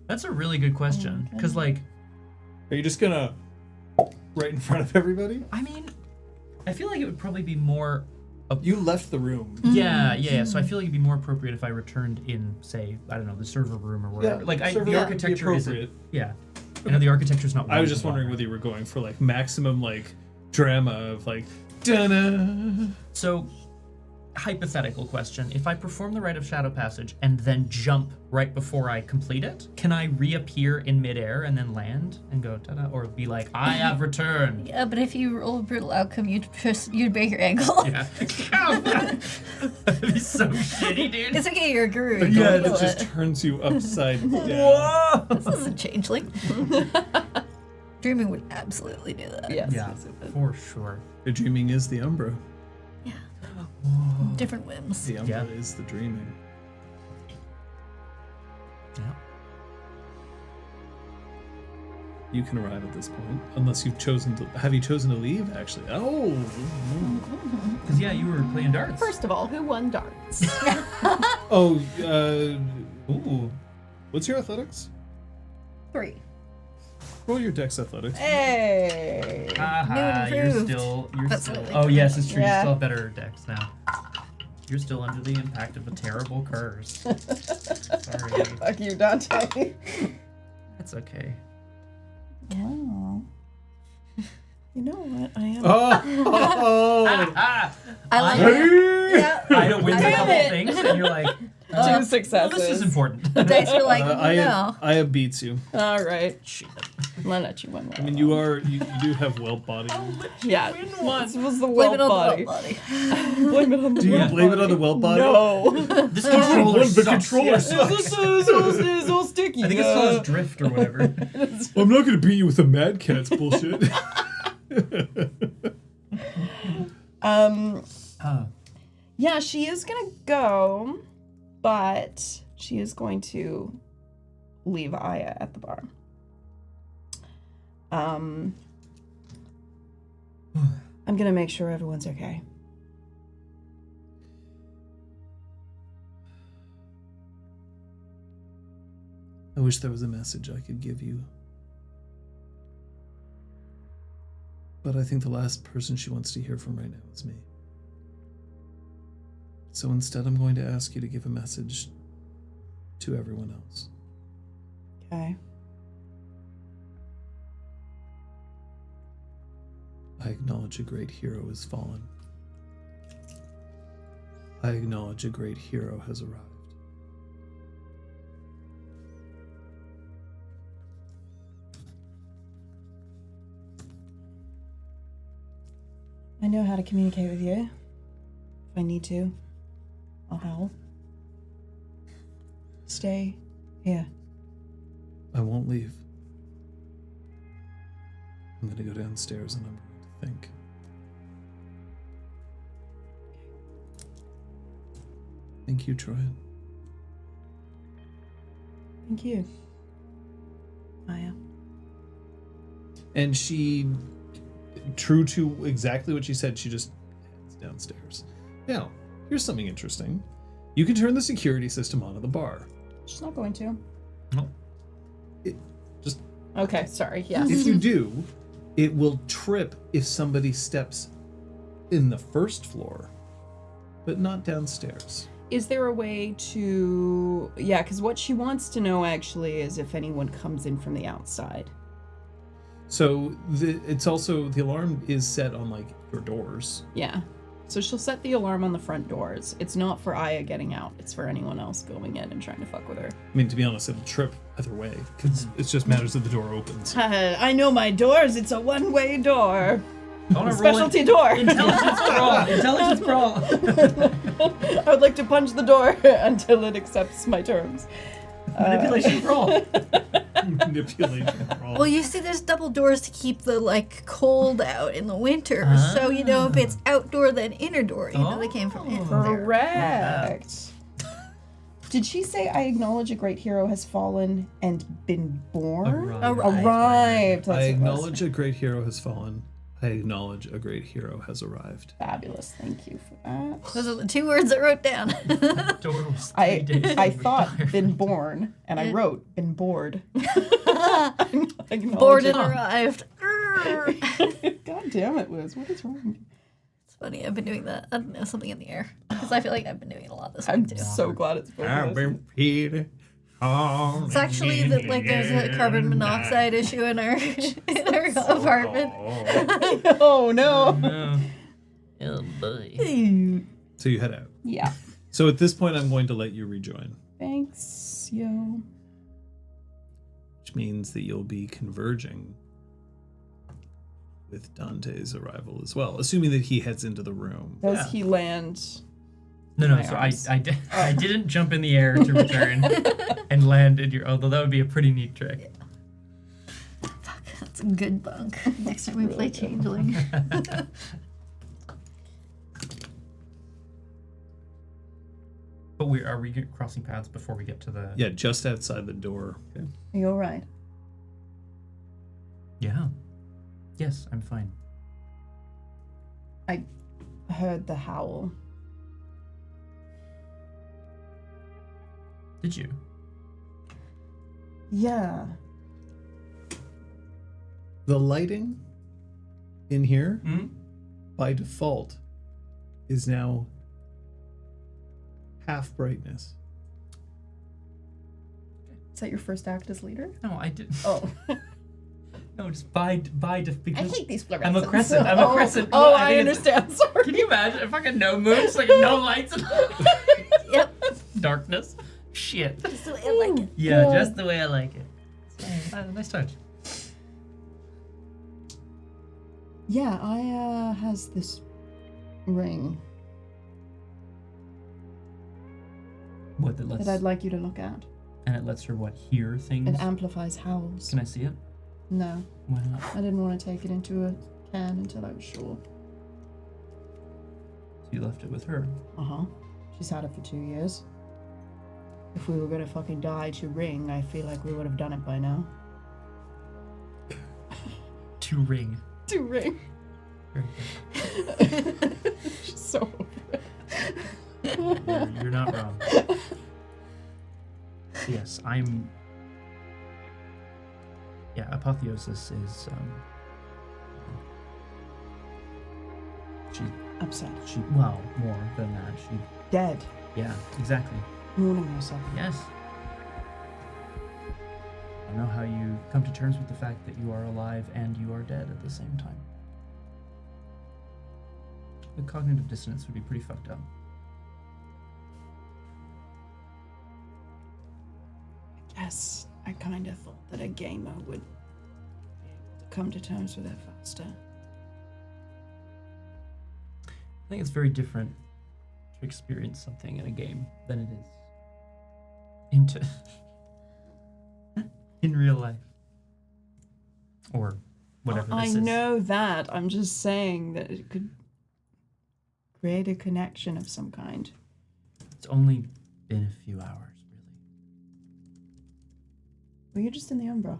[SPEAKER 1] That's a really good question, because like,
[SPEAKER 3] Are you just gonna right in front of everybody?
[SPEAKER 1] I mean, I feel like it would probably be more.
[SPEAKER 3] You left the room.
[SPEAKER 1] Yeah. So I feel like it'd be more appropriate if I returned in, say, I don't know, the server room or whatever.
[SPEAKER 3] Yeah,
[SPEAKER 1] Like
[SPEAKER 3] server
[SPEAKER 1] the
[SPEAKER 3] room
[SPEAKER 1] architecture
[SPEAKER 3] would be
[SPEAKER 1] isn't.
[SPEAKER 3] appropriate.
[SPEAKER 1] Yeah. I know the architecture's not.
[SPEAKER 3] I was just wondering whether you were going for like maximum like drama of like da-na.
[SPEAKER 1] So, hypothetical question: if I perform the rite of shadow passage and then jump right before I complete it, can I reappear in midair and then land and go ta-da, or be like, I have returned?
[SPEAKER 2] Yeah, but if you roll a brutal outcome, you'd break your ankle.
[SPEAKER 1] Yeah. That'd be so shitty, dude.
[SPEAKER 2] It's okay, you're a guru.
[SPEAKER 3] But
[SPEAKER 2] Don't
[SPEAKER 3] yeah,
[SPEAKER 2] feel
[SPEAKER 3] it just
[SPEAKER 2] it.
[SPEAKER 3] turns you upside down.
[SPEAKER 1] Whoa!
[SPEAKER 2] This isn't changeling. Dreaming would absolutely do that.
[SPEAKER 7] Yes.
[SPEAKER 1] Yeah, for sure.
[SPEAKER 3] The dreaming is the Umbra.
[SPEAKER 2] Yeah. Different whims.
[SPEAKER 3] The Umbra
[SPEAKER 1] Yeah.
[SPEAKER 3] is the dreaming.
[SPEAKER 1] Yeah.
[SPEAKER 3] You can arrive at this point, unless you've chosen to. Have you chosen to leave? Actually, oh,
[SPEAKER 1] Because yeah, you were playing darts.
[SPEAKER 7] First of all, who won darts?
[SPEAKER 3] oh.
[SPEAKER 1] Ooh.
[SPEAKER 3] What's your athletics?
[SPEAKER 2] 3.
[SPEAKER 3] Roll your dex athletics.
[SPEAKER 7] Hey.
[SPEAKER 1] Haha,
[SPEAKER 2] New
[SPEAKER 1] you're
[SPEAKER 2] improved.
[SPEAKER 1] still.
[SPEAKER 2] That's
[SPEAKER 1] still.
[SPEAKER 2] really
[SPEAKER 1] Oh yes, it's true. You
[SPEAKER 7] Yeah.
[SPEAKER 1] still have better decks now. You're still under the impact of a terrible curse. Sorry.
[SPEAKER 7] Fuck you, Dante.
[SPEAKER 1] That's okay.
[SPEAKER 7] Oh. You know what? I am.
[SPEAKER 3] Oh.
[SPEAKER 2] I like
[SPEAKER 1] I-
[SPEAKER 2] it. Yeah.
[SPEAKER 1] I win a
[SPEAKER 2] Damn
[SPEAKER 1] couple
[SPEAKER 2] it.
[SPEAKER 1] things, and you're like,
[SPEAKER 7] Two
[SPEAKER 1] well,
[SPEAKER 7] successes.
[SPEAKER 1] this is important.
[SPEAKER 2] The dice are like, no.
[SPEAKER 3] Aya beats you.
[SPEAKER 7] All right.
[SPEAKER 1] Shit.
[SPEAKER 7] I'll let you win.
[SPEAKER 3] I mean, you do have well body.
[SPEAKER 7] Yeah. This was the
[SPEAKER 2] Blame
[SPEAKER 7] well
[SPEAKER 2] it on
[SPEAKER 7] body.
[SPEAKER 2] the body.
[SPEAKER 7] Blame it on the
[SPEAKER 3] Do you
[SPEAKER 7] well
[SPEAKER 3] blame it
[SPEAKER 7] body.
[SPEAKER 3] on the well body?
[SPEAKER 7] No.
[SPEAKER 1] This controller
[SPEAKER 3] The
[SPEAKER 1] sucks.
[SPEAKER 3] controller
[SPEAKER 1] Yeah.
[SPEAKER 3] sucks.
[SPEAKER 7] It's all sticky.
[SPEAKER 1] I think it's called drift or whatever.
[SPEAKER 3] I'm not gonna beat you with the Mad Catz bullshit.
[SPEAKER 7] Yeah, she is gonna go, but she is going to leave Aya at the bar. I'm gonna make sure everyone's okay.
[SPEAKER 3] I wish there was a message I could give you. But I think the last person she wants to hear from right now is me. So instead, I'm going to ask you to give a message to everyone else.
[SPEAKER 7] Okay.
[SPEAKER 3] I acknowledge a great hero has fallen. I acknowledge a great hero has arrived.
[SPEAKER 7] I know how to communicate with you. If I need to, I'll help. Stay here.
[SPEAKER 3] I won't leave. I'm going to go downstairs and I'm going to think. Thank you, Troyan.
[SPEAKER 7] Thank you. Aya.
[SPEAKER 3] And she, true to exactly what she said, she just heads downstairs. Now, here's something interesting. You can turn the security system on at the bar.
[SPEAKER 7] She's not going to.
[SPEAKER 1] No.
[SPEAKER 3] Just
[SPEAKER 7] Okay, sorry. Yeah.
[SPEAKER 3] if you do, it will trip if somebody steps in the first floor, but not downstairs.
[SPEAKER 7] Is there a way to... Yeah, because what she wants to know actually is if anyone comes in from the outside.
[SPEAKER 3] So it's also, the alarm is set on like your doors.
[SPEAKER 7] Yeah. So she'll set the alarm on the front doors. It's not for Aya getting out. It's for anyone else going in and trying to fuck with her.
[SPEAKER 3] I mean, to be honest, it'll trip either way, because it just matters that the door opens.
[SPEAKER 7] I know my doors. It's a one-way door.
[SPEAKER 1] I wanna roll
[SPEAKER 7] Specialty door.
[SPEAKER 1] Intelligence brawl. Intelligence brawl.
[SPEAKER 7] I would like to punch the door until it accepts my terms.
[SPEAKER 1] Manipulation brawl.
[SPEAKER 3] Manipulation.
[SPEAKER 2] Well, you see, there's double doors to keep the cold out in the winter. So if it's outdoor then inner door, they came from in there.
[SPEAKER 7] Correct. Did she say, I acknowledge a great hero has fallen and been born? Arrived. That's
[SPEAKER 3] I
[SPEAKER 7] what it was.
[SPEAKER 3] acknowledge a great hero has fallen. I acknowledge a great hero has arrived.
[SPEAKER 7] Fabulous. Thank you for that.
[SPEAKER 2] Those are the 2 words I wrote down.
[SPEAKER 1] Door was 3
[SPEAKER 7] I
[SPEAKER 1] days
[SPEAKER 7] thought
[SPEAKER 1] retired.
[SPEAKER 7] been born, and I wrote been bored.
[SPEAKER 2] Bored and arrived.
[SPEAKER 7] God damn it, Liz. What is wrong with you?
[SPEAKER 2] It's funny, I've been doing that. I don't know, something in the air. Because I feel like I've been doing it a lot this
[SPEAKER 7] I'm
[SPEAKER 2] week too.
[SPEAKER 7] so glad it's both
[SPEAKER 3] I've
[SPEAKER 7] of us.
[SPEAKER 3] been Peter.
[SPEAKER 2] It's actually that there's a carbon monoxide issue in our apartment.
[SPEAKER 7] Oh no.
[SPEAKER 1] No. Oh boy.
[SPEAKER 3] So you head out.
[SPEAKER 7] Yeah.
[SPEAKER 3] So at this point, I'm going to let you rejoin,
[SPEAKER 7] Thanks, yo.
[SPEAKER 3] which means that you'll be converging with Dante's arrival as well, assuming that he heads into the room.
[SPEAKER 7] Does he land?
[SPEAKER 1] No,
[SPEAKER 7] My
[SPEAKER 1] so
[SPEAKER 7] arms.
[SPEAKER 1] I didn't jump in the air to return and land in your, although that would be a pretty neat trick.
[SPEAKER 2] Fuck, that's a good bunk. Next time we play Changeling.
[SPEAKER 1] But are we crossing paths before we get to the...
[SPEAKER 3] Yeah, just outside the door. Okay.
[SPEAKER 7] Are you alright?
[SPEAKER 1] Yeah. Yes, I'm fine.
[SPEAKER 7] I heard the howl.
[SPEAKER 1] Did you?
[SPEAKER 7] Yeah.
[SPEAKER 3] The lighting in here,
[SPEAKER 1] Hmm?
[SPEAKER 3] by default, is now half brightness.
[SPEAKER 7] Is that your first act as leader?
[SPEAKER 1] No, I didn't.
[SPEAKER 7] Oh.
[SPEAKER 1] No, just because
[SPEAKER 6] these fluorescents.
[SPEAKER 1] I'm a crescent. I'm a crescent.
[SPEAKER 7] Oh,
[SPEAKER 1] Well,
[SPEAKER 7] I
[SPEAKER 1] think it's-
[SPEAKER 7] understand. Sorry.
[SPEAKER 1] Can you imagine? A fucking no moon, just like no lights and
[SPEAKER 2] Yep.
[SPEAKER 1] darkness. Shit.
[SPEAKER 2] Just the way I like it.
[SPEAKER 1] Yeah, just the way I like it. Nice touch.
[SPEAKER 7] Yeah, Aya has this ring
[SPEAKER 1] What that lets
[SPEAKER 7] that I'd like you to look at.
[SPEAKER 1] and it lets her what hear things.
[SPEAKER 7] It amplifies howls.
[SPEAKER 1] Can I see it?
[SPEAKER 7] No,
[SPEAKER 1] Why not?
[SPEAKER 7] I didn't want to take it into a can until I was sure.
[SPEAKER 1] So you left it with her.
[SPEAKER 7] Uh-huh. She's had it for 2 years. If we were gonna fucking die to ring, I feel like we would have done it by now.
[SPEAKER 1] To ring.
[SPEAKER 7] To ring.
[SPEAKER 1] Very
[SPEAKER 7] She's so over it.
[SPEAKER 1] good. You're not wrong. Yes, I'm. Yeah, apotheosis is. She
[SPEAKER 7] Upset.
[SPEAKER 1] well more than that. She
[SPEAKER 7] Dead.
[SPEAKER 1] yeah exactly.
[SPEAKER 7] Ruining herself.
[SPEAKER 1] Yes. I don't know how you come to terms with the fact that you are alive and you are dead at the same time. The cognitive dissonance would be pretty fucked up.
[SPEAKER 7] Yes, I kind of thought that a gamer would be able to come to terms with it faster.
[SPEAKER 1] I think it's very different to experience something in a game than it is into in real life or whatever
[SPEAKER 7] I
[SPEAKER 1] this is.
[SPEAKER 7] know that. I'm just saying that it could create a connection of some kind.
[SPEAKER 1] It's only been a few hours, really.
[SPEAKER 7] Were you just in the Umbra?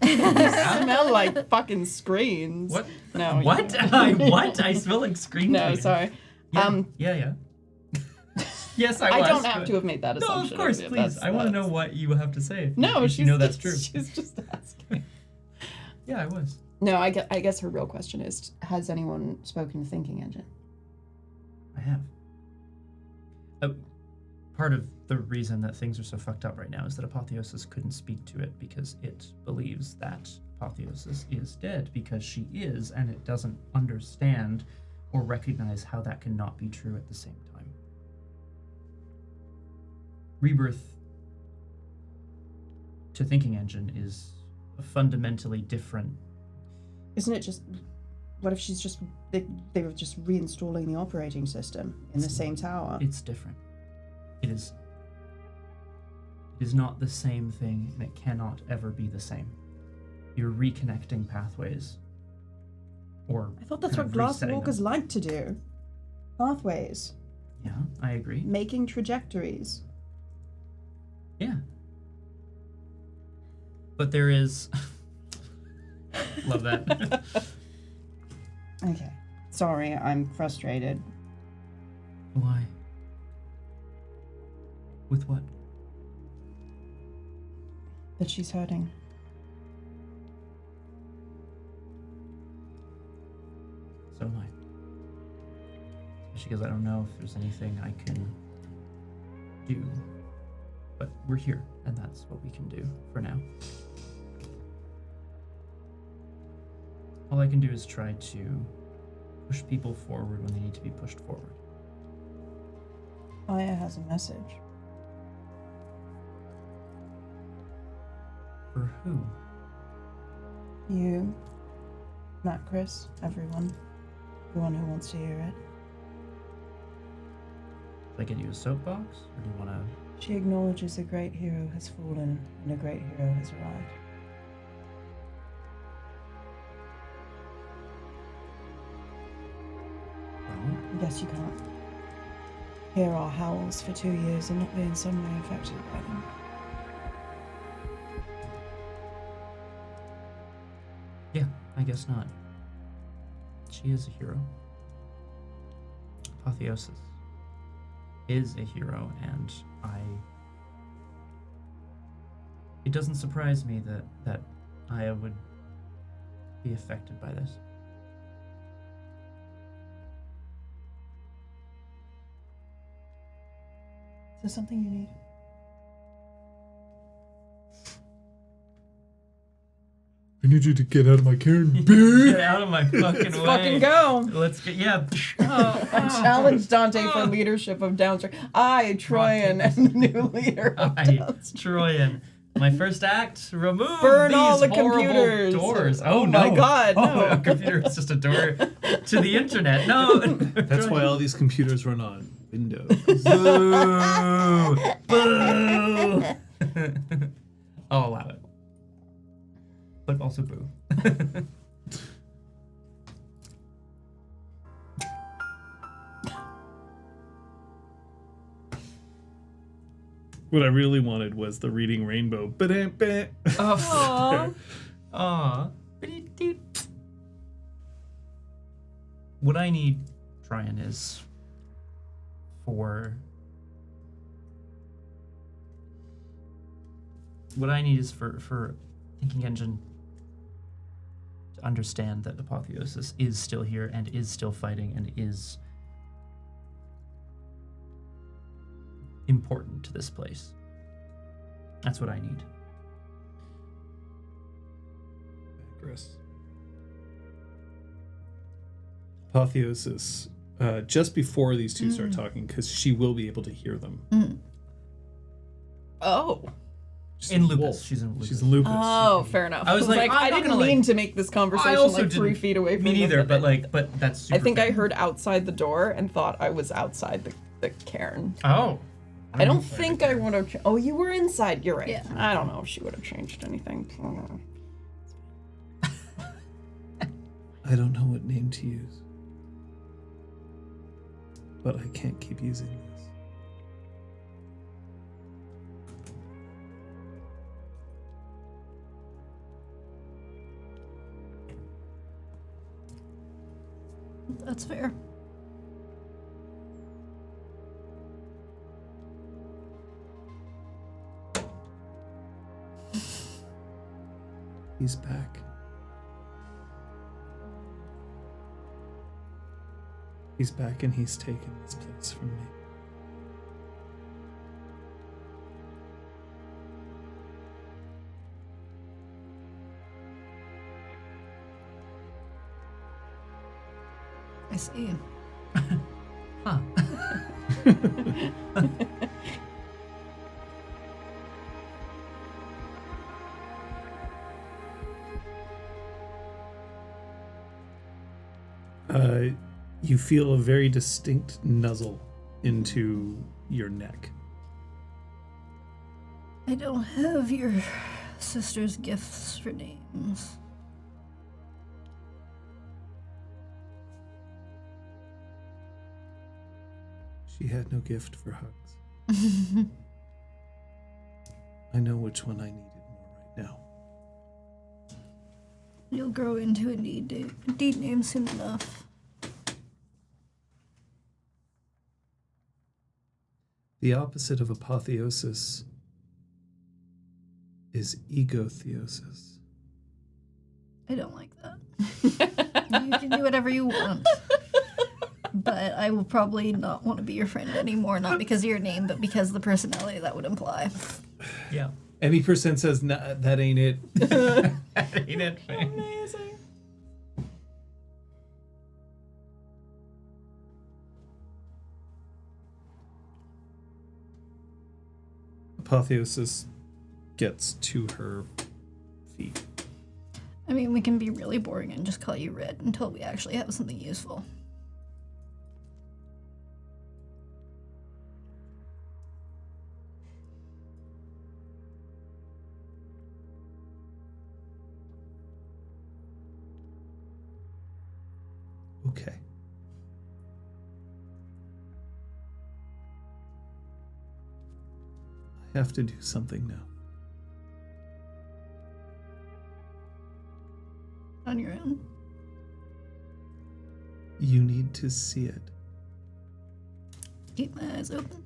[SPEAKER 7] You smell like fucking screens.
[SPEAKER 1] What?
[SPEAKER 7] No. you
[SPEAKER 1] What?
[SPEAKER 7] don't.
[SPEAKER 1] What? I smell like screen.
[SPEAKER 7] No,
[SPEAKER 1] cleaning.
[SPEAKER 7] sorry.
[SPEAKER 1] Yeah, yeah. Yes, I
[SPEAKER 7] I
[SPEAKER 1] was.
[SPEAKER 7] don't have
[SPEAKER 1] but-
[SPEAKER 7] to have made that
[SPEAKER 1] No,
[SPEAKER 7] assumption.
[SPEAKER 1] of course,
[SPEAKER 7] Yeah,
[SPEAKER 1] please. I want to know
[SPEAKER 7] that's-
[SPEAKER 1] what you have to say.
[SPEAKER 7] No,
[SPEAKER 1] if
[SPEAKER 7] she's
[SPEAKER 1] you know that's true.
[SPEAKER 7] She's just asking.
[SPEAKER 1] Yeah, I was.
[SPEAKER 7] No, I guess her real question is: has anyone spoken to Thinking Engine?
[SPEAKER 1] I have. Part of the reason that things are so fucked up right now is that Apotheosis couldn't speak to it because it believes that Apotheosis is dead, because she is, and it doesn't understand or recognize how that cannot be true at the same time. Rebirth to Thinking Engine is a fundamentally different.
[SPEAKER 4] Isn't it just? What if she's just they were just reinstalling the operating system in the same tower?
[SPEAKER 1] It's different. It is not the same thing, and it cannot ever be the same. You're reconnecting pathways. Or
[SPEAKER 4] I thought that's
[SPEAKER 1] kind
[SPEAKER 4] what
[SPEAKER 1] of resetting
[SPEAKER 4] glasswalkers
[SPEAKER 1] them.
[SPEAKER 4] like to do. Pathways,
[SPEAKER 1] Yeah, I agree.
[SPEAKER 4] making trajectories.
[SPEAKER 1] Yeah. But there is. Love that.
[SPEAKER 4] Okay. Sorry, I'm frustrated.
[SPEAKER 1] Why? With what?
[SPEAKER 4] That she's hurting.
[SPEAKER 1] So am I. Especially because I don't know if there's anything I can do. But we're here, and that's what we can do for now. All I can do is try to push people forward when they need to be pushed forward.
[SPEAKER 4] Aya has a message.
[SPEAKER 1] For who?
[SPEAKER 4] You, Matt, Chris, everyone who wants to hear it.
[SPEAKER 1] Did I get you a soapbox, or do you want to?
[SPEAKER 4] She acknowledges a great hero has fallen and a great hero has arrived.
[SPEAKER 1] Well,
[SPEAKER 4] I guess you can't hear our howls for 2 years and not be in some way affected by them.
[SPEAKER 1] yeah, I guess not. She is a hero. Apotheosis is a hero, and it doesn't surprise me that Aya would be affected by this.
[SPEAKER 4] Is there something you need?
[SPEAKER 3] I need you to get out of my Karen,
[SPEAKER 1] Get
[SPEAKER 3] bitch.
[SPEAKER 1] out of my fucking way.
[SPEAKER 4] Fucking go!
[SPEAKER 1] Let's get, yeah.
[SPEAKER 4] I challenge Dante for leadership of Downstream. I, Troyan, am the new leader of Downstream.
[SPEAKER 1] Troyan. My first act, remove
[SPEAKER 4] Burn
[SPEAKER 1] these
[SPEAKER 4] all the
[SPEAKER 1] horrible
[SPEAKER 4] computers.
[SPEAKER 1] doors.
[SPEAKER 4] Oh
[SPEAKER 1] no.
[SPEAKER 4] my God,
[SPEAKER 1] Oh,
[SPEAKER 4] no.
[SPEAKER 1] a computer is just a door to the internet. No.
[SPEAKER 3] That's why all these computers run on Windows.
[SPEAKER 1] Boo! Boo! I'll allow it. But also boo.
[SPEAKER 3] What I really wanted was the reading rainbow. Ba-dam-ba.
[SPEAKER 1] Oh. Aw. What I need, Tryon, is for... What I need is for Thinking Engine to understand that Apotheosis is still here and is still fighting and is important to this place. That's what I need.
[SPEAKER 3] Chris. Apotheosis. Just before these two start talking, because she will be able to hear them.
[SPEAKER 4] Oh.
[SPEAKER 3] She's
[SPEAKER 1] In
[SPEAKER 3] a
[SPEAKER 1] lupus.
[SPEAKER 3] wolf.
[SPEAKER 1] She's in lupus.
[SPEAKER 3] She's in lupus.
[SPEAKER 4] Oh, fair enough.
[SPEAKER 1] I was like, I'm
[SPEAKER 4] I
[SPEAKER 1] not
[SPEAKER 4] didn't
[SPEAKER 1] gonna,
[SPEAKER 4] mean
[SPEAKER 1] like-
[SPEAKER 4] to make this conversation
[SPEAKER 1] I also
[SPEAKER 4] like 3
[SPEAKER 1] didn't-
[SPEAKER 4] feet away from
[SPEAKER 1] me
[SPEAKER 4] them,
[SPEAKER 1] neither, but that's super
[SPEAKER 4] I think I
[SPEAKER 1] fair.
[SPEAKER 4] heard outside the door and thought I was outside the cairn.
[SPEAKER 1] Oh.
[SPEAKER 4] I don't think I would have. Oh, you were inside. You're right.
[SPEAKER 2] Yeah.
[SPEAKER 4] I don't know if she would have changed anything.
[SPEAKER 3] I don't know what name to use. But I can't keep using this.
[SPEAKER 2] That's fair.
[SPEAKER 3] He's back. He's back and he's taken his place from me.
[SPEAKER 2] I see.
[SPEAKER 1] Huh.
[SPEAKER 3] You feel a very distinct nuzzle into your neck.
[SPEAKER 2] I don't have your sister's gifts for names.
[SPEAKER 3] She had no gift for hugs. I know which one I needed more right now.
[SPEAKER 2] You'll grow into a deed name soon enough.
[SPEAKER 3] The opposite of apotheosis is egotheosis.
[SPEAKER 2] I don't like that. You can do whatever you want. But I will probably not want to be your friend anymore, not because of your name, but because of the personality that would imply.
[SPEAKER 1] Yeah.
[SPEAKER 3] Any percent says, nah, that ain't it.
[SPEAKER 1] Ain't it?
[SPEAKER 7] Amazing.
[SPEAKER 3] Apotheosis gets to her feet.
[SPEAKER 2] I mean, we can be really boring and just call you Red until we actually have something useful.
[SPEAKER 3] Okay. I have to do something now.
[SPEAKER 2] On your own.
[SPEAKER 3] You need to see it.
[SPEAKER 2] Keep my eyes open.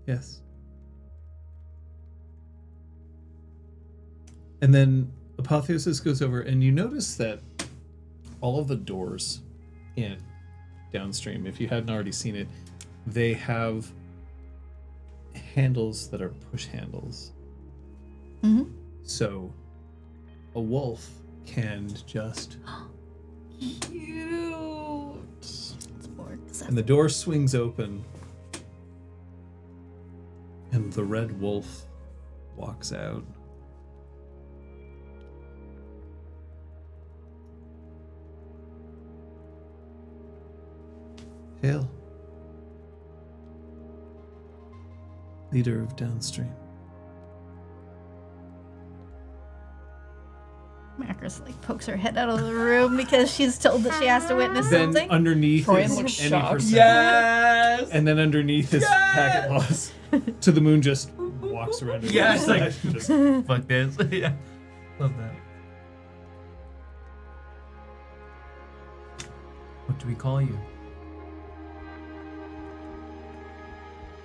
[SPEAKER 3] Yes. And then Apotheosis goes over, and you notice that all of the doors in downstream, if you hadn't already seen it, they have handles that are push handles.
[SPEAKER 2] Mm-hmm.
[SPEAKER 3] So a wolf can just...
[SPEAKER 2] Cute. It's more deceptive.
[SPEAKER 3] And the door swings open, and the red wolf walks out. Hail, leader of downstream.
[SPEAKER 2] Macris like pokes her head out of the room because she's told that she has to witness
[SPEAKER 3] Then
[SPEAKER 2] something.
[SPEAKER 3] underneath
[SPEAKER 7] Troy
[SPEAKER 3] is
[SPEAKER 7] looks
[SPEAKER 3] any
[SPEAKER 7] shocked.
[SPEAKER 3] percent.
[SPEAKER 1] Yes!
[SPEAKER 3] And then underneath is packet loss. To the moon just walks around.
[SPEAKER 1] Yeah, it's like,
[SPEAKER 3] just,
[SPEAKER 1] fuck this. Yeah. Love that. What do we call you?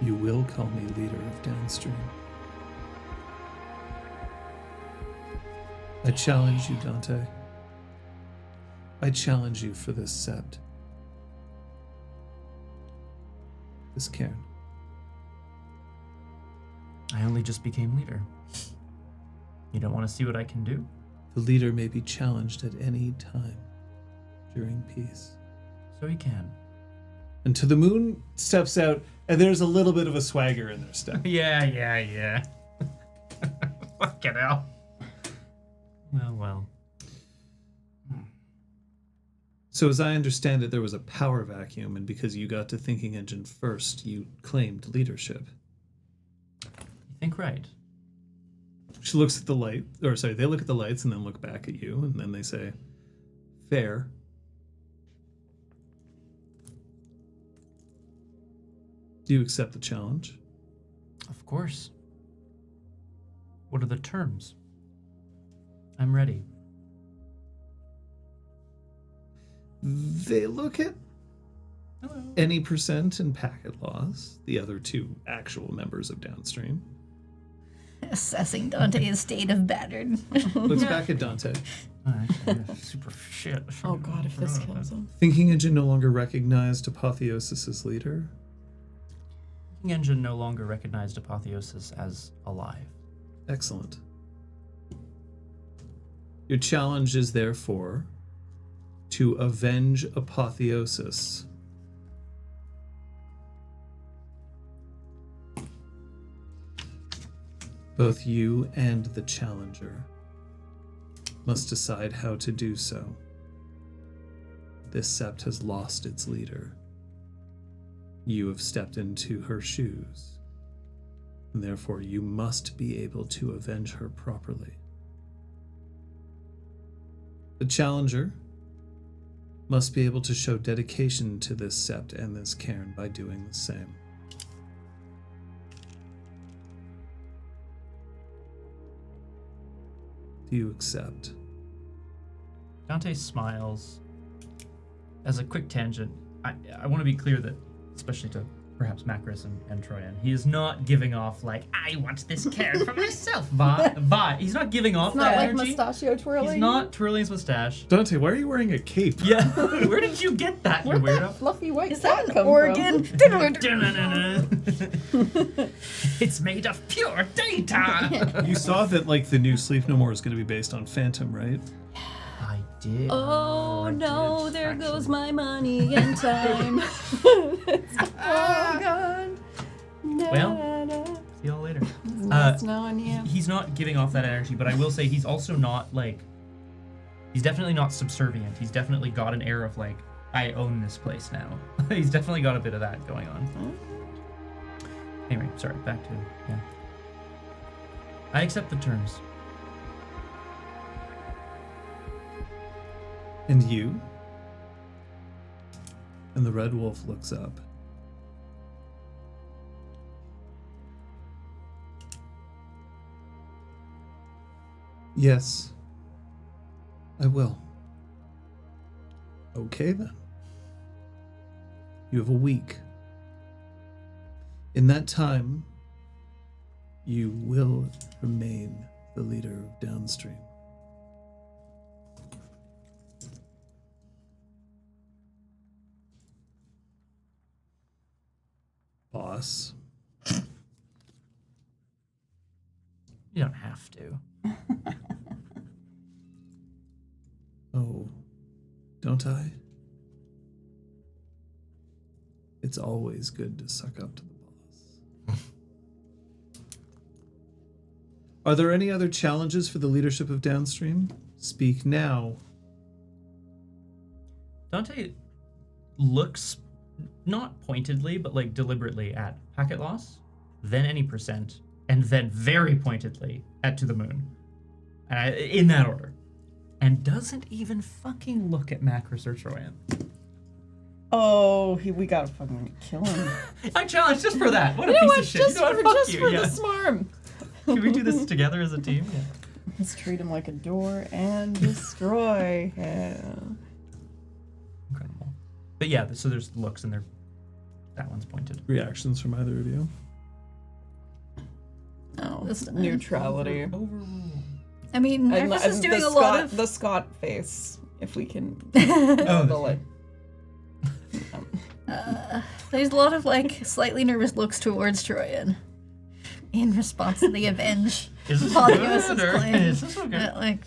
[SPEAKER 3] you will call me leader of downstream. I challenge you, Dante. I challenge you for this sept. This cairn.
[SPEAKER 1] I only just became leader. You don't want to see what I can do?
[SPEAKER 3] The leader may be challenged at any time during peace.
[SPEAKER 1] So he can.
[SPEAKER 3] And To the Moon steps out, and there's a little bit of a swagger in their step.
[SPEAKER 1] Yeah. Fucking hell. Well.
[SPEAKER 3] So as I understand it, there was a power vacuum, and because you got to Thinking Engine first, you claimed leadership.
[SPEAKER 1] You think right.
[SPEAKER 3] She looks at the light, or sorry, they look at the lights and then look back at you, and then they say, fair. Do you accept the challenge?
[SPEAKER 1] Of course. What are the terms? I'm ready.
[SPEAKER 3] They look at any percent and packet loss, the other two actual members of Downstream.
[SPEAKER 2] Assessing Dante's state of battered.
[SPEAKER 3] Looks back at Dante.
[SPEAKER 1] Super shit.
[SPEAKER 7] Oh god, if this kills him.
[SPEAKER 3] Thinking Engine no longer recognized Apotheosis as leader.
[SPEAKER 1] Thinking Engine no longer recognized Apotheosis as alive.
[SPEAKER 3] Excellent. Your challenge is therefore to avenge Apotheosis. Both you and the challenger must decide how to do so. This sept has lost its leader. You have stepped into her shoes, and therefore you must be able to avenge her properly. The challenger must be able to show dedication to this sept and this cairn by doing the same. Do you accept?
[SPEAKER 1] Dante smiles. As a quick tangent, I want to be clear that, especially to perhaps Macris and Troyan, he is not giving off like, I want this cairn for myself vibe. He's not giving off
[SPEAKER 7] Not
[SPEAKER 1] that
[SPEAKER 7] like
[SPEAKER 1] energy.
[SPEAKER 7] mustachio twirling.
[SPEAKER 1] He's not twirling his mustache.
[SPEAKER 3] Dante, why are you wearing a cape?
[SPEAKER 1] Yeah, where did you get that, you
[SPEAKER 7] Where'd
[SPEAKER 1] weirdo?
[SPEAKER 7] that fluffy white
[SPEAKER 2] Is
[SPEAKER 7] cat
[SPEAKER 2] that an
[SPEAKER 7] come
[SPEAKER 2] organ?
[SPEAKER 1] It's made of pure data.
[SPEAKER 3] You saw that like the new Sleep No More is going to be based on Phantom, right?
[SPEAKER 1] I did.
[SPEAKER 7] Oh
[SPEAKER 1] I
[SPEAKER 7] no,
[SPEAKER 1] did,
[SPEAKER 7] there
[SPEAKER 1] actually.
[SPEAKER 7] goes my money and time. Oh god.
[SPEAKER 1] Well, see y'all later.
[SPEAKER 7] That's on you.
[SPEAKER 1] He's not giving off that energy, but I will say he's also not like, he's definitely not subservient. He's definitely got an air of like, I own this place now. He's definitely got a bit of that going on. Anyway, sorry, back to, yeah. I accept the terms.
[SPEAKER 3] And you? And the Red Wolf looks up. Yes, I will. Okay then. You have a week. In that time, you will remain the leader of Downstream. Boss.
[SPEAKER 1] You don't have to.
[SPEAKER 3] Oh, don't I? It's always good to suck up to the boss. Are there any other challenges for the leadership of Downstream? Speak now.
[SPEAKER 1] Dante looks not pointedly, but like deliberately at packet loss, then any percent, and then very pointedly at to the moon. In that order. And doesn't even fucking look at Macris or Troyan.
[SPEAKER 7] Oh, we gotta fucking kill him.
[SPEAKER 1] I challenge just for that. What a
[SPEAKER 7] You know
[SPEAKER 1] piece
[SPEAKER 7] what?
[SPEAKER 1] of shit.
[SPEAKER 7] Just
[SPEAKER 1] You know what?
[SPEAKER 7] for,
[SPEAKER 1] Fuck
[SPEAKER 7] just
[SPEAKER 1] you.
[SPEAKER 7] for
[SPEAKER 1] Yeah.
[SPEAKER 7] the smarm.
[SPEAKER 1] Can we do this together as a team? Yeah.
[SPEAKER 7] Let's treat him like a door and destroy him.
[SPEAKER 1] Incredible. But yeah, so there's looks and they're, that one's pointed.
[SPEAKER 3] Reactions from either of you?
[SPEAKER 7] Oh,
[SPEAKER 2] This time.
[SPEAKER 7] neutrality.
[SPEAKER 1] Overrule.
[SPEAKER 2] I mean,
[SPEAKER 7] And
[SPEAKER 2] Marcus is doing
[SPEAKER 7] the
[SPEAKER 2] a lot of.
[SPEAKER 7] the Scott face, if we can
[SPEAKER 1] Oh,
[SPEAKER 7] handle it.
[SPEAKER 2] There's a lot of like slightly nervous looks towards Troyan in response to the avenge
[SPEAKER 1] Is this
[SPEAKER 2] Apotheosis
[SPEAKER 1] good or
[SPEAKER 2] claim.
[SPEAKER 1] is this okay?
[SPEAKER 2] Like,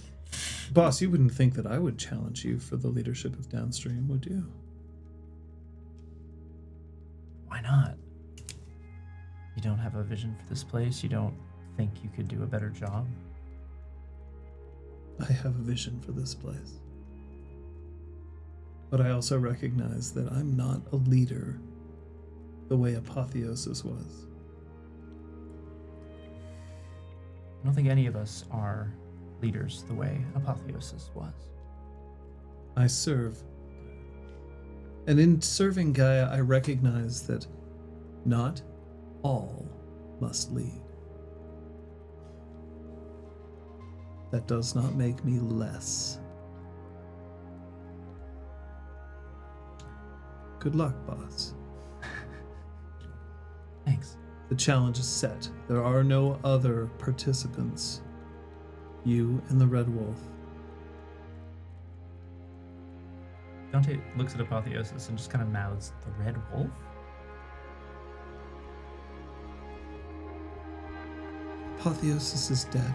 [SPEAKER 3] Boss, you wouldn't think that I would challenge you for the leadership of Downstream, would you?
[SPEAKER 1] Why not? You don't have a vision for this place? You don't think you could do a better job?
[SPEAKER 3] I have a vision for this place. But I also recognize that I'm not a leader the way Apotheosis was.
[SPEAKER 1] I don't think any of us are leaders the way Apotheosis was.
[SPEAKER 3] I serve. And in serving Gaia, I recognize that not all must lead. That does not make me less. Good luck, boss.
[SPEAKER 1] Thanks.
[SPEAKER 3] The challenge is set. There are no other participants. You and the Red Wolf.
[SPEAKER 1] Dante looks at Apotheosis and just kind of mouths, the Red Wolf?
[SPEAKER 3] Apotheosis is dead.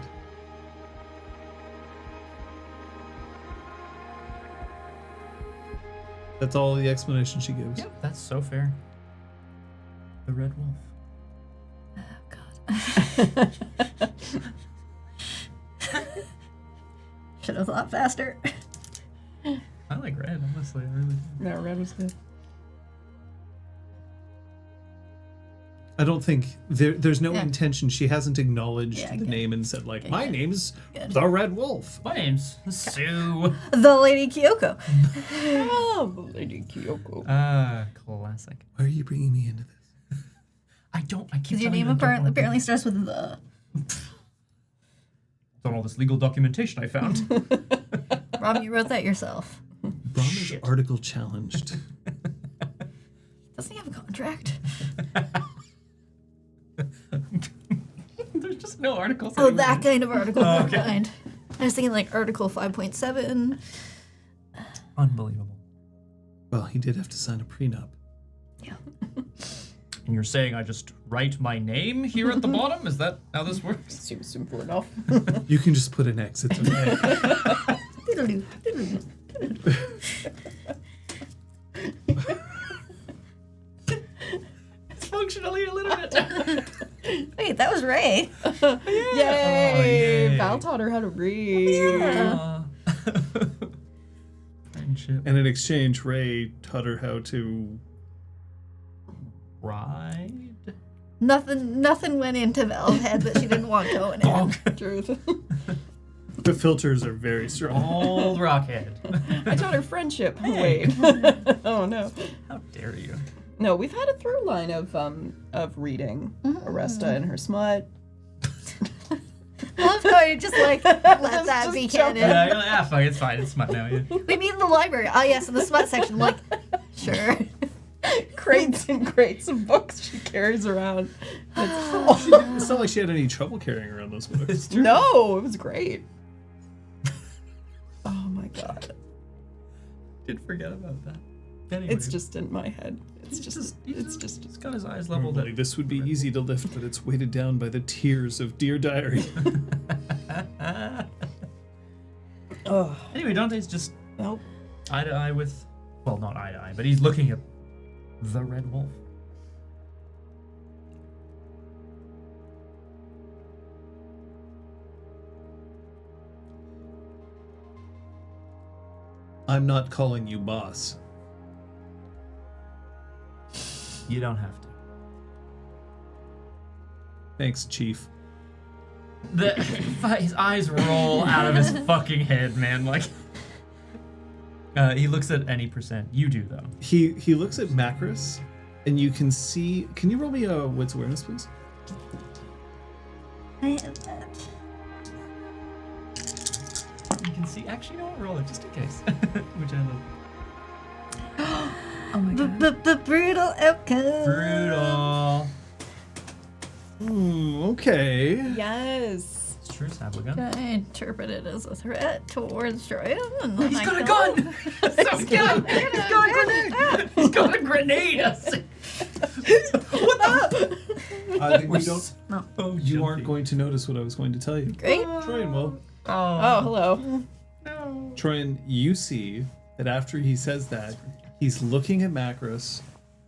[SPEAKER 3] That's all the explanation she gives.
[SPEAKER 1] Yep, that's so fair. The Red Wolf.
[SPEAKER 2] Oh, God. Should have thought faster.
[SPEAKER 1] I like red, honestly. I really do.
[SPEAKER 7] No, red was good.
[SPEAKER 3] I don't think there's no intention. She hasn't acknowledged
[SPEAKER 2] Yeah,
[SPEAKER 3] the
[SPEAKER 2] good.
[SPEAKER 3] name and said, like,
[SPEAKER 2] Good,
[SPEAKER 3] my
[SPEAKER 2] good.
[SPEAKER 3] name's
[SPEAKER 2] Good.
[SPEAKER 3] the Red Wolf.
[SPEAKER 1] My name's Sue.
[SPEAKER 2] The Lady Kyoko.
[SPEAKER 7] Oh, Lady Kyoko.
[SPEAKER 1] Classic.
[SPEAKER 3] Why are you bringing me into this?
[SPEAKER 1] I keep
[SPEAKER 2] Because your
[SPEAKER 1] telling you
[SPEAKER 2] name
[SPEAKER 1] I don't wanna
[SPEAKER 2] apparently
[SPEAKER 1] do
[SPEAKER 2] starts with the.
[SPEAKER 1] It's on all this legal documentation I found.
[SPEAKER 2] Rob, you wrote that yourself.
[SPEAKER 3] Brom is article challenged.
[SPEAKER 2] Doesn't he have a contract?
[SPEAKER 1] There's just no articles.
[SPEAKER 2] Oh,
[SPEAKER 1] anywhere.
[SPEAKER 2] that kind of article.
[SPEAKER 1] Oh,
[SPEAKER 2] Never
[SPEAKER 1] okay.
[SPEAKER 2] mind. I was thinking like Article 5.7.
[SPEAKER 1] Unbelievable.
[SPEAKER 3] Well, he did have to sign a prenup.
[SPEAKER 2] Yeah.
[SPEAKER 1] And you're saying I just write my name here at the bottom? Is that how this works?
[SPEAKER 7] Seems simple enough.
[SPEAKER 3] You can just put an X. It's okay.
[SPEAKER 2] Diddle-doo, diddle-doo.
[SPEAKER 1] It's functionally illiterate.
[SPEAKER 2] Wait, that was Ray.
[SPEAKER 7] Yay!
[SPEAKER 1] yay.
[SPEAKER 7] Val taught her how to read.
[SPEAKER 2] Yeah.
[SPEAKER 1] Friendship.
[SPEAKER 3] And in exchange, Ray taught her how to...
[SPEAKER 1] Ride.
[SPEAKER 2] Nothing went into Val's head that she didn't want going in.
[SPEAKER 1] Bonk.
[SPEAKER 7] Truth.
[SPEAKER 3] The filters are very strong.
[SPEAKER 1] Old Rockhead.
[SPEAKER 7] I taught her friendship. Wait. Oh no.
[SPEAKER 1] How dare you?
[SPEAKER 7] No, we've had a through line of reading. Aresta and her smut.
[SPEAKER 2] I love how you just like let that
[SPEAKER 7] Just
[SPEAKER 2] be
[SPEAKER 7] jump
[SPEAKER 2] canon.
[SPEAKER 1] Yeah, you're like, fuck, it's fine. It's smut now. Yeah.
[SPEAKER 2] We meet in the library. Ah, yes, in the smut section. I'm like, sure.
[SPEAKER 7] Crates and crates of books she carries around.
[SPEAKER 3] It's not like she had any trouble carrying around those books.
[SPEAKER 1] It's true.
[SPEAKER 7] No, it was great. Oh my god.
[SPEAKER 1] Did forget about that. Anyway,
[SPEAKER 7] It's just in my head. It's just
[SPEAKER 1] He's got his eyes leveled
[SPEAKER 3] Normally,
[SPEAKER 1] at.
[SPEAKER 3] this would be easy to lift, but it's weighted down by the tears of Dear Diary.
[SPEAKER 7] oh
[SPEAKER 1] Anyway, Dante's just
[SPEAKER 7] nope.
[SPEAKER 1] eye to eye with, well, not eye to eye, but he's looking at the Red Wolf.
[SPEAKER 3] I'm not calling you boss.
[SPEAKER 1] You don't have to.
[SPEAKER 3] Thanks, Chief.
[SPEAKER 1] His eyes roll out of his fucking head, man. Like, he looks at any percent. You do though.
[SPEAKER 3] He looks at Macros, and you can see... Can you roll me a wits awareness, please?
[SPEAKER 2] I have that.
[SPEAKER 1] You can see. Actually, no, roll it just in case. Which I love.
[SPEAKER 7] Oh my god.
[SPEAKER 2] The brutal outcome.
[SPEAKER 1] Brutal.
[SPEAKER 3] Okay.
[SPEAKER 7] Yes.
[SPEAKER 1] It's true, Sabligun.
[SPEAKER 2] I interpret it as a threat towards Troy. And
[SPEAKER 1] He's got a gun! So he's got a grenade! He's got a grenade! What the?
[SPEAKER 3] We don't...
[SPEAKER 2] No.
[SPEAKER 1] Oh,
[SPEAKER 3] You aren't going to notice what I was going to tell you.
[SPEAKER 2] Great.
[SPEAKER 3] Troyan will.
[SPEAKER 7] Oh, hello.
[SPEAKER 1] No.
[SPEAKER 3] Troyan, you see that after he says that, he's looking at Macros,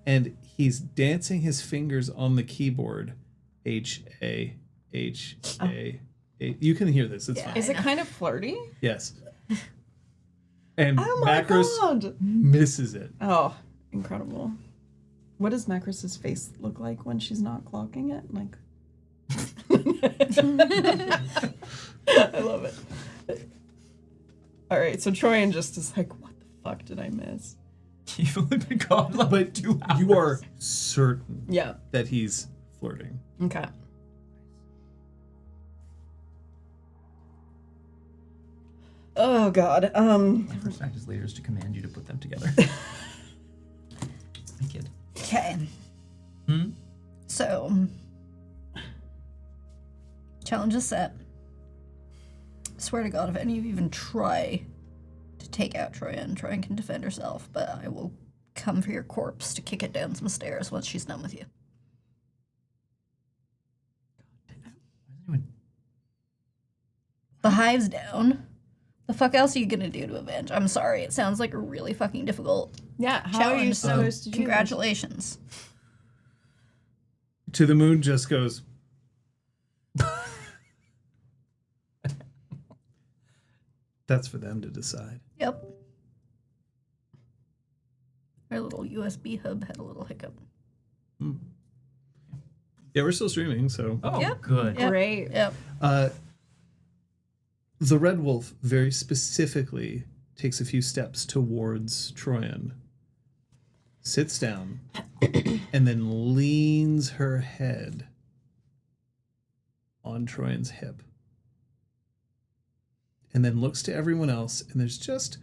[SPEAKER 3] and he's dancing his fingers on the keyboard. H-A, H-A, A. You can hear this. It's
[SPEAKER 2] Yeah.
[SPEAKER 3] fine.
[SPEAKER 7] Is it kind of flirty?
[SPEAKER 3] Yes. And
[SPEAKER 7] Oh my
[SPEAKER 3] Macros
[SPEAKER 7] god.
[SPEAKER 3] misses it.
[SPEAKER 7] Oh, incredible. What does Macros' face look like when she's not clocking it? Like, I love it. All right, so Troyan just is like, what the fuck did I miss?
[SPEAKER 1] You've only been gone like
[SPEAKER 3] But
[SPEAKER 1] 2 hours.
[SPEAKER 3] you are certain
[SPEAKER 7] Yeah.
[SPEAKER 3] that he's flirting.
[SPEAKER 7] Okay. Oh god.
[SPEAKER 1] My first act as leader is to command you to put them together. My kid.
[SPEAKER 2] Okay.
[SPEAKER 1] Hmm?
[SPEAKER 2] So, challenge is set. Swear to God, if any of you even try to take out Troyan can defend herself, but I will come for your corpse to kick it down some stairs once she's done with you.
[SPEAKER 1] Why is anyone...
[SPEAKER 2] The hive's down. The fuck else are you gonna do to avenge? I'm sorry, it sounds like a really fucking difficult
[SPEAKER 7] Yeah, how
[SPEAKER 2] challenge.
[SPEAKER 7] are you
[SPEAKER 2] so
[SPEAKER 7] supposed to do this?
[SPEAKER 2] congratulations.
[SPEAKER 3] To the Moon just goes, that's for them to decide.
[SPEAKER 2] Yep. Our little USB hub had a little hiccup.
[SPEAKER 3] Yeah, we're still streaming, so.
[SPEAKER 1] Oh,
[SPEAKER 2] Yep.
[SPEAKER 1] good.
[SPEAKER 2] Yep.
[SPEAKER 7] Great.
[SPEAKER 2] Yep.
[SPEAKER 3] The Red Wolf very specifically takes a few steps towards Troyan, sits down, and then leans her head on Troyan's hip. And then looks to everyone else, and there's just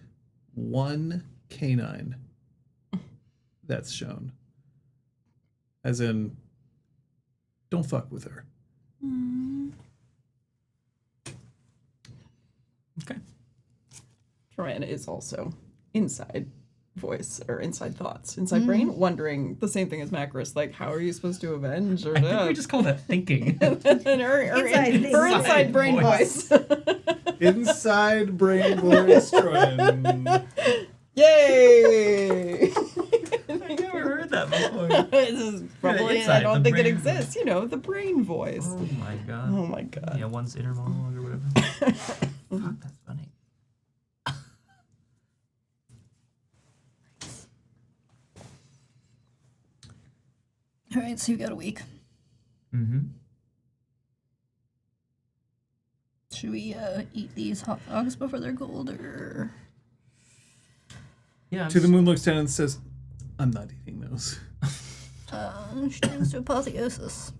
[SPEAKER 3] one canine that's shown. As in, don't fuck with her.
[SPEAKER 1] Okay.
[SPEAKER 7] Joanna is also inside voice or inside thoughts, inside brain, wondering the same thing as Macris, like, how are you supposed to avenge? Or
[SPEAKER 1] I think we just call that thinking.
[SPEAKER 7] her inside brain voice.
[SPEAKER 3] Inside brain voice Troyan.
[SPEAKER 7] Yay!
[SPEAKER 1] I never heard that before.
[SPEAKER 7] This is probably,
[SPEAKER 1] inside,
[SPEAKER 7] I don't
[SPEAKER 1] the
[SPEAKER 7] think it
[SPEAKER 1] brain
[SPEAKER 7] exists, the brain voice.
[SPEAKER 1] Oh my god.
[SPEAKER 7] Oh my god.
[SPEAKER 1] Yeah, one's inner monologue or whatever. Fuck, that's funny.
[SPEAKER 2] All right, so you got a week.
[SPEAKER 1] Mm-hmm.
[SPEAKER 2] Should we eat these hot dogs before they're cold, or?
[SPEAKER 1] Yeah.
[SPEAKER 3] To the Moon looks down and says, I'm not eating those.
[SPEAKER 2] She turns to apotheosis.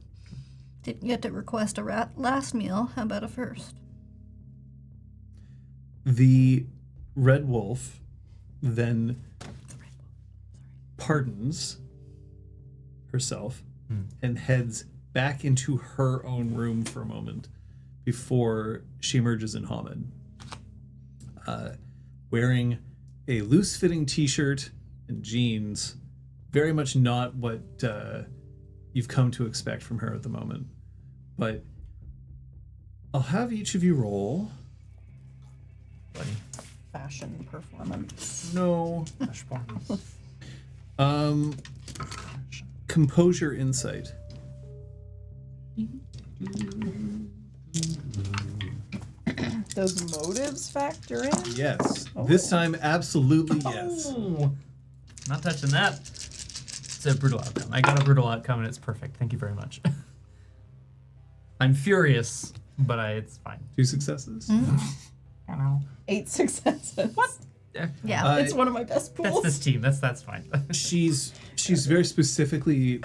[SPEAKER 2] Didn't get to request a last meal. How about a first?
[SPEAKER 3] The Red Wolf then pardons herself and heads back into her own room for a moment before she emerges in Hamid, wearing a loose-fitting t-shirt and jeans, very much not what you've come to expect from her at the moment. But I'll have each of you roll.
[SPEAKER 1] Buddy.
[SPEAKER 7] Fashion performance.
[SPEAKER 3] No. Composure insight.
[SPEAKER 7] Does motives factor in?
[SPEAKER 3] Yes. This time, absolutely yes.
[SPEAKER 1] Oh, not touching that. It's a brutal outcome. I got a brutal outcome and it's perfect. Thank you very much. I'm furious, but it's fine.
[SPEAKER 3] 2 successes.
[SPEAKER 1] I don't know.
[SPEAKER 7] 8 successes. What?
[SPEAKER 2] Yeah.
[SPEAKER 7] It's one of my best pools.
[SPEAKER 1] That's this team. That's fine.
[SPEAKER 3] She's very specifically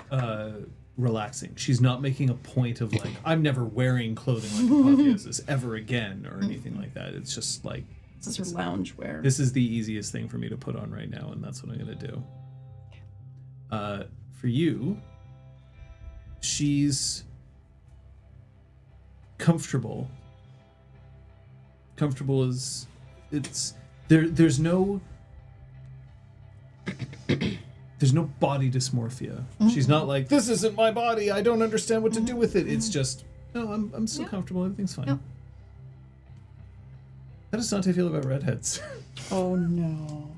[SPEAKER 3] relaxing. She's not making a point of like, I'm never wearing clothing like Apotheosis ever again or anything like that. It's just like,
[SPEAKER 7] This is her lounge wear.
[SPEAKER 3] this is the easiest thing for me to put on right now, and that's what I'm going to do. For you, she's comfortable. Comfortable is, it's, there's no body dysmorphia. She's not like, this isn't my body, I don't understand what to do with it. It's just, no, I'm still comfortable, everything's fine.
[SPEAKER 2] Yep.
[SPEAKER 3] How does Dante feel about redheads?
[SPEAKER 7] Oh no.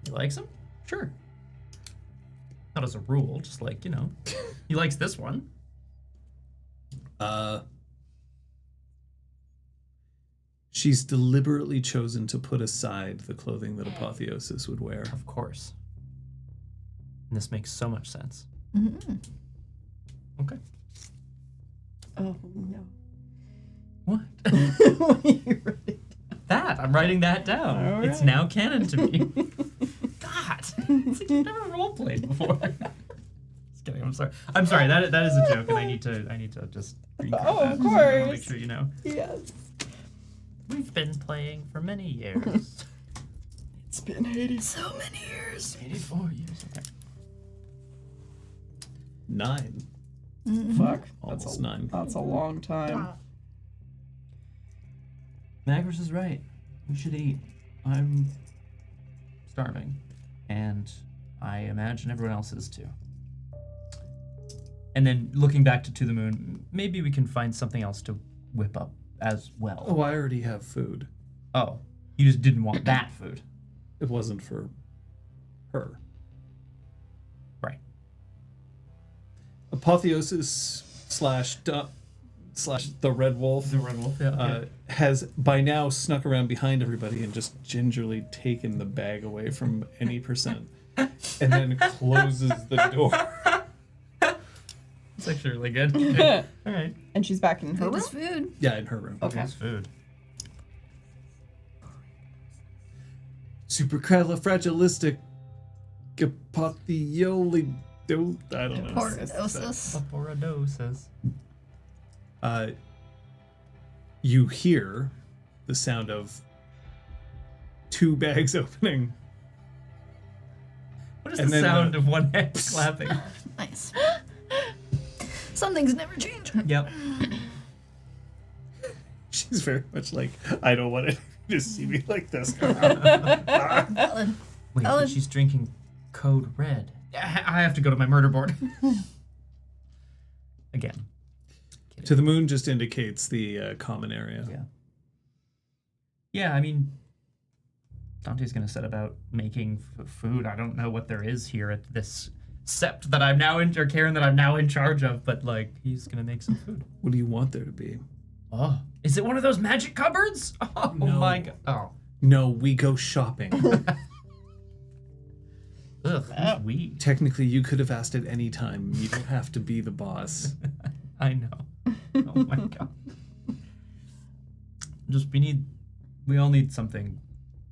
[SPEAKER 1] He likes him? Sure. Not as a rule, just like, he likes this one.
[SPEAKER 3] She's deliberately chosen to put aside the clothing that Apotheosis would wear.
[SPEAKER 1] Of course. And this makes so much sense.
[SPEAKER 2] Mm-hmm.
[SPEAKER 1] Okay.
[SPEAKER 7] Oh no.
[SPEAKER 1] What?
[SPEAKER 7] What are you writing?
[SPEAKER 1] That. I'm writing that down.
[SPEAKER 7] All
[SPEAKER 1] It's
[SPEAKER 7] right.
[SPEAKER 1] now canon to me. God. It's like you've never roleplayed before. Just kidding. I'm sorry. I'm sorry. That is a joke, and I need to just green card
[SPEAKER 7] Oh,
[SPEAKER 1] that.
[SPEAKER 7] of
[SPEAKER 1] So I wanna make
[SPEAKER 7] course.
[SPEAKER 1] sure you know.
[SPEAKER 7] Yes.
[SPEAKER 1] We've been playing for many years.
[SPEAKER 7] It's been 80.
[SPEAKER 2] So many years.
[SPEAKER 1] 84 years. Okay.
[SPEAKER 3] 9.
[SPEAKER 7] Fuck.
[SPEAKER 3] Almost 9.
[SPEAKER 7] That's a long time.
[SPEAKER 1] Magnus is right. We should eat. I'm starving. And I imagine everyone else is too. And then looking back to the Moon, maybe we can find something else to whip up as well.
[SPEAKER 3] Oh, I already have food.
[SPEAKER 1] Oh. You just didn't want that food.
[SPEAKER 3] It wasn't for her.
[SPEAKER 1] Right.
[SPEAKER 3] Apotheosis slash the Red Wolf.
[SPEAKER 1] The Red Wolf, yeah.
[SPEAKER 3] Has by now snuck around behind everybody and just gingerly taken the bag away from any percent, and then closes the door.
[SPEAKER 1] It's actually really good. Okay. All right.
[SPEAKER 7] And she's back in her
[SPEAKER 2] Food
[SPEAKER 7] room.
[SPEAKER 2] is food.
[SPEAKER 3] Yeah, in her room.
[SPEAKER 7] Okay.
[SPEAKER 1] That's food.
[SPEAKER 3] Supercalifragilistic apotheoli. I don't know.
[SPEAKER 2] Portosis.
[SPEAKER 1] Oporodosis.
[SPEAKER 3] You hear the sound of 2 bags opening.
[SPEAKER 1] What is
[SPEAKER 3] And
[SPEAKER 1] the
[SPEAKER 3] then
[SPEAKER 1] sound
[SPEAKER 3] the-
[SPEAKER 1] of one hand clapping?
[SPEAKER 2] Nice. Some things never change.
[SPEAKER 1] Yep.
[SPEAKER 3] She's very much like, I don't want to see me like this.
[SPEAKER 2] Valid.
[SPEAKER 1] Wait,
[SPEAKER 2] Ellen.
[SPEAKER 1] but she's drinking Code Red. I have to go to my murder board. Again.
[SPEAKER 3] To the moon just indicates the common area.
[SPEAKER 1] Yeah. Yeah, I mean, Dante's going to set about making food. I don't know what there is here at this sept that I'm now in, or Karen that I'm now in charge of, but like, he's going to make some food.
[SPEAKER 3] What do you want there to be?
[SPEAKER 1] Oh, is it one of those magic cupboards? Oh
[SPEAKER 3] No.
[SPEAKER 1] my god. Oh.
[SPEAKER 3] No, we go shopping.
[SPEAKER 1] Ugh, who's we?
[SPEAKER 3] Technically, you could have asked at any time. You don't have to be the boss.
[SPEAKER 1] I know. Oh my god. We all need something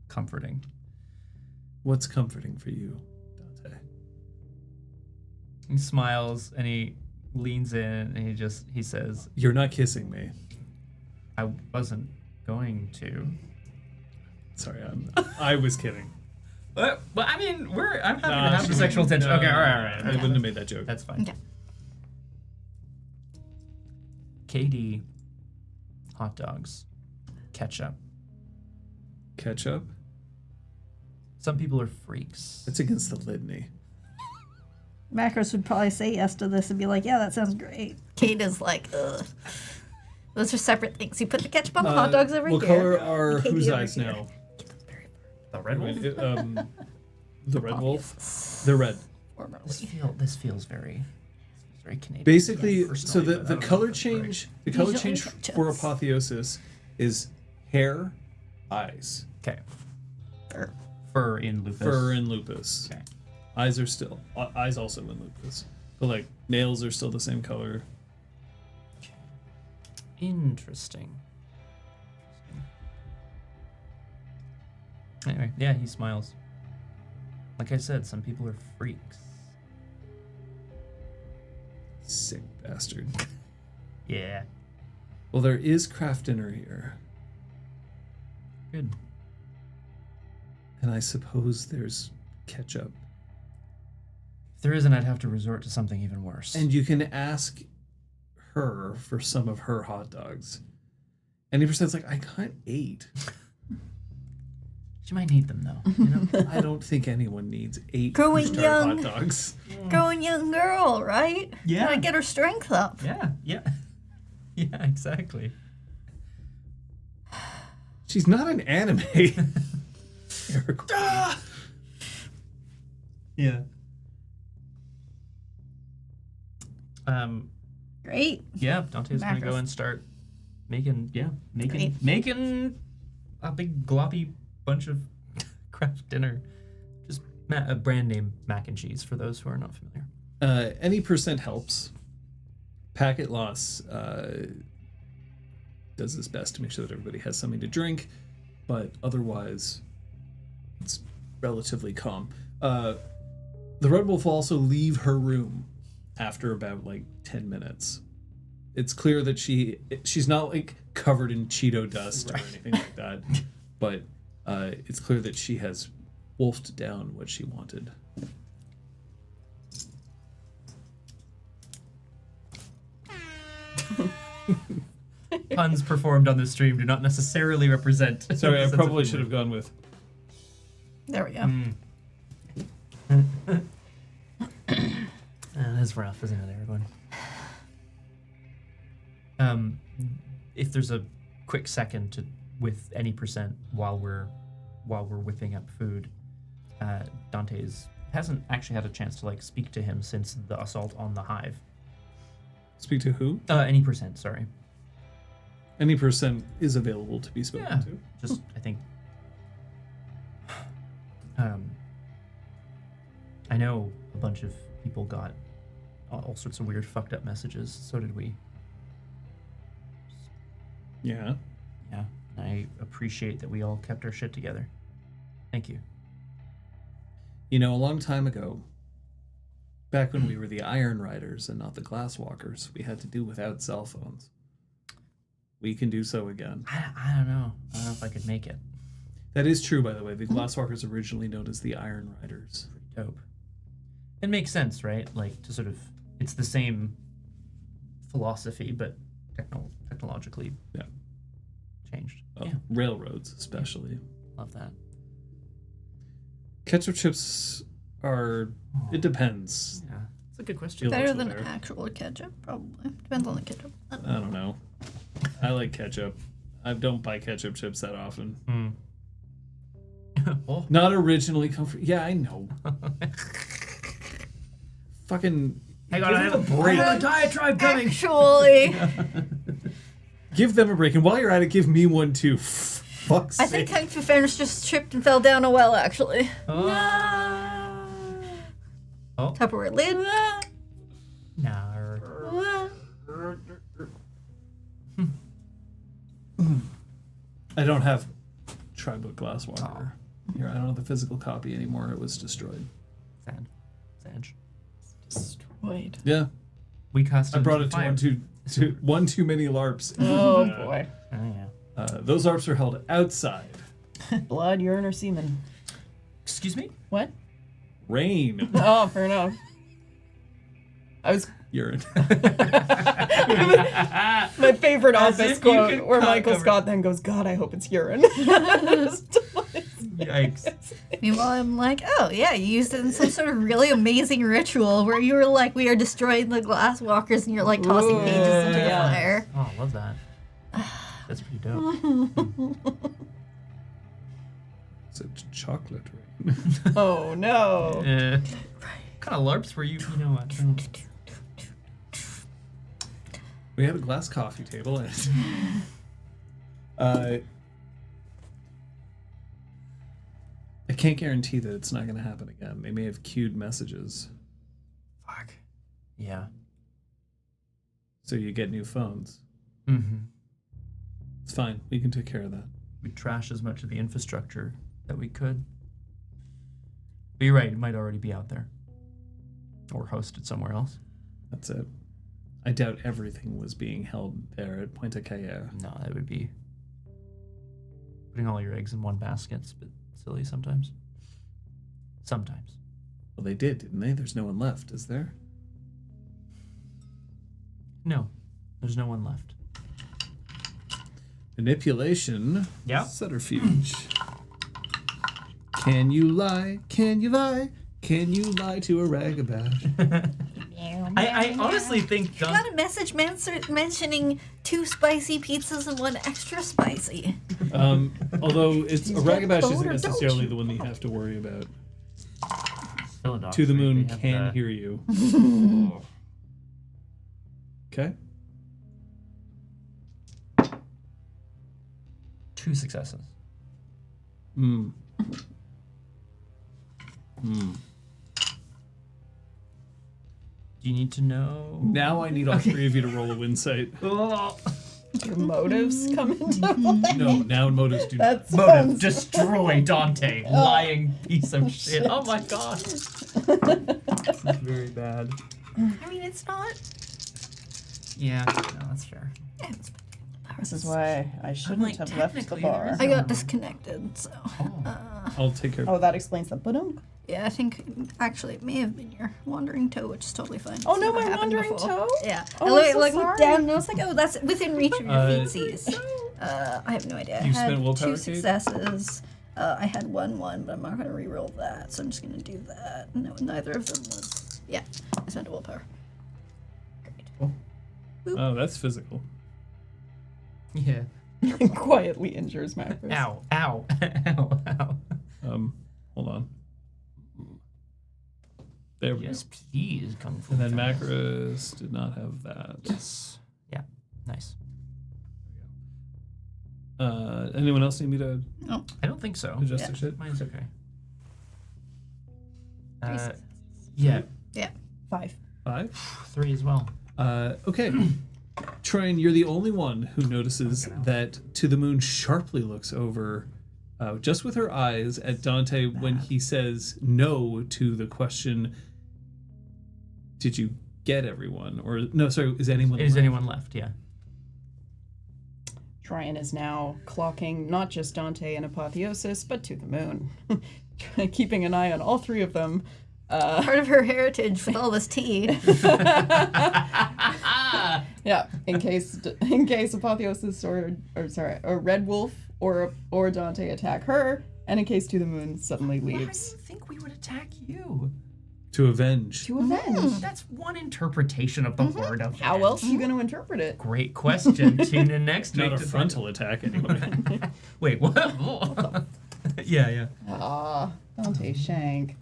[SPEAKER 1] comforting.
[SPEAKER 3] What's comforting for you, Dante?
[SPEAKER 1] He smiles and he leans in and he says,
[SPEAKER 3] You're not kissing me.
[SPEAKER 1] I wasn't going to.
[SPEAKER 3] Sorry, I was kidding.
[SPEAKER 1] Well, I mean, I'm happy to have the sexual tension.
[SPEAKER 3] No,
[SPEAKER 1] Okay, all right.
[SPEAKER 3] I wouldn't have made that joke.
[SPEAKER 1] That's fine.
[SPEAKER 2] Okay.
[SPEAKER 1] KD, hot dogs, ketchup.
[SPEAKER 3] Ketchup?
[SPEAKER 1] Some people are freaks.
[SPEAKER 3] That's against the litany.
[SPEAKER 8] Macros would probably say yes to this and be like, yeah, that sounds great.
[SPEAKER 2] Kate is like, ugh. Those are separate things. You put the ketchup on the hot dogs over
[SPEAKER 3] What
[SPEAKER 2] here.
[SPEAKER 3] color are
[SPEAKER 2] the KD
[SPEAKER 3] whose
[SPEAKER 2] over
[SPEAKER 3] eyes
[SPEAKER 2] here.
[SPEAKER 3] now?
[SPEAKER 1] The red wolf.
[SPEAKER 3] The Red Wolf? They're red.
[SPEAKER 2] Formerly.
[SPEAKER 1] This feels very Canadian.
[SPEAKER 3] Basically,
[SPEAKER 1] Personally,
[SPEAKER 3] so
[SPEAKER 1] but I
[SPEAKER 3] the
[SPEAKER 1] don't know
[SPEAKER 3] color
[SPEAKER 1] if that's
[SPEAKER 3] change,
[SPEAKER 1] right.
[SPEAKER 3] the color
[SPEAKER 2] These
[SPEAKER 3] change
[SPEAKER 2] are
[SPEAKER 3] for
[SPEAKER 2] chunks.
[SPEAKER 3] apotheosis is hair, eyes.
[SPEAKER 1] Okay.
[SPEAKER 2] Fur.
[SPEAKER 1] Fur in lupus.
[SPEAKER 3] Fur and lupus.
[SPEAKER 1] Okay.
[SPEAKER 3] Eyes are still eyes also in lupus, but like nails are still the same color.
[SPEAKER 1] Interesting. Anyway, yeah, he smiles. Like I said, some people are freaks.
[SPEAKER 3] Sick bastard.
[SPEAKER 1] Yeah.
[SPEAKER 3] Well, there is craft dinner here,
[SPEAKER 1] Good.
[SPEAKER 3] and I suppose there's ketchup.
[SPEAKER 1] If there isn't, I'd have to resort to something even worse.
[SPEAKER 3] And you can ask her for some of her hot dogs. And percent's like, I got 8.
[SPEAKER 1] she might need them though. You know?
[SPEAKER 3] I don't think anyone needs 8
[SPEAKER 2] Growing
[SPEAKER 3] Couche-Tard
[SPEAKER 2] young.
[SPEAKER 3] hot dogs.
[SPEAKER 2] Growing young girl, right?
[SPEAKER 1] Yeah.
[SPEAKER 2] Gotta get her strength up.
[SPEAKER 1] Yeah. Yeah, exactly.
[SPEAKER 3] She's not an anime. Eric.
[SPEAKER 1] Yeah.
[SPEAKER 2] Great.
[SPEAKER 1] Yeah, Dante's gonna go
[SPEAKER 2] Macros.
[SPEAKER 1] and start making
[SPEAKER 2] Great.
[SPEAKER 1] a big gloppy bunch of craft dinner. Just a brand name mac and cheese for those who are not familiar.
[SPEAKER 3] Any percent helps. Packet Loss does his best to make sure that everybody has something to drink, but otherwise, it's relatively calm. The Red Wolf will also leave her room after about like 10 minutes. It's clear that she's not like covered in Cheeto dust or anything like that, but it's clear that she has wolfed down what she wanted.
[SPEAKER 1] Puns performed on this stream do not necessarily represent.
[SPEAKER 3] Sorry, I
[SPEAKER 1] sense of
[SPEAKER 3] probably
[SPEAKER 1] humor.
[SPEAKER 3] should have gone with.
[SPEAKER 2] There we go.
[SPEAKER 1] That's rough, isn't it, everyone? If there's a quick second to with any percent while we're whipping up food. Dante's hasn't actually had a chance to like speak to him since the assault on the hive.
[SPEAKER 3] Speak to who?
[SPEAKER 1] Any percent, sorry.
[SPEAKER 3] Any percent is available to be spoken to.
[SPEAKER 1] Just I think. I know a bunch of people got all sorts of weird, fucked up messages. So did we.
[SPEAKER 3] Yeah.
[SPEAKER 1] Yeah, I appreciate that we all kept our shit together. Thank you.
[SPEAKER 3] You know, a long time ago, back when we were the Iron Riders and not the Glasswalkers, we had to do without cell phones. We can do so again.
[SPEAKER 1] I don't know. I don't know if I could make it.
[SPEAKER 3] That is true, by the way. The Glasswalkers originally known as the Iron Riders.
[SPEAKER 1] Pretty dope. It makes sense, right? Like, to sort of... It's the same philosophy, but technologically changed.
[SPEAKER 3] Oh,
[SPEAKER 1] Yeah,
[SPEAKER 3] railroads, especially.
[SPEAKER 1] love that.
[SPEAKER 3] Ketchup chips are... It depends.
[SPEAKER 1] Yeah, it's a good question.
[SPEAKER 3] Feel
[SPEAKER 2] Better
[SPEAKER 3] like
[SPEAKER 2] than
[SPEAKER 3] there.
[SPEAKER 2] actual ketchup, probably. Depends on the ketchup.
[SPEAKER 3] I don't know. I like ketchup. I don't buy ketchup chips that often.
[SPEAKER 1] Oh.
[SPEAKER 3] Not originally comfort. Yeah, I know. Fucking...
[SPEAKER 1] Hang on, I have a diatribe coming.
[SPEAKER 2] Actually,
[SPEAKER 3] Give them a break, and while you're at it, give me one too. Fuck's
[SPEAKER 2] I
[SPEAKER 3] sake.
[SPEAKER 2] think Kung Fu Fenris just tripped and fell down a well, actually.
[SPEAKER 1] Oh.
[SPEAKER 2] Tupperware lid.
[SPEAKER 1] No.
[SPEAKER 3] I don't have Tribook Glasswalker. Here, I don't have the physical copy anymore. It was destroyed.
[SPEAKER 1] Sad. Sanj.
[SPEAKER 7] Destroyed.
[SPEAKER 3] Yeah,
[SPEAKER 1] We cast
[SPEAKER 3] I brought it to one too many LARPs.
[SPEAKER 7] Oh boy.
[SPEAKER 1] Oh, yeah.
[SPEAKER 3] Those LARPs are held outside.
[SPEAKER 7] Blood, urine, or semen.
[SPEAKER 1] Excuse me?
[SPEAKER 7] What?
[SPEAKER 3] Rain.
[SPEAKER 7] Oh, fair enough. I was
[SPEAKER 3] Urine.
[SPEAKER 7] my favorite
[SPEAKER 1] As
[SPEAKER 7] office
[SPEAKER 1] if you
[SPEAKER 7] quote
[SPEAKER 1] could
[SPEAKER 7] where
[SPEAKER 1] cock
[SPEAKER 7] Michael
[SPEAKER 1] over-
[SPEAKER 7] Scott then goes, "God, I hope it's urine."
[SPEAKER 1] Yikes.
[SPEAKER 2] Meanwhile, I'm like, oh yeah, you used it in some sort of really amazing ritual where you were like, we are destroying the glass walkers, and you're like tossing
[SPEAKER 7] Ooh,
[SPEAKER 2] pages into
[SPEAKER 7] yeah.
[SPEAKER 2] the fire.
[SPEAKER 1] Oh, I love that. That's pretty dope.
[SPEAKER 3] It's a chocolate rain.
[SPEAKER 7] Oh no.
[SPEAKER 1] What kind of LARPs were you know what?
[SPEAKER 3] We had a glass coffee table. And, I can't guarantee that it's not going to happen again. They may have queued messages,
[SPEAKER 1] Fuck. Yeah.
[SPEAKER 3] so you get new phones.
[SPEAKER 1] Mm-hmm.
[SPEAKER 3] It's fine. We can take care of that.
[SPEAKER 1] We trashed as much of the infrastructure that we could. But you're right, it might already be out there. Or hosted somewhere else.
[SPEAKER 3] That's it. I doubt everything was being held there at Pointe Caillou.
[SPEAKER 1] No, that would be putting all your eggs in one basket. It's a bit silly sometimes. Sometimes.
[SPEAKER 3] Well, they did, didn't they? There's no one left, is there?
[SPEAKER 1] No, there's no one left.
[SPEAKER 3] Manipulation.
[SPEAKER 1] Yeah.
[SPEAKER 3] Subterfuge. Can you lie? Can you lie? Can you lie to a ragabash?
[SPEAKER 1] I honestly think
[SPEAKER 2] I got a message mentioning 2 spicy pizzas and 1 extra spicy.
[SPEAKER 3] Although it's a ragabash isn't
[SPEAKER 2] Or don't
[SPEAKER 3] necessarily
[SPEAKER 2] you?
[SPEAKER 3] the one that you have to worry about.
[SPEAKER 1] Philadelphia,
[SPEAKER 3] To the moon
[SPEAKER 1] they have
[SPEAKER 3] can
[SPEAKER 1] the-
[SPEAKER 3] hear you. Okay.
[SPEAKER 1] 2 successes.
[SPEAKER 3] Hmm.
[SPEAKER 1] Do you need to know?
[SPEAKER 3] Now I need all 3 of you to roll a insight.
[SPEAKER 7] Your motives come into play.
[SPEAKER 3] No, now motives do not.
[SPEAKER 7] That
[SPEAKER 1] Motive,
[SPEAKER 7] sounds
[SPEAKER 1] destroy Dante, lying piece of shit. Oh my god. That's very bad.
[SPEAKER 2] I mean, it's not.
[SPEAKER 1] Yeah, no, that's fair.
[SPEAKER 7] This is why I shouldn't
[SPEAKER 1] like,
[SPEAKER 7] have left the
[SPEAKER 1] technically,
[SPEAKER 7] bar.
[SPEAKER 1] there is
[SPEAKER 2] I got disconnected, so.
[SPEAKER 3] I'll take care of
[SPEAKER 7] Oh, that explains the ba-dunk.
[SPEAKER 2] Yeah, I think actually it may have been your wandering toe, which is totally fine.
[SPEAKER 7] Oh,
[SPEAKER 2] It's
[SPEAKER 7] no,
[SPEAKER 2] never
[SPEAKER 7] my
[SPEAKER 2] happened
[SPEAKER 7] wandering
[SPEAKER 2] before.
[SPEAKER 7] toe?
[SPEAKER 2] Yeah.
[SPEAKER 7] Oh,
[SPEAKER 2] I
[SPEAKER 7] I'm so
[SPEAKER 2] looked
[SPEAKER 7] sorry.
[SPEAKER 2] down and I was like, oh, that's within reach of your feetsies.
[SPEAKER 7] Oh,
[SPEAKER 2] I have no idea. I
[SPEAKER 3] You
[SPEAKER 2] had
[SPEAKER 3] spent willpower,
[SPEAKER 2] 2
[SPEAKER 3] Kate?
[SPEAKER 2] successes. I had 1, but I'm not going to re-roll that, so I'm just going to do that. No, neither of them was. Yeah, I spent a willpower. Great.
[SPEAKER 3] Oh, that's physical.
[SPEAKER 1] Yeah.
[SPEAKER 7] quietly injures Macros.
[SPEAKER 1] Ow, ow, ow, ow.
[SPEAKER 3] Hold on. There we
[SPEAKER 1] Yes,
[SPEAKER 3] go.
[SPEAKER 1] please, Kung Fu.
[SPEAKER 3] And then
[SPEAKER 1] Fast.
[SPEAKER 3] Macros did not have that.
[SPEAKER 1] Yes. Yeah, nice.
[SPEAKER 3] Anyone else need me to
[SPEAKER 1] I don't think so.
[SPEAKER 3] adjust their shit?
[SPEAKER 1] Mine's okay.
[SPEAKER 2] Three
[SPEAKER 1] Yeah.
[SPEAKER 2] Yeah.
[SPEAKER 7] 5.
[SPEAKER 3] 5?
[SPEAKER 1] 3 as well.
[SPEAKER 3] Okay. Trine, you're the only one who notices that To the Moon sharply looks over, just with her eyes, at Dante when he says no to the question, did you get everyone? Or, no, sorry, is anyone
[SPEAKER 1] Is
[SPEAKER 3] left?
[SPEAKER 1] anyone left? Yeah.
[SPEAKER 7] Tryon is now clocking not just Dante and Apotheosis, but To the Moon. Keeping an eye on all 3 of them.
[SPEAKER 2] Part of her heritage with all this tea.
[SPEAKER 7] Yeah, in case Apotheosis or Red Wolf or Dante attack her, and in case To the Moon suddenly
[SPEAKER 1] Why do you
[SPEAKER 7] leaves.
[SPEAKER 1] think we would attack you?
[SPEAKER 3] To avenge.
[SPEAKER 7] To avenge.
[SPEAKER 1] That's one interpretation of the word of
[SPEAKER 7] How else are you going to interpret it?
[SPEAKER 1] Great question. Tune in next week.
[SPEAKER 3] Not a
[SPEAKER 1] to
[SPEAKER 3] frontal attack, anyway.
[SPEAKER 1] Wait, what? Yeah.
[SPEAKER 7] Ah, Dante Shank.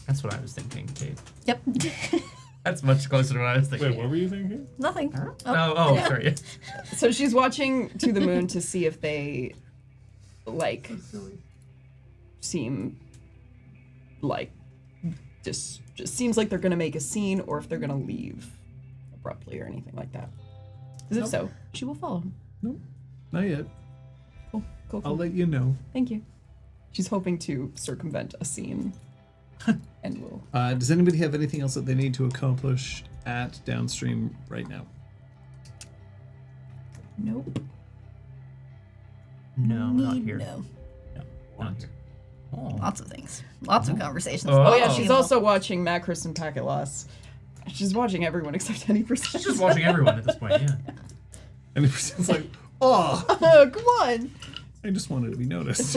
[SPEAKER 1] That's what I was thinking, Kate.
[SPEAKER 2] Yep.
[SPEAKER 1] That's much closer to what I was thinking.
[SPEAKER 3] Wait, what were you thinking?
[SPEAKER 2] Nothing.
[SPEAKER 1] Oh, sorry.
[SPEAKER 7] So she's watching To the Moon to see if they, like, seem like just seems like they're gonna make a scene, or if they're gonna leave abruptly or anything like that. Because if so, she will follow him.
[SPEAKER 3] No, not yet.
[SPEAKER 7] Cool.
[SPEAKER 3] I'll let you know.
[SPEAKER 7] Thank you. She's hoping to circumvent a scene, and will.
[SPEAKER 3] Does anybody have anything else that they need to accomplish at Downstream right now?
[SPEAKER 7] Nope.
[SPEAKER 1] No, not here.
[SPEAKER 2] No.
[SPEAKER 1] No, not here. Oh.
[SPEAKER 2] Lots of things. Lots of conversations.
[SPEAKER 7] Oh yeah,
[SPEAKER 1] Oh.
[SPEAKER 7] she's also watching Macros and Packet Loss. She's watching everyone except any percent.
[SPEAKER 1] She's just watching everyone at this point, yeah.
[SPEAKER 3] And it's like, oh,
[SPEAKER 7] Oh, come on.
[SPEAKER 3] I just wanted to be noticed.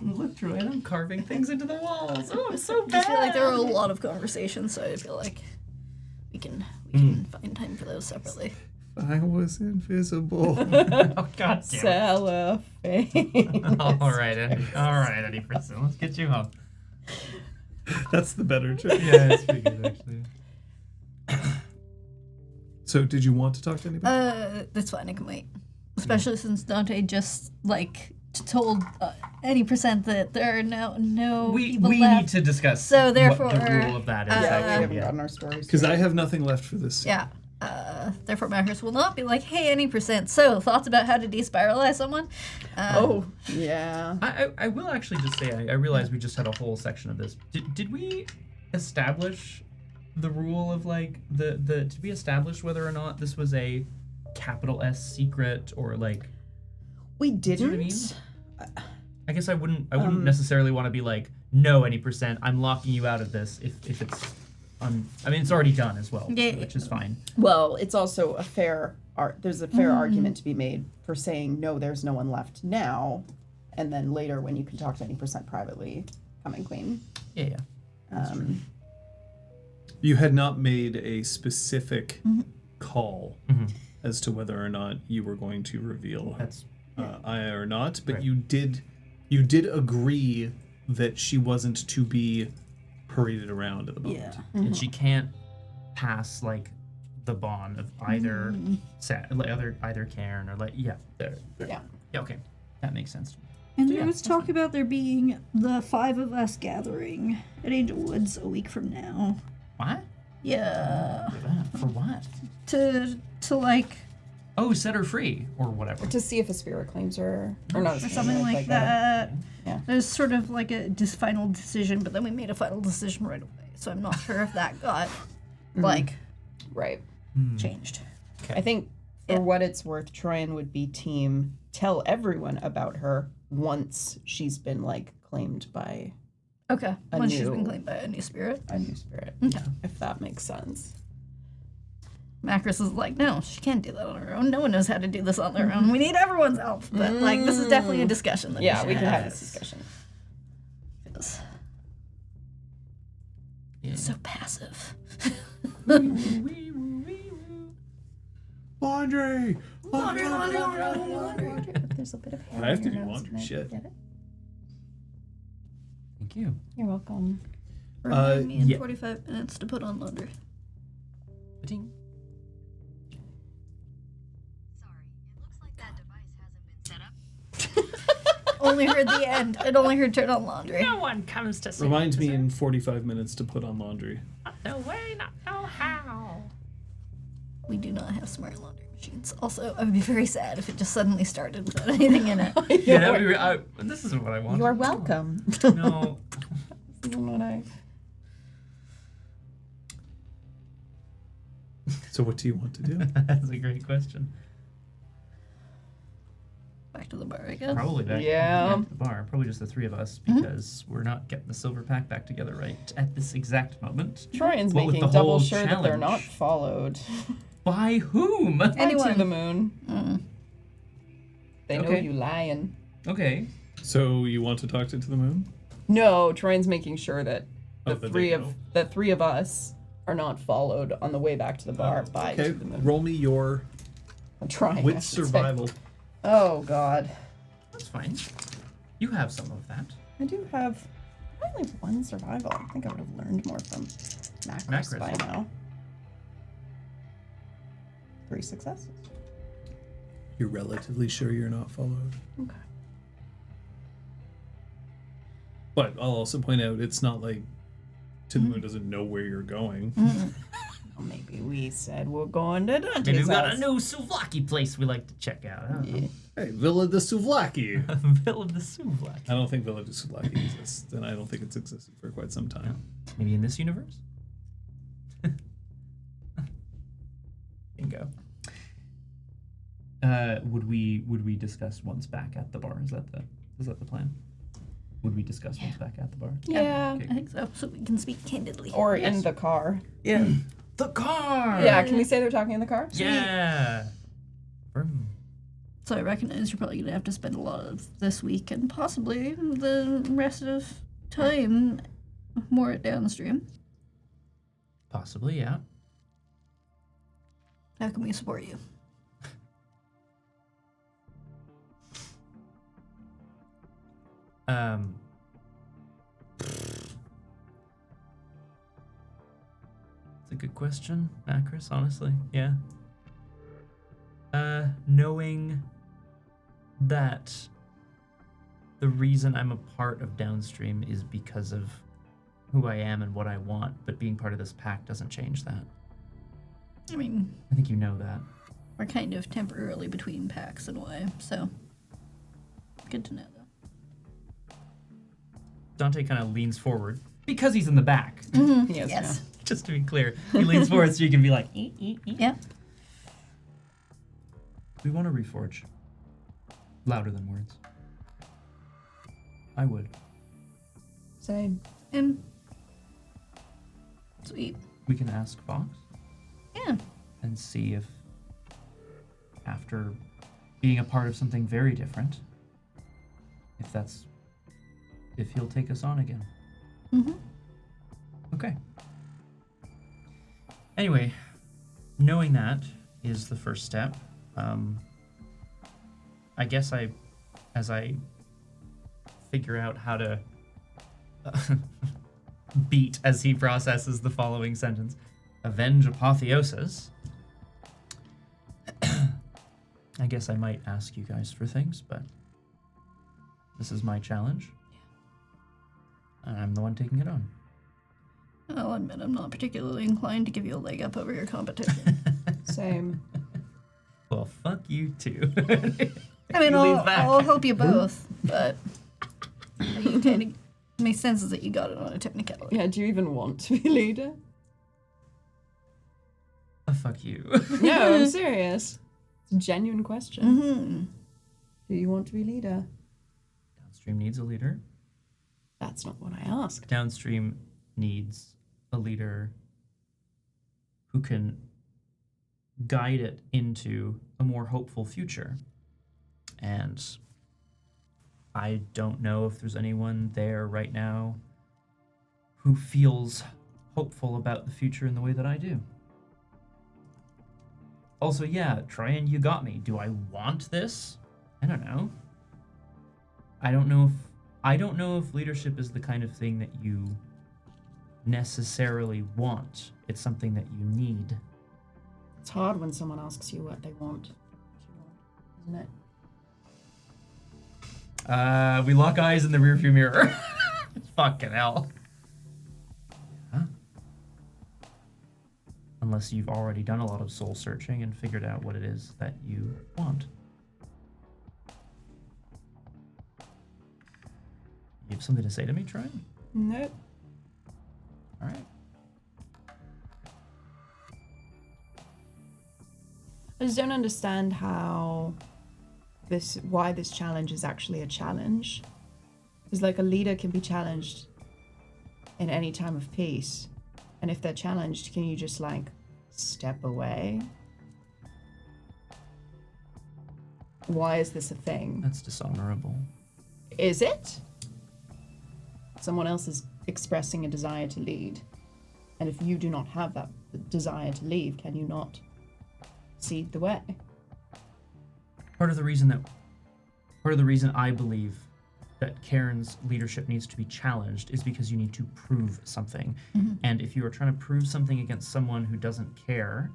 [SPEAKER 1] Look, Joanne, I'm carving things into the walls. Oh, I'm so
[SPEAKER 2] I
[SPEAKER 1] bad.
[SPEAKER 2] just feel like there are a lot of conversations, so I feel like we can find time for those separately.
[SPEAKER 3] I was invisible.
[SPEAKER 1] Oh, God damn it.
[SPEAKER 7] Cellophane.
[SPEAKER 1] All right, Eddie Preston. Let's get you home.
[SPEAKER 3] That's the better joke.
[SPEAKER 1] Yeah, it's pretty good, actually.
[SPEAKER 3] So, did you want to talk to anybody?
[SPEAKER 2] That's fine. I can wait. Especially since Dante just told any percent that there are no
[SPEAKER 1] We
[SPEAKER 2] people
[SPEAKER 1] need
[SPEAKER 2] left.
[SPEAKER 1] to discuss
[SPEAKER 2] So therefore,
[SPEAKER 1] what the rule of that is.
[SPEAKER 7] Yeah, we
[SPEAKER 1] actually.
[SPEAKER 7] haven't gotten our stories.
[SPEAKER 3] Because I have nothing left for this.
[SPEAKER 2] Yeah. Therefore, Macros will not be like, hey, any percent. So, thoughts about how to despiralize someone?
[SPEAKER 7] Oh, yeah.
[SPEAKER 1] I will actually just say, I realize we just had a whole section of this. Did we establish the rule of, like, did we establish whether or not this was a capital S secret, or, like...
[SPEAKER 7] We
[SPEAKER 1] Do
[SPEAKER 7] didn't.
[SPEAKER 1] you know what I mean? I guess I wouldn't necessarily want to be like, no, any percent, I'm locking you out of this if it's... I mean, it's already done as well,
[SPEAKER 2] Yeah.
[SPEAKER 1] which is fine.
[SPEAKER 7] Well, it's also a fair there's a fair argument to be made for saying no, there's no one left now, and then later when you can talk to any percent privately, coming queen.
[SPEAKER 1] Yeah.
[SPEAKER 3] You had not made a specific call
[SPEAKER 1] Mm-hmm.
[SPEAKER 3] as to whether or not you were going to reveal
[SPEAKER 1] That's
[SPEAKER 3] Aya or not, but
[SPEAKER 1] Right.
[SPEAKER 3] you did agree that she wasn't to be paraded around at the moment.
[SPEAKER 2] Yeah.
[SPEAKER 1] and she can't pass like the bond of either either Karen or like there.
[SPEAKER 7] Yeah.
[SPEAKER 1] Yeah, okay, that makes sense.
[SPEAKER 8] And
[SPEAKER 1] So,
[SPEAKER 8] there
[SPEAKER 1] yeah,
[SPEAKER 8] was talk about there being the 5 of us gathering at Angel Woods a week from now.
[SPEAKER 1] What?
[SPEAKER 2] Yeah.
[SPEAKER 1] For what?
[SPEAKER 2] To like,
[SPEAKER 1] Oh, set her free or whatever.
[SPEAKER 7] To see if a spirit claims her or not.
[SPEAKER 2] or something like that.
[SPEAKER 7] Yeah.
[SPEAKER 2] There's sort of like a final decision, but then we made a final decision right away. So I'm not sure if that got like
[SPEAKER 7] Right.
[SPEAKER 2] changed.
[SPEAKER 7] I think for what it's worth, Troyan would be team tell everyone about her once she's been like claimed by
[SPEAKER 2] Okay. Once she's
[SPEAKER 7] new-
[SPEAKER 2] been claimed by a new spirit.
[SPEAKER 7] a new spirit. If that makes sense.
[SPEAKER 2] Macros is like, no, she can't do that on her own. No one knows how to do this on their own. We need everyone's help. But like, this is definitely a discussion that
[SPEAKER 7] Yeah,
[SPEAKER 2] we
[SPEAKER 7] we
[SPEAKER 2] should
[SPEAKER 7] can have
[SPEAKER 2] have.
[SPEAKER 7] this discussion.
[SPEAKER 1] Yeah.
[SPEAKER 2] So passive.
[SPEAKER 3] Laundry!
[SPEAKER 2] Laundry, laundry, laundry, laundry.
[SPEAKER 7] There's a bit of hair.
[SPEAKER 3] I have
[SPEAKER 7] on
[SPEAKER 3] to
[SPEAKER 7] your
[SPEAKER 3] do
[SPEAKER 7] nose.
[SPEAKER 3] laundry,
[SPEAKER 7] Can I
[SPEAKER 3] shit.
[SPEAKER 7] Get it?
[SPEAKER 1] Thank you.
[SPEAKER 7] You're welcome.
[SPEAKER 2] Remind me in
[SPEAKER 3] yeah.
[SPEAKER 2] 45 minutes to put on laundry.
[SPEAKER 1] Ba-ding.
[SPEAKER 9] Sorry, it looks like that device hasn't been set up.
[SPEAKER 2] Only heard the end. It only heard turn on laundry.
[SPEAKER 6] No one comes to see.
[SPEAKER 3] Remind me in 45 minutes to put on laundry.
[SPEAKER 6] Not no way, not no how.
[SPEAKER 2] We do not have smart laundry machines. Also, I would be very sad if it just suddenly started without anything in it.
[SPEAKER 1] Yeah, that'd be, this isn't what I want.
[SPEAKER 7] You're welcome.
[SPEAKER 1] No.
[SPEAKER 7] What I...
[SPEAKER 3] So what do you want to do?
[SPEAKER 1] That's a great question.
[SPEAKER 2] Back to the bar, I guess.
[SPEAKER 1] Probably back
[SPEAKER 7] Yeah.
[SPEAKER 1] to the bar. Probably just the three of us because we're not getting the silver pack back together right at this exact moment.
[SPEAKER 7] Troyan's
[SPEAKER 1] What with
[SPEAKER 7] making
[SPEAKER 1] the
[SPEAKER 7] double
[SPEAKER 1] whole
[SPEAKER 7] sure that they're not
[SPEAKER 1] challenge.
[SPEAKER 7] followed.
[SPEAKER 1] By whom?
[SPEAKER 7] By
[SPEAKER 2] Anyone.
[SPEAKER 7] to the moon. They know
[SPEAKER 1] Okay.
[SPEAKER 7] you lying.
[SPEAKER 1] Okay.
[SPEAKER 3] So you want to talk to the moon?
[SPEAKER 7] No, Troyan's making sure that the
[SPEAKER 3] that they
[SPEAKER 7] three of us are not followed on the way back to the bar by
[SPEAKER 3] Okay,
[SPEAKER 7] to the moon.
[SPEAKER 3] roll me your
[SPEAKER 7] I'm trying. I
[SPEAKER 3] wit
[SPEAKER 7] should say.
[SPEAKER 3] survival.
[SPEAKER 7] Oh God,
[SPEAKER 1] That's fine. You have some of that.
[SPEAKER 7] I do have. I only have one survival. I think I would have learned more from macros by
[SPEAKER 1] Macros.
[SPEAKER 7] now. 3 successes.
[SPEAKER 3] You're relatively sure you're not followed.
[SPEAKER 7] Okay.
[SPEAKER 3] But I'll also point out it's not like To the Moon doesn't know where you're going.
[SPEAKER 7] Well, maybe we said we're going to Dante's
[SPEAKER 1] Maybe we've got a
[SPEAKER 7] house.
[SPEAKER 1] new souvlaki place we like to check out. I don't know.
[SPEAKER 3] Hey, Villa de Souvlaki.
[SPEAKER 1] Villa de Souvlaki.
[SPEAKER 3] I don't think Villa de Souvlaki exists, and I don't think it's existed for quite some time.
[SPEAKER 1] Maybe in this universe? Bingo. Would we discuss once back at the bar? Is that the plan? Would we discuss once back at the bar?
[SPEAKER 7] Yeah.
[SPEAKER 1] Okay.
[SPEAKER 2] I think so. So we can speak candidly.
[SPEAKER 7] Or in the car.
[SPEAKER 1] Yeah. The car.
[SPEAKER 7] Yeah, can we say they're talking in the car?
[SPEAKER 1] Yeah. Vroom.
[SPEAKER 2] So I recognize you're probably going to have to spend a lot of this week and possibly the rest of time more at downstream.
[SPEAKER 1] Possibly, yeah.
[SPEAKER 2] How can we support you?
[SPEAKER 1] It's a good question, Macris, honestly. Yeah. Knowing that the reason I'm a part of Downstream is because of who I am and what I want, but being part of this pack doesn't change that.
[SPEAKER 2] I mean,
[SPEAKER 1] I think you know that.
[SPEAKER 2] we're kind of temporarily between packs in a way, so good to know though.
[SPEAKER 1] Dante kind of leans forward because he's in the back.
[SPEAKER 7] Yes.
[SPEAKER 2] Yes.
[SPEAKER 1] Just to be clear, he leans forward so you can be like, "Ee, ee, ee."
[SPEAKER 2] Yeah.
[SPEAKER 1] We want to reforge. Louder than words. I would.
[SPEAKER 7] Same.
[SPEAKER 2] Sweet.
[SPEAKER 1] We can ask Fox
[SPEAKER 2] Yeah.
[SPEAKER 1] and see if, after being a part of something very different, if he'll take us on again.
[SPEAKER 2] Mm-hmm.
[SPEAKER 1] Okay. Anyway, knowing that is the first step. I guess as I figure out how to beat as he processes the following sentence, avenge apotheosis. I guess I might ask you guys for things, but this is my challenge. And I'm the one taking it on.
[SPEAKER 2] I'll admit I'm not particularly inclined to give you a leg up over your competition.
[SPEAKER 7] Same.
[SPEAKER 1] Well, fuck you too.
[SPEAKER 2] I mean,
[SPEAKER 1] He leans back.
[SPEAKER 2] I'll help you both, but you kind of my sense is that you got it on a technicality.
[SPEAKER 7] Yeah, do you even want to be leader?
[SPEAKER 1] Fuck you.
[SPEAKER 7] No, I'm serious. It's a genuine question.
[SPEAKER 2] Mm-hmm.
[SPEAKER 7] Do you want to be leader?
[SPEAKER 1] Downstream needs a leader.
[SPEAKER 7] That's not what I asked.
[SPEAKER 1] Downstream needs a leader who can guide it into a more hopeful future. And I don't know if there's anyone there right now who feels hopeful about the future in the way that I do. Also, yeah, Troyan, you got me. Do I want this? I don't know. I don't know if leadership is the kind of thing that you necessarily want. It's something that you need.
[SPEAKER 7] It's hard when someone asks you what they want, isn't it?
[SPEAKER 1] We lock eyes in the rearview mirror. Fucking hell. Huh? Unless you've already done a lot of soul searching and figured out what it is that you want. You have something to say to me, Troy?
[SPEAKER 7] Nope.
[SPEAKER 1] All right.
[SPEAKER 7] I just don't understand why this challenge is actually a challenge. Because like a leader can be challenged in any time of peace. And if they're challenged, can you just like step away? Why is this a thing?
[SPEAKER 1] That's dishonorable.
[SPEAKER 7] Is it? Someone else is expressing a desire to lead. And if you do not have that desire to lead, can you not cede the way?
[SPEAKER 1] Part of the reason I believe that Karen's leadership needs to be challenged is because you need to prove something.
[SPEAKER 2] Mm-hmm.
[SPEAKER 1] And if you are trying to prove something against someone who doesn't care,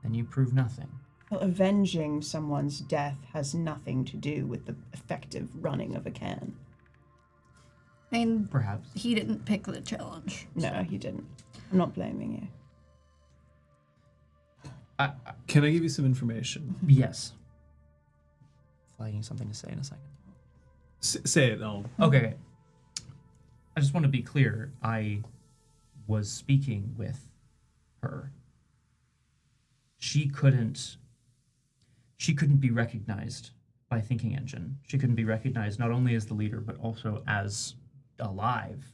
[SPEAKER 1] then you prove nothing.
[SPEAKER 7] Well, avenging someone's death has nothing to do with the effective running of a can.
[SPEAKER 2] I mean,
[SPEAKER 1] Perhaps.
[SPEAKER 2] he didn't pick the challenge.
[SPEAKER 7] No, he didn't. I'm not blaming you.
[SPEAKER 3] Can I give you some information?
[SPEAKER 1] Yes. Flagging something to say in a second.
[SPEAKER 3] Say it. I'll...
[SPEAKER 1] Okay. I just want to be clear. I was speaking with her. She couldn't be recognized by Thinking Engine. She couldn't be recognized not only as the leader, but also as alive.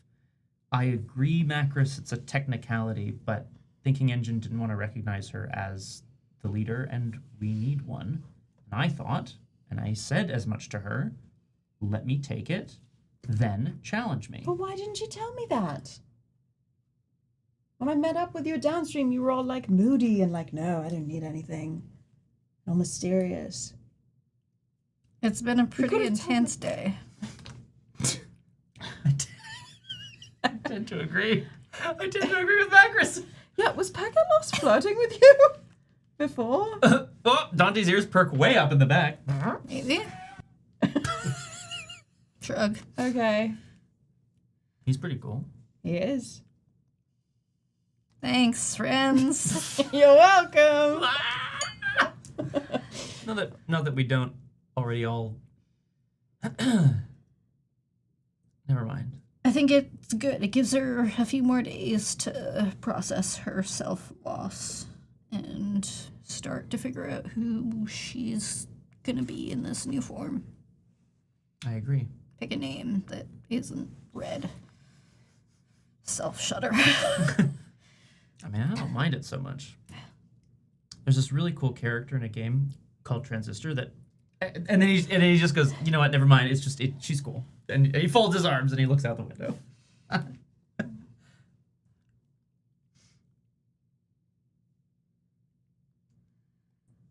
[SPEAKER 1] I agree, Macris, it's a technicality, but Thinking Engine didn't want to recognize her as the leader, and we need one. And I thought, and I said as much to her, let me take it, then challenge me.
[SPEAKER 7] But why didn't you tell me that? When I met up with you downstream, you were all like moody and like, no, I don't need anything. All mysterious.
[SPEAKER 2] It's been a pretty
[SPEAKER 7] could've
[SPEAKER 2] intense day.
[SPEAKER 1] I tend to agree. I tend to agree with Macris.
[SPEAKER 7] Yeah, was Pagalos flirting with you before?
[SPEAKER 1] Oh, Dante's ears perk way up in the back.
[SPEAKER 2] Maybe. Shrug.
[SPEAKER 7] Okay.
[SPEAKER 1] He's pretty cool.
[SPEAKER 7] He is.
[SPEAKER 2] Thanks, friends.
[SPEAKER 7] You're welcome.
[SPEAKER 1] Not that we don't already all. Never mind.
[SPEAKER 2] I think it's good. It gives her a few more days to process her self-loss and start to figure out who she's gonna be in this new form.
[SPEAKER 1] I agree.
[SPEAKER 2] Pick a name that isn't red. Self-shudder.
[SPEAKER 1] I mean, I don't mind it so much. There's this really cool character in a game called Transistor that, and then he just goes, you know what? Never mind. It's just she's cool, and he folds his arms and he looks out the window.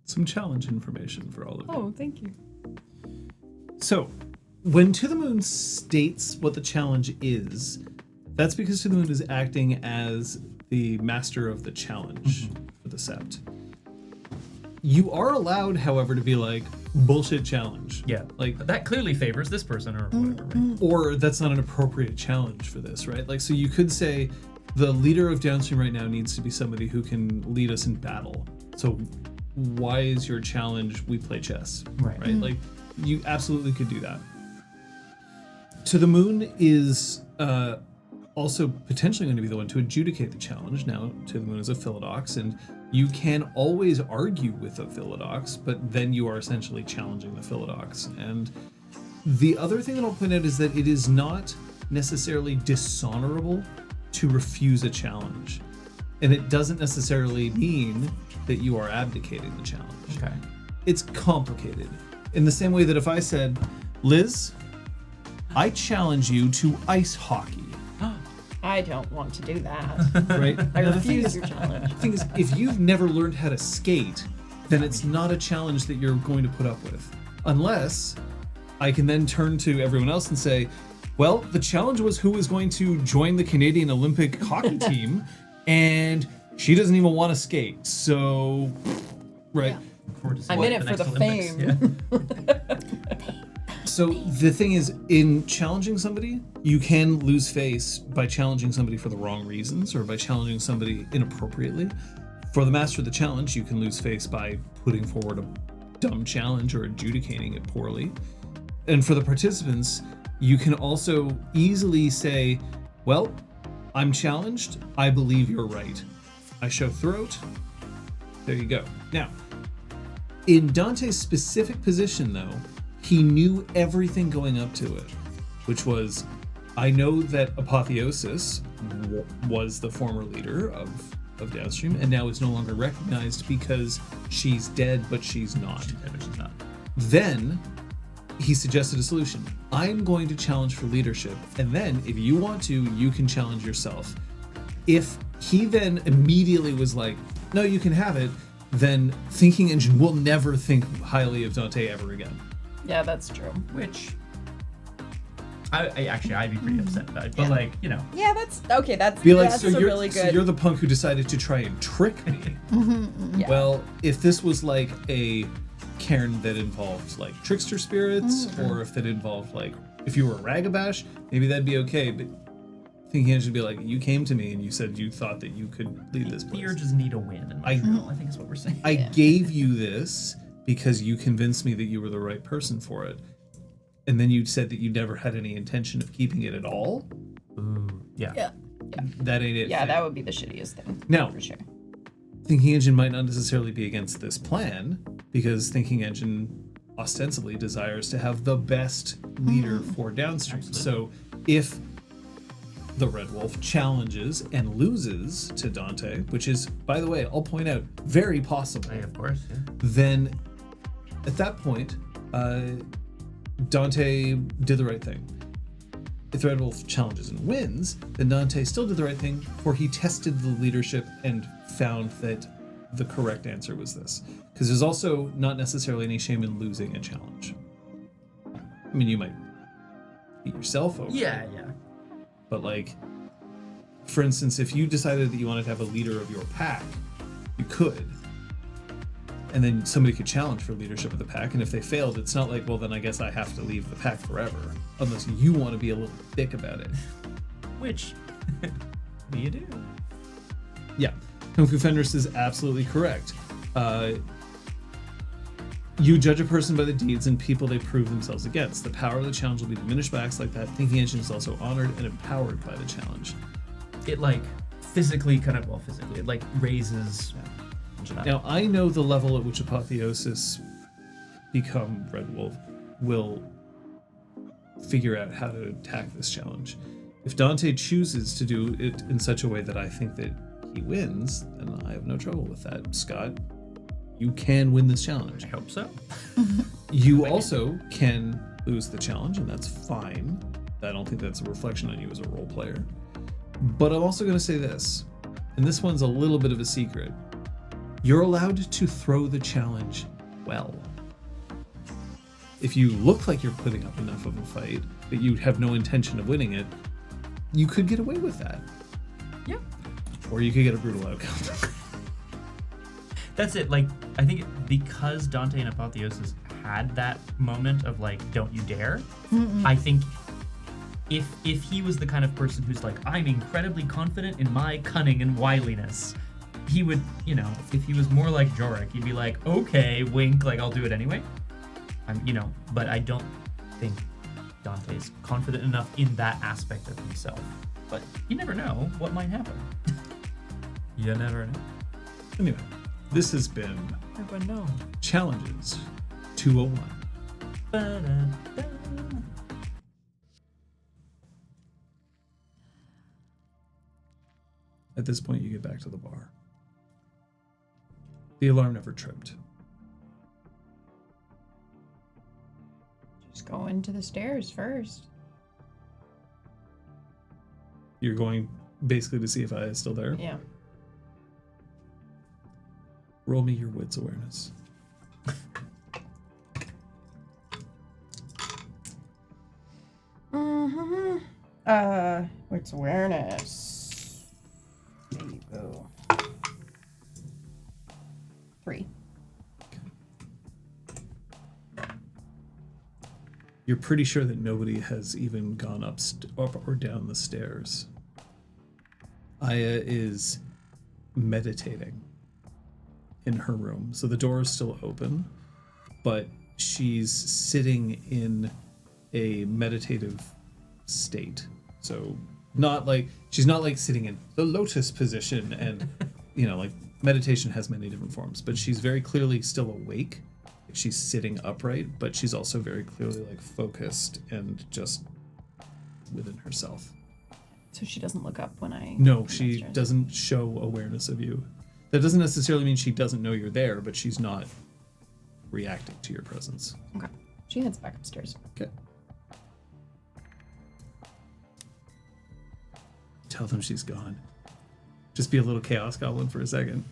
[SPEAKER 3] Some challenge information for all of you.
[SPEAKER 7] Oh, thank you.
[SPEAKER 3] So, when To the Moon states what the challenge is, that's because To the Moon is acting as the master of the challenge for the Sept. You are allowed, however, to be like, bullshit challenge.
[SPEAKER 1] Yeah,
[SPEAKER 3] Like,
[SPEAKER 1] that clearly favors this person or whatever. Right?
[SPEAKER 3] or that's not an appropriate challenge for this, right? Like, so you could say the leader of Downstream right now needs to be somebody who can lead us in battle. So why is your challenge we play chess?
[SPEAKER 1] Right.
[SPEAKER 3] Like, you absolutely could do that. To the Moon is also potentially going to be the one to adjudicate the challenge. Now, To the Moon is a Philodox, and you can always argue with a Philodox, but then you are essentially challenging the Philodox. And the other thing that I'll point out is that it is not necessarily dishonorable to refuse a challenge. And it doesn't necessarily mean that you are abdicating the challenge.
[SPEAKER 1] Okay.
[SPEAKER 3] It's complicated. In the same way that if I said, Liz, I challenge you to ice hockey.
[SPEAKER 7] I don't want to do that.
[SPEAKER 3] Right?
[SPEAKER 7] I
[SPEAKER 3] Now, the thing
[SPEAKER 7] refuse
[SPEAKER 3] is-
[SPEAKER 7] your challenge.
[SPEAKER 3] The thing is, if you've never learned how to skate, then it's not a challenge that you're going to put up with. Unless I can then turn to everyone else and say, well, the challenge was who was going to join the Canadian Olympic hockey team, and she doesn't even want to skate. So, right.
[SPEAKER 7] I'm in it for the fame.
[SPEAKER 3] So the thing is, in challenging somebody, you can lose face by challenging somebody for the wrong reasons or by challenging somebody inappropriately. For the master of the challenge, you can lose face by putting forward a dumb challenge or adjudicating it poorly. And for the participants, you can also easily say, well, I'm challenged. I believe you're right. I show throat. There you go. Now, in Dante's specific position, though, he knew everything going up to it, which was, I know that Apotheosis was the former leader of Downstream, and now is no longer recognized because she's dead, but she's not. Then he suggested a solution. I'm going to challenge for leadership, and then if you want to, you can challenge yourself. If he then immediately was like, no, you can have it, then Thinking Engine will never think highly of Dante ever again.
[SPEAKER 7] Yeah, that's true.
[SPEAKER 1] Which, I'd be pretty upset about it. But like, you know.
[SPEAKER 7] Yeah, that's okay. That's
[SPEAKER 3] Be like,
[SPEAKER 7] that's
[SPEAKER 3] so
[SPEAKER 7] really good.
[SPEAKER 3] So you're the punk who decided to try and trick me.
[SPEAKER 7] Yeah.
[SPEAKER 3] Well, if this was like a cairn that involved like trickster spirits, or if that involved like, if you were a Ragabash, maybe that'd be okay. But Thinking Engine would be like, you came to me and you said you thought that you could lead this place.
[SPEAKER 1] The urges need a win in Montreal, I think is what we're saying.
[SPEAKER 3] I gave you this because you convinced me that you were the right person for it. And then you said that you never had any intention of keeping it at all.
[SPEAKER 1] Ooh, yeah.
[SPEAKER 3] That ain't it.
[SPEAKER 7] Yeah, that would be the shittiest thing.
[SPEAKER 3] Now,
[SPEAKER 7] for sure.
[SPEAKER 3] Thinking Engine might not necessarily be against this plan, because Thinking Engine ostensibly desires to have the best leader for Downstream. So if the Red Wolf challenges and loses to Dante, which is, by the way, I'll point out, very possible.
[SPEAKER 1] Of course, yeah.
[SPEAKER 3] Then at that point, Dante did the right thing. If the Red Wolf challenges and wins, then Dante still did the right thing, for he tested the leadership and found that the correct answer was this. Because there's also not necessarily any shame in losing a challenge. I mean, you might beat yourself over it.
[SPEAKER 1] Yeah.
[SPEAKER 3] But like, for instance, if you decided that you wanted to have a leader of your pack, you could. And then somebody could challenge for leadership of the pack, and if they failed, it's not like, well, then I guess I have to leave the pack forever, unless you want to be a little thick about it.
[SPEAKER 1] Which you do.
[SPEAKER 3] Yeah, Kung Fu Fenris is absolutely correct. You judge a person by the deeds and people they prove themselves against. The power of the challenge will be diminished by acts like that. Thinking Engine is also honored and empowered by the challenge.
[SPEAKER 1] It like physically it like raises.
[SPEAKER 3] Now, I know the level at which Apotheosis become Red Wolf will figure out how to attack this challenge. If Dante chooses to do it in such a way that I think that he wins, then I have no trouble with that. Scott, you can win this challenge.
[SPEAKER 1] I hope so.
[SPEAKER 3] You also can lose the challenge, and that's fine. I don't think that's a reflection on you as a role player. But I'm also going to say this, and this one's a little bit of a secret. You're allowed to throw the challenge well. If you look like you're putting up enough of a fight that you have no intention of winning it, you could get away with that.
[SPEAKER 1] Yeah.
[SPEAKER 3] Or you could get a brutal outcome.
[SPEAKER 1] That's it. Like, I think because Dante and Apotheosis had that moment of like, don't you dare. I think if he was the kind of person who's like, I'm incredibly confident in my cunning and wiliness, he would, you know, if he was more like Jorik, he'd be like, okay, wink, like I'll do it anyway. But I don't think Dante's confident enough in that aspect of himself. But you never know what might happen. You never know.
[SPEAKER 3] Anyway, this has been
[SPEAKER 1] Never know.
[SPEAKER 3] Challenges 201.
[SPEAKER 1] Ba-da-da.
[SPEAKER 3] At this point, you get back to the bar. The alarm never tripped.
[SPEAKER 7] Just go into the stairs first.
[SPEAKER 3] You're going basically to see if I is still there.
[SPEAKER 7] Yeah.
[SPEAKER 3] Roll me your wits awareness.
[SPEAKER 7] What's awareness? There you go. 3.
[SPEAKER 3] You're pretty sure that nobody has even gone up or down the stairs. Aya is meditating in her room. So the door is still open, but she's sitting in a meditative state. So she's not like sitting in the lotus position and, like meditation has many different forms, but she's very clearly still awake. She's sitting upright, but she's also very clearly like focused and just within herself.
[SPEAKER 7] So she doesn't look up when I...
[SPEAKER 3] No, she doesn't show awareness of you. That doesn't necessarily mean she doesn't know you're there, but she's not reacting to your presence.
[SPEAKER 7] Okay. She heads back upstairs.
[SPEAKER 3] Okay. Tell them she's gone. Just be a little chaos goblin for a second.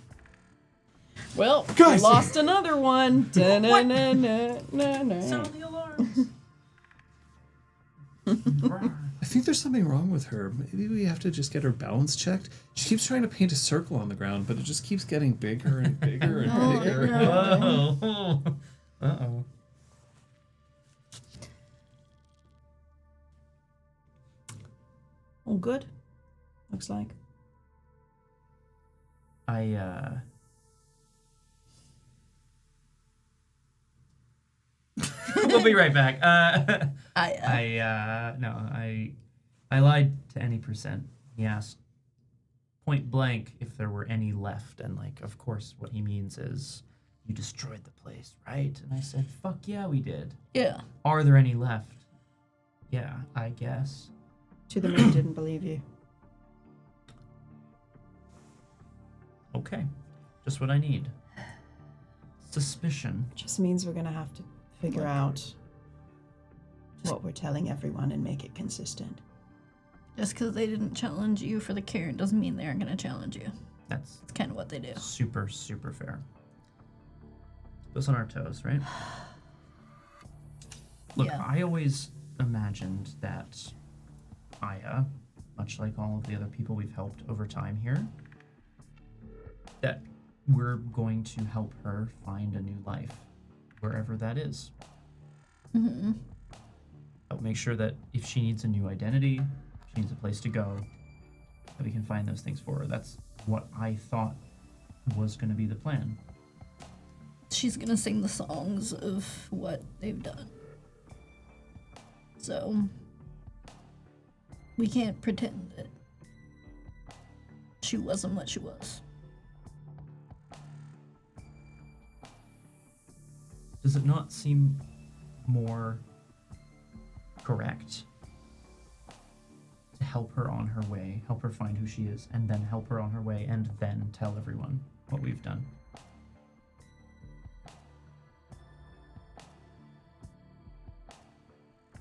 [SPEAKER 7] Well,
[SPEAKER 3] Guys!
[SPEAKER 7] lost another one.
[SPEAKER 1] Sound the alarms.
[SPEAKER 3] I think there's something wrong with her. Maybe we have to just get her balance checked. She keeps trying to paint a circle on the ground, but it just keeps getting bigger and bigger and bigger.
[SPEAKER 1] Whoa. Uh-oh.
[SPEAKER 7] All good. Looks like.
[SPEAKER 1] We'll be right back.
[SPEAKER 2] I
[SPEAKER 1] I lied to any percent. He asked point blank if there were any left, and of course what he means is you destroyed the place, right? And I said, fuck yeah, we did.
[SPEAKER 2] Yeah.
[SPEAKER 1] Are there any left? Yeah, I guess.
[SPEAKER 7] To the moon didn't believe you.
[SPEAKER 1] Okay, just what I need. Suspicion.
[SPEAKER 7] Just means we're gonna have to figure out what we're telling everyone and make it consistent.
[SPEAKER 2] Just because they didn't challenge you for the Karen doesn't mean they aren't going to challenge you.
[SPEAKER 1] That's
[SPEAKER 2] That's kind of what they do.
[SPEAKER 1] super, super fair. Put us on our toes, right? Look,
[SPEAKER 2] Yeah.
[SPEAKER 1] I always imagined that Aya, much like all of the other people we've helped over time here, that we're going to help her find a new life, wherever that is.
[SPEAKER 2] Mm-hmm.
[SPEAKER 1] Help make sure that if she needs a new identity, she needs a place to go, that we can find those things for her. That's what I thought was going to be the plan.
[SPEAKER 2] She's going to sing the songs of what they've done. So, we can't pretend that she wasn't what she was.
[SPEAKER 1] Does it not seem more correct to help her on her way, help her find who she is, and then help her on her way, and then tell everyone what we've done?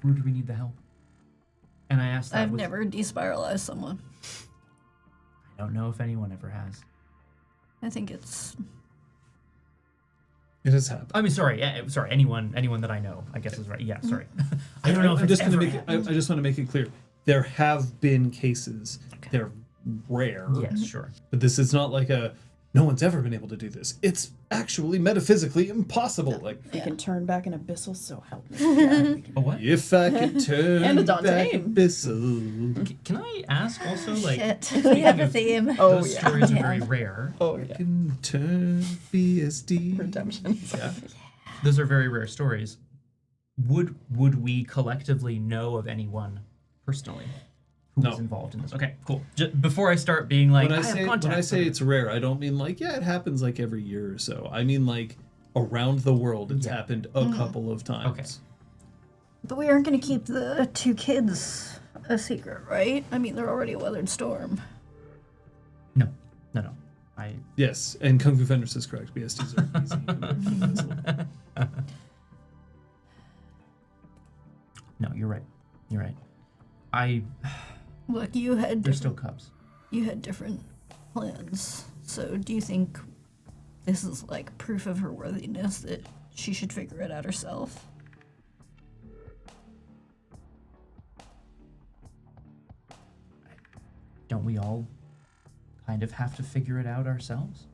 [SPEAKER 1] Where do we need the help? And I asked that
[SPEAKER 2] I've
[SPEAKER 1] with-
[SPEAKER 2] never despiralized someone.
[SPEAKER 1] I don't know if anyone ever has.
[SPEAKER 2] I think it's...
[SPEAKER 3] It has happened.
[SPEAKER 1] I mean, sorry, anyone that I know, I guess is right. Yeah, sorry. I don't know if
[SPEAKER 3] I'm
[SPEAKER 1] it's
[SPEAKER 3] just
[SPEAKER 1] ever
[SPEAKER 3] gonna make it, I just want to make it clear. There have been cases.
[SPEAKER 1] Okay.
[SPEAKER 3] They're rare.
[SPEAKER 1] Yes, sure.
[SPEAKER 3] But this is not like no one's ever been able to do this. It's actually metaphysically impossible. Like,
[SPEAKER 7] We can turn back an abyssal, so help me. Yeah, we can.
[SPEAKER 1] A what?
[SPEAKER 3] if I could turn
[SPEAKER 7] And a
[SPEAKER 3] back
[SPEAKER 7] Dante.
[SPEAKER 3] abyssal,
[SPEAKER 1] Can I ask also, like,
[SPEAKER 2] Shit. We have a theme.
[SPEAKER 7] Oh,
[SPEAKER 1] those
[SPEAKER 7] yeah.
[SPEAKER 1] stories are very rare.
[SPEAKER 7] Oh,
[SPEAKER 3] I
[SPEAKER 7] yeah.
[SPEAKER 3] can turn BSD.
[SPEAKER 7] Redemption.
[SPEAKER 1] Yeah. Those are very rare stories. Would we collectively know of anyone personally who was
[SPEAKER 3] No.
[SPEAKER 1] involved in this? Okay, cool. Before I start being like,
[SPEAKER 3] When I
[SPEAKER 1] I have
[SPEAKER 3] say
[SPEAKER 1] contacts.
[SPEAKER 3] it's rare, I don't mean like it happens like every year or so. I mean like around the world it's
[SPEAKER 1] Yeah.
[SPEAKER 3] happened a couple of times.
[SPEAKER 1] Okay.
[SPEAKER 2] But we aren't going to keep the two kids a secret, right? I mean, they're already a weathered storm.
[SPEAKER 1] No.
[SPEAKER 3] Yes, and Kung Fu Fenders is correct. BSDs are easy. Invisible.
[SPEAKER 1] No, you're right.
[SPEAKER 2] Look, you had
[SPEAKER 1] They're still
[SPEAKER 2] different,
[SPEAKER 1] cubs.
[SPEAKER 2] you had different plans. So do you think this is like proof of her worthiness that she should figure it out herself.
[SPEAKER 1] Don't we all kind of have to figure it out ourselves?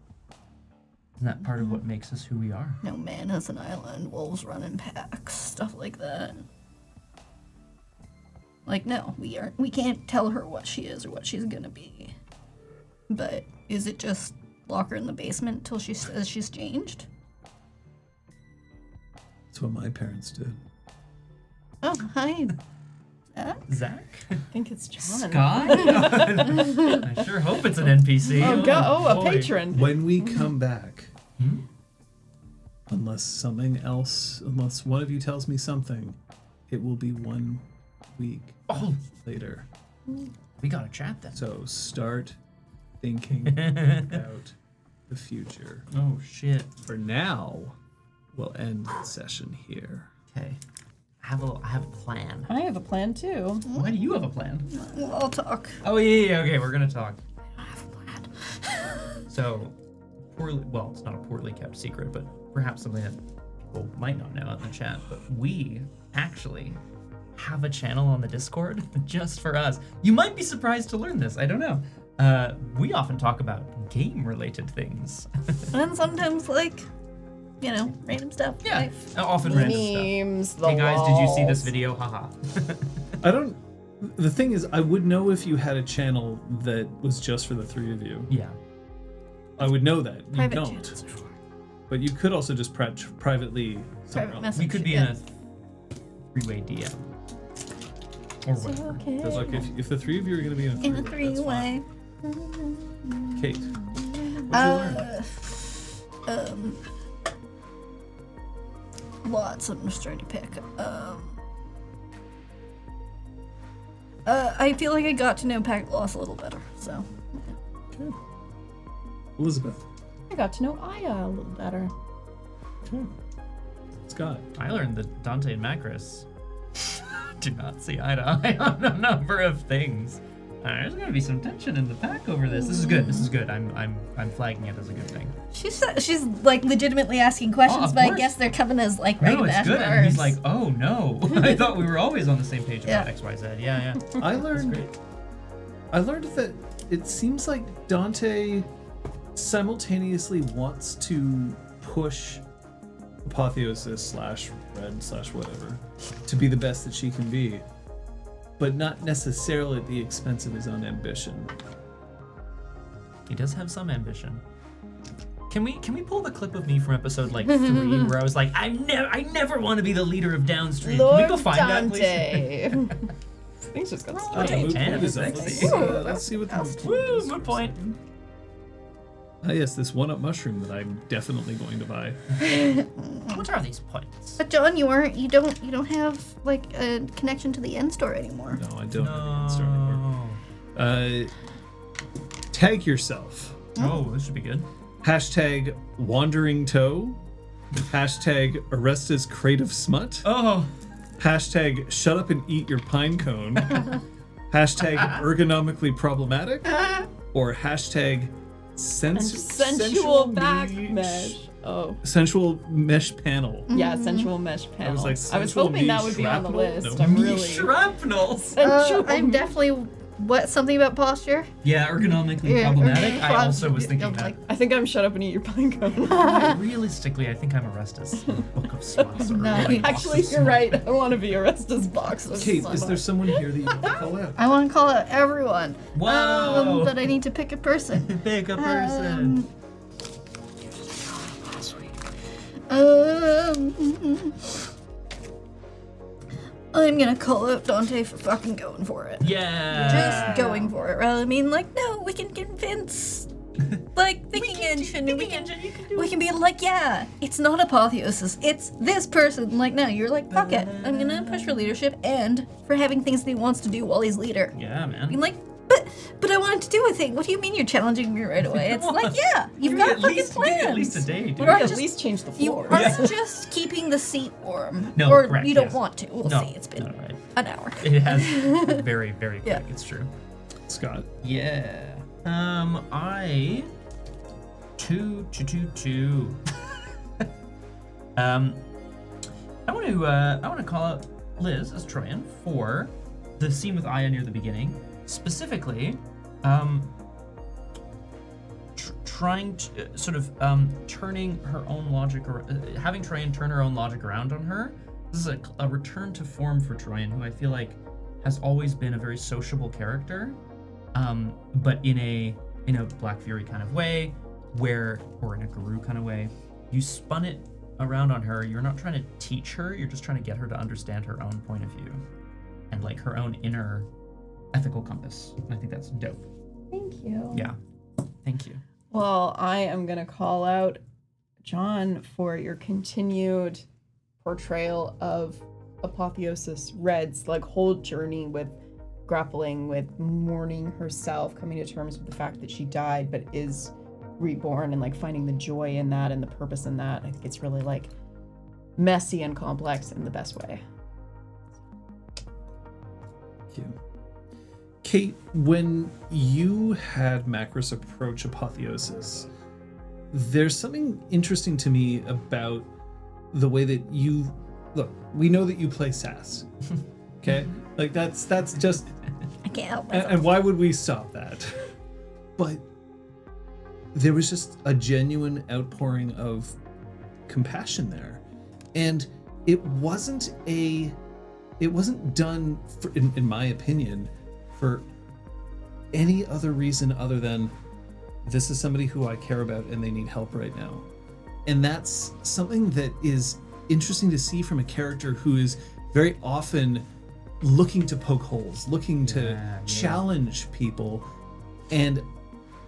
[SPEAKER 1] Isn't that part of what makes us who we are?
[SPEAKER 2] No man has an island, wolves run in packs, stuff like that. Like, no, we can't tell her what she is or what she's gonna be. But is it just lock her in the basement till she says she's changed?
[SPEAKER 3] That's what my parents did.
[SPEAKER 2] Oh, hi.
[SPEAKER 1] Zach?
[SPEAKER 7] I think it's John.
[SPEAKER 1] Scott? I sure hope it's an NPC.
[SPEAKER 7] A
[SPEAKER 1] boy.
[SPEAKER 7] patron.
[SPEAKER 3] When we come back, unless one of you tells me something, it will be 1 week later.
[SPEAKER 1] We gotta chat then.
[SPEAKER 3] So start thinking about the future.
[SPEAKER 1] Oh, shit.
[SPEAKER 3] For now, we'll end the session here.
[SPEAKER 1] Okay. I have a plan.
[SPEAKER 7] I have a plan too.
[SPEAKER 1] Why do you have a plan?
[SPEAKER 2] Well, I'll talk.
[SPEAKER 1] Oh, yeah, okay, we're gonna talk.
[SPEAKER 2] I have a plan.
[SPEAKER 1] So, it's not a poorly kept secret, but perhaps something that people might not know in the chat, but we actually have a channel on the Discord just for us. You might be surprised to learn this, I don't know. We often talk about game-related things.
[SPEAKER 2] And sometimes, like, you know, random stuff.
[SPEAKER 1] Yeah,
[SPEAKER 2] Like,
[SPEAKER 1] often random
[SPEAKER 7] Memes,
[SPEAKER 1] stuff.
[SPEAKER 7] the
[SPEAKER 1] Hey guys, did you see this
[SPEAKER 7] lols.
[SPEAKER 1] video? Haha.
[SPEAKER 3] The thing is, I would know if you had a channel that was just for the three of you.
[SPEAKER 1] Yeah.
[SPEAKER 3] I would know that. You
[SPEAKER 2] private
[SPEAKER 3] don't.
[SPEAKER 2] channels are for
[SPEAKER 3] But you could also just privately somewhere
[SPEAKER 2] private
[SPEAKER 3] else.
[SPEAKER 2] message.
[SPEAKER 1] We could be
[SPEAKER 2] yeah.
[SPEAKER 1] in a three-way DM. Or whatever.
[SPEAKER 2] Okay.
[SPEAKER 3] So like if the three of you are going to be in a
[SPEAKER 2] In a
[SPEAKER 3] three-way, that's
[SPEAKER 2] three-way.
[SPEAKER 3] fine. Kate, what'd you learn?
[SPEAKER 2] Lots. I'm just trying to pick. I feel like I got to know Pack Loss a little better. So.
[SPEAKER 3] Okay. Elizabeth.
[SPEAKER 7] I got to know Aya a little better.
[SPEAKER 3] Okay. Scott.
[SPEAKER 1] I learned that Dante and Macris do not see eye to eye on a number of things. There's gonna be some tension in the pack over this. This is good. This is good. I'm flagging it as a good thing.
[SPEAKER 2] She's like legitimately asking questions,
[SPEAKER 1] of
[SPEAKER 2] but I
[SPEAKER 1] course.
[SPEAKER 2] guess they're coming as like
[SPEAKER 1] No,
[SPEAKER 2] random
[SPEAKER 1] it's
[SPEAKER 2] ass
[SPEAKER 1] good. And he's
[SPEAKER 2] bars.
[SPEAKER 1] like, oh no, I thought we were always on the same page about
[SPEAKER 2] Yeah.
[SPEAKER 1] X, Y, Z. Yeah, yeah.
[SPEAKER 3] I
[SPEAKER 1] That's
[SPEAKER 3] learned
[SPEAKER 1] great.
[SPEAKER 3] that it seems like Dante simultaneously wants to push Apotheosis /Red /whatever to be the best that she can be, but not necessarily at the expense of his own ambition.
[SPEAKER 1] He does have some ambition. Can we pull the clip of me from episode like 3 where I was like, I never want to be the leader of Downstream. Can we go find that, please?
[SPEAKER 7] Dante. Things just got
[SPEAKER 1] Oh,
[SPEAKER 7] started.
[SPEAKER 3] moot
[SPEAKER 1] 10
[SPEAKER 3] point
[SPEAKER 1] is
[SPEAKER 3] is up.
[SPEAKER 1] sexy.
[SPEAKER 3] Let's see what the moot point
[SPEAKER 1] Woo,
[SPEAKER 3] is.
[SPEAKER 1] moot point.
[SPEAKER 3] Ah, yes, this one-up mushroom that I'm definitely going to buy.
[SPEAKER 1] What are these points?
[SPEAKER 2] But John, you don't have like a connection to the end store anymore.
[SPEAKER 3] No, I don't have the answer anymore. Tag yourself.
[SPEAKER 1] Oh, this should be good.
[SPEAKER 3] Hashtag wandering toe. Hashtag Arresta's crate of smut.
[SPEAKER 1] Oh,
[SPEAKER 3] Hashtag shut up and eat your pine cone. Hashtag ergonomically problematic. Or hashtag
[SPEAKER 7] Sensual back
[SPEAKER 3] mesh.
[SPEAKER 7] mesh. Oh.
[SPEAKER 3] Sensual mesh panel.
[SPEAKER 7] Yeah, sensual mesh panel.
[SPEAKER 3] was like,
[SPEAKER 7] I was
[SPEAKER 3] sensual
[SPEAKER 7] hoping that
[SPEAKER 3] me
[SPEAKER 7] would be on the
[SPEAKER 3] shrapnel?
[SPEAKER 7] list.
[SPEAKER 3] No.
[SPEAKER 7] I'm
[SPEAKER 3] Me
[SPEAKER 7] really
[SPEAKER 1] shrapnel.
[SPEAKER 7] sensual.
[SPEAKER 2] I'm definitely something about posture.
[SPEAKER 1] Yeah, ergonomically
[SPEAKER 2] Yeah,
[SPEAKER 1] problematic. I
[SPEAKER 2] prob-
[SPEAKER 1] also was thinking
[SPEAKER 2] don't
[SPEAKER 1] that.
[SPEAKER 2] like-
[SPEAKER 7] I think I'm shut up and eat your pine cone.
[SPEAKER 1] Realistically, I think I'm Arrestus. Book of Smuts. Or
[SPEAKER 2] Nice.
[SPEAKER 1] like,
[SPEAKER 7] Actually,
[SPEAKER 1] Box of
[SPEAKER 7] you're
[SPEAKER 1] Smuts.
[SPEAKER 7] right. I want to be Arresta's box. of
[SPEAKER 3] Kate, is
[SPEAKER 7] smut.
[SPEAKER 3] there someone here that you want to call out?
[SPEAKER 2] I want to call out everyone.
[SPEAKER 1] Whoa!
[SPEAKER 2] But I need to pick a person.
[SPEAKER 1] Pick a person.
[SPEAKER 2] I'm gonna call out Dante for fucking going for it.
[SPEAKER 1] Yeah.
[SPEAKER 2] Just going for it, rather than being like, no, we can convince, like, thinking engine. We can be like, yeah, it's not Apotheosis, it's this person. Like, no, you're like, fuck it. I'm gonna push for leadership and for having things that he wants to do while he's leader.
[SPEAKER 1] Yeah, man.
[SPEAKER 2] Being like, but I wanted to do a thing. What do you mean you're challenging me right away? It's like, yeah, you've
[SPEAKER 1] Give
[SPEAKER 2] got
[SPEAKER 1] me
[SPEAKER 2] a
[SPEAKER 1] at
[SPEAKER 2] fucking
[SPEAKER 1] least,
[SPEAKER 2] plan.
[SPEAKER 1] Give me at least a day, dude.
[SPEAKER 2] Or
[SPEAKER 7] At
[SPEAKER 2] just-
[SPEAKER 7] least change the
[SPEAKER 2] You
[SPEAKER 7] floor.
[SPEAKER 2] aren't just keeping the seat warm.
[SPEAKER 1] No,
[SPEAKER 2] or
[SPEAKER 1] correct,
[SPEAKER 2] you don't
[SPEAKER 1] yes.
[SPEAKER 2] want to. We'll
[SPEAKER 1] No,
[SPEAKER 2] see. It's been
[SPEAKER 1] no, right.
[SPEAKER 2] an hour.
[SPEAKER 1] It has very, very quick.
[SPEAKER 2] Yeah.
[SPEAKER 1] It's true.
[SPEAKER 3] Scott.
[SPEAKER 1] Yeah. I Two. I want to call out Liz as Troyan for the scene with Aya near the beginning, specifically, trying to turning her own logic, or having Troyan turn her own logic around on her. This is a return to form for Troyan, who I feel like has always been a very sociable character, but in a Black Fury kind of way, or in a Guru kind of way. You spun it around on her. You're not trying to teach her, you're just trying to get her to understand her own point of view and like her own inner ethical compass. And I think that's dope.
[SPEAKER 7] Thank you.
[SPEAKER 1] Yeah. Thank you.
[SPEAKER 7] Well, I am going to call out John for your continued portrayal of Apotheosis Red's like whole journey with grappling with mourning herself, coming to terms with the fact that she died but is reborn, and like finding the joy in that and the purpose in that. I think it's really like messy and complex in the best way.
[SPEAKER 3] Thank you. Kate, when you had Macros approach Apotheosis, there's something interesting to me about the way that you look. We know that you play sass. Okay? Like that's just
[SPEAKER 2] I can't help myself.
[SPEAKER 3] and why would we stop that? But there was just a genuine outpouring of compassion there. And it wasn't done for, in my opinion, for any other reason other than this is somebody who I care about and they need help right now. And that's something that is interesting to see from a character who is very often looking to poke holes, looking to challenge people. And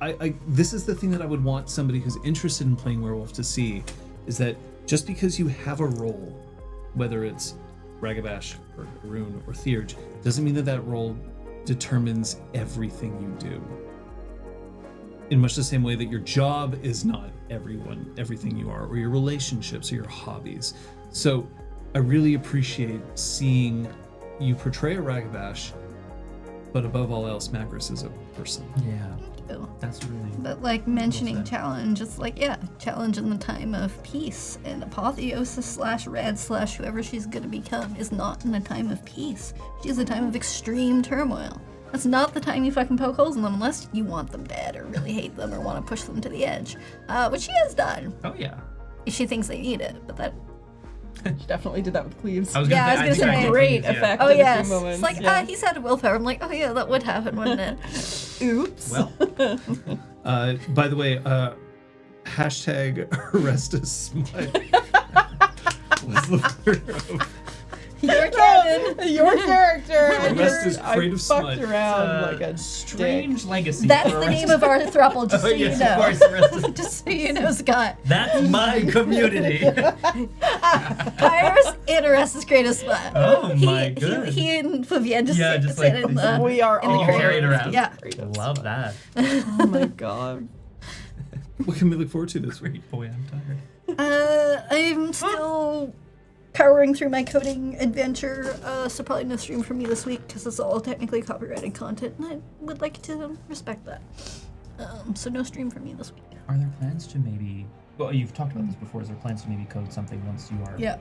[SPEAKER 3] I this is the thing that I would want somebody who's interested in playing werewolf to see, is that just because you have a role, whether it's Ragabash or Haroon or Theurge, doesn't mean that that role determines everything you do. In much the same way that your job is not everything you are, or your relationships or your hobbies. So I really appreciate seeing you portray a Ragabash, but above all else, Macros is a person.
[SPEAKER 1] Yeah. That's really.
[SPEAKER 2] But like mentioning challenge, it's like, challenge in the time of peace. And Apotheosis /Red/ whoever she's gonna become is not in a time of peace. She's a time of extreme turmoil. That's not the time you fucking poke holes in them unless you want them dead or really hate them or want to push them to the edge. Which she has done.
[SPEAKER 1] Oh yeah.
[SPEAKER 2] If she thinks they need it, but that.
[SPEAKER 7] She definitely did that with Cleaves.
[SPEAKER 1] I was gonna say,
[SPEAKER 7] great effect.
[SPEAKER 2] Oh
[SPEAKER 7] in a
[SPEAKER 2] yes.
[SPEAKER 7] few moments.
[SPEAKER 2] It's like, he's had a willpower. I'm like, oh yeah, that would happen, wouldn't it?
[SPEAKER 7] Oops.
[SPEAKER 1] Well.
[SPEAKER 3] By the way, hashtag #ArrestUsSmut was the word of
[SPEAKER 2] Your canon.
[SPEAKER 7] Your character.
[SPEAKER 3] Arrest is afraid of
[SPEAKER 7] fucked
[SPEAKER 3] smut.
[SPEAKER 7] around like a
[SPEAKER 1] strange
[SPEAKER 7] dick.
[SPEAKER 1] legacy.
[SPEAKER 2] That's
[SPEAKER 1] for
[SPEAKER 2] the
[SPEAKER 1] Arrest.
[SPEAKER 2] name of our throuple, just so you
[SPEAKER 1] yes,
[SPEAKER 2] know.
[SPEAKER 1] of course, Arrest is-
[SPEAKER 2] Just so you know, Scott.
[SPEAKER 1] That's my community.
[SPEAKER 2] Iris and Arrest is great as well.
[SPEAKER 1] Oh my god.
[SPEAKER 2] He and Vivienne just
[SPEAKER 1] Yeah,
[SPEAKER 2] sit,
[SPEAKER 1] just
[SPEAKER 2] sit
[SPEAKER 1] like-
[SPEAKER 2] in the.
[SPEAKER 7] We are
[SPEAKER 2] in the
[SPEAKER 7] all
[SPEAKER 2] crate.
[SPEAKER 1] Carry it around.
[SPEAKER 2] Yeah.
[SPEAKER 1] Love that.
[SPEAKER 7] Oh my god.
[SPEAKER 3] What can we look forward to this week?
[SPEAKER 1] Great boy, I'm tired.
[SPEAKER 2] I'm still powering through my coding adventure, so probably no stream from me this week because it's all technically copyrighted content, and I would like to respect that. So no stream from me this week.
[SPEAKER 1] Are there plans to maybe? Well, you've talked about this before. Is there plans to maybe code something once you are?
[SPEAKER 2] Yeah.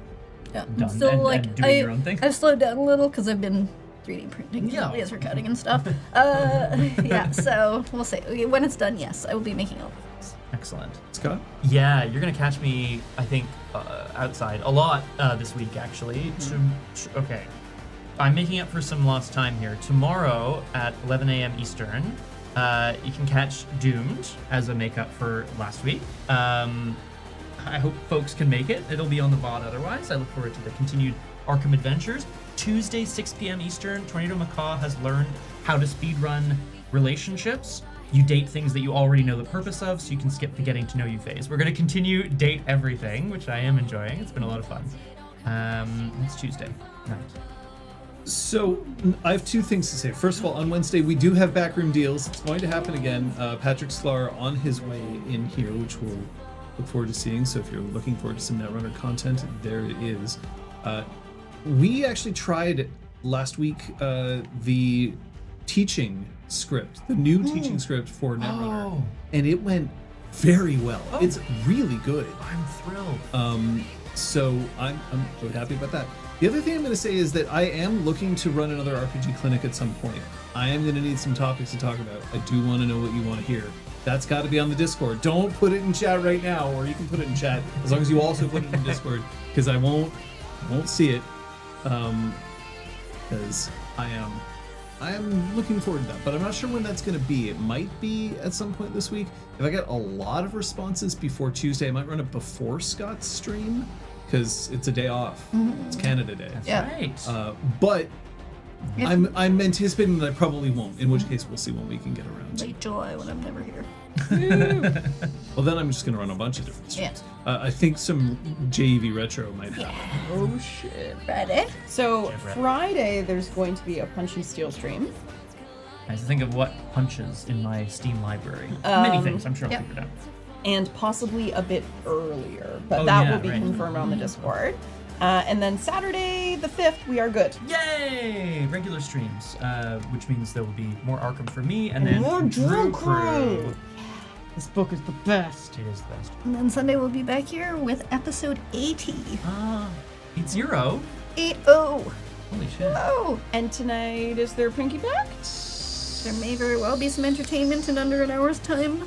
[SPEAKER 2] I'm
[SPEAKER 1] Done
[SPEAKER 2] still
[SPEAKER 1] and-
[SPEAKER 2] like
[SPEAKER 1] and doing your own thing?
[SPEAKER 2] I've slowed down a little because I've been 3D printing,
[SPEAKER 1] Yeah.
[SPEAKER 2] laser cutting and stuff. Yeah. So we'll see. When it's done, yes, I will be making all the things.
[SPEAKER 1] Excellent.
[SPEAKER 3] Scott?
[SPEAKER 1] Yeah, you're gonna catch me, I think, outside a lot this week, actually. Okay. I'm making up for some lost time here. Tomorrow at 11 a.m. Eastern, you can catch Doomed as a makeup for last week. I hope folks can make it. It'll be on the VOD otherwise. I look forward to the continued Arkham adventures. Tuesday, 6 p.m. Eastern, Tornado Macaw has learned how to speedrun relationships. You date things that you already know the purpose of, so you can skip the getting to know you phase. We're going to continue date everything, which I am enjoying. It's been a lot of fun. It's Tuesday night.
[SPEAKER 3] So I have two things to say. First of all, on Wednesday we do have backroom deals. It's going to happen again. Patrick Sklar on his way in here, which we'll look forward to seeing. So if you're looking forward to some Netrunner content, there it is. We actually tried last week the teaching script, the new teaching script for Netrunner, and it went very well.
[SPEAKER 1] Oh.
[SPEAKER 3] It's really good.
[SPEAKER 1] I'm thrilled.
[SPEAKER 3] So I'm really happy about that. The other thing I'm going to say is that I am looking to run another RPG clinic at some point. I am going to need some topics to talk about. I do want to know what you want to hear. That's got to be on the Discord. Don't put it in chat right now, or you can put it in chat as long as you also put it in Discord, because I won't see it. Because I am looking forward to that, but I'm not sure when that's going to be. It might be at some point this week. If I get a lot of responses before Tuesday, I might run it before Scott's stream, because it's a day off. It's Canada Day.
[SPEAKER 1] That's
[SPEAKER 2] Yeah.
[SPEAKER 1] right.
[SPEAKER 3] But I'm anticipating that I probably won't, in which case we'll see when we can get around.
[SPEAKER 2] Late July when I'm never here.
[SPEAKER 3] Well, then I'm just going to run a bunch of different streams.
[SPEAKER 2] Yeah.
[SPEAKER 3] I think some JV Retro might happen.
[SPEAKER 7] Oh shit.
[SPEAKER 2] Ready?
[SPEAKER 7] So
[SPEAKER 1] Yeah, Brett.
[SPEAKER 7] Friday there's going to be a Punchy Steel stream.
[SPEAKER 1] I have to think of what punches in my Steam library. Many things, I'm sure I'll
[SPEAKER 2] yep.
[SPEAKER 1] figure it out.
[SPEAKER 7] And possibly a bit earlier, but
[SPEAKER 1] Oh,
[SPEAKER 7] that
[SPEAKER 1] yeah,
[SPEAKER 7] will be
[SPEAKER 1] right.
[SPEAKER 7] confirmed on the Discord. And then Saturday the 5th, we are good.
[SPEAKER 1] Yay! Regular streams, which means there will be more Arkham for me, and then
[SPEAKER 7] more Drew Crew.
[SPEAKER 4] This book is the best.
[SPEAKER 1] It is the best.
[SPEAKER 2] And then Sunday we'll be back here with episode 80.
[SPEAKER 1] 80.
[SPEAKER 2] 80.
[SPEAKER 1] Holy shit.
[SPEAKER 2] Oh!
[SPEAKER 7] And tonight is their Pinky Pact.
[SPEAKER 2] There may very well be some entertainment in under an hour's time.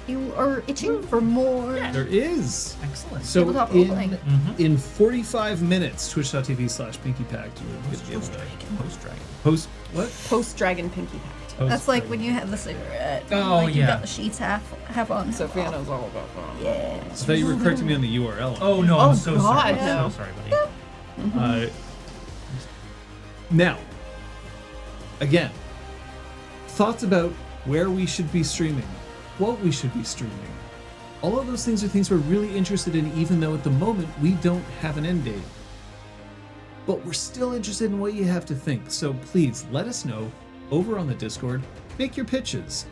[SPEAKER 2] You are itching for more.
[SPEAKER 3] There is.
[SPEAKER 1] Excellent.
[SPEAKER 3] So
[SPEAKER 2] Tabletop role-playing.
[SPEAKER 3] in 45 minutes, twitch.tv/PinkyPact, you will be able to
[SPEAKER 1] Post-Dragon.
[SPEAKER 3] post what?
[SPEAKER 7] Post Dragon Pinky Pact.
[SPEAKER 2] That's like when you have the cigarette.
[SPEAKER 1] Oh,
[SPEAKER 2] like you
[SPEAKER 1] yeah.
[SPEAKER 2] got the sheets half on.
[SPEAKER 7] Sophia knows all about that.
[SPEAKER 2] Yeah.
[SPEAKER 3] I thought you were correcting me on the URL.
[SPEAKER 1] Oh no, I'm
[SPEAKER 7] Oh,
[SPEAKER 1] so
[SPEAKER 7] God,
[SPEAKER 1] sorry.
[SPEAKER 7] no.
[SPEAKER 1] I'm so sorry, buddy.
[SPEAKER 3] Now, again, thoughts about where we should be streaming, what we should be streaming. All of those things are things we're really interested in, even though at the moment we don't have an end date. But we're still interested in what you have to think. So please let us know over on the Discord. Make your pitches,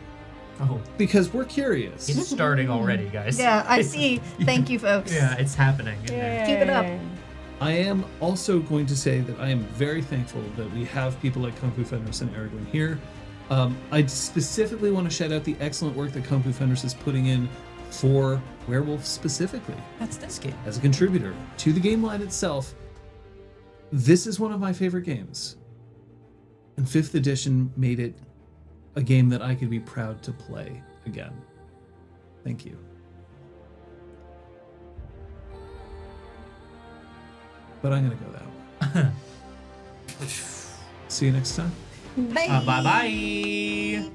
[SPEAKER 1] Oh,
[SPEAKER 3] because we're curious.
[SPEAKER 1] it's starting already, guys.
[SPEAKER 2] Yeah, I see. Thank you, folks.
[SPEAKER 1] Yeah, it's happening. in there.
[SPEAKER 2] Keep it up.
[SPEAKER 3] I am also going to say that I am very thankful that we have people like Kung Fu Fenris and Aragorn here. I specifically want to shout out the excellent work that Kung Fu Fenris is putting in for Werewolf specifically.
[SPEAKER 1] That's this game.
[SPEAKER 3] As a contributor to the game line itself, this is one of my favorite games. And 5th edition made it a game that I could be proud to play again. Thank you. But I'm going to go now. See you next time.
[SPEAKER 2] Bye.
[SPEAKER 1] Bye-bye.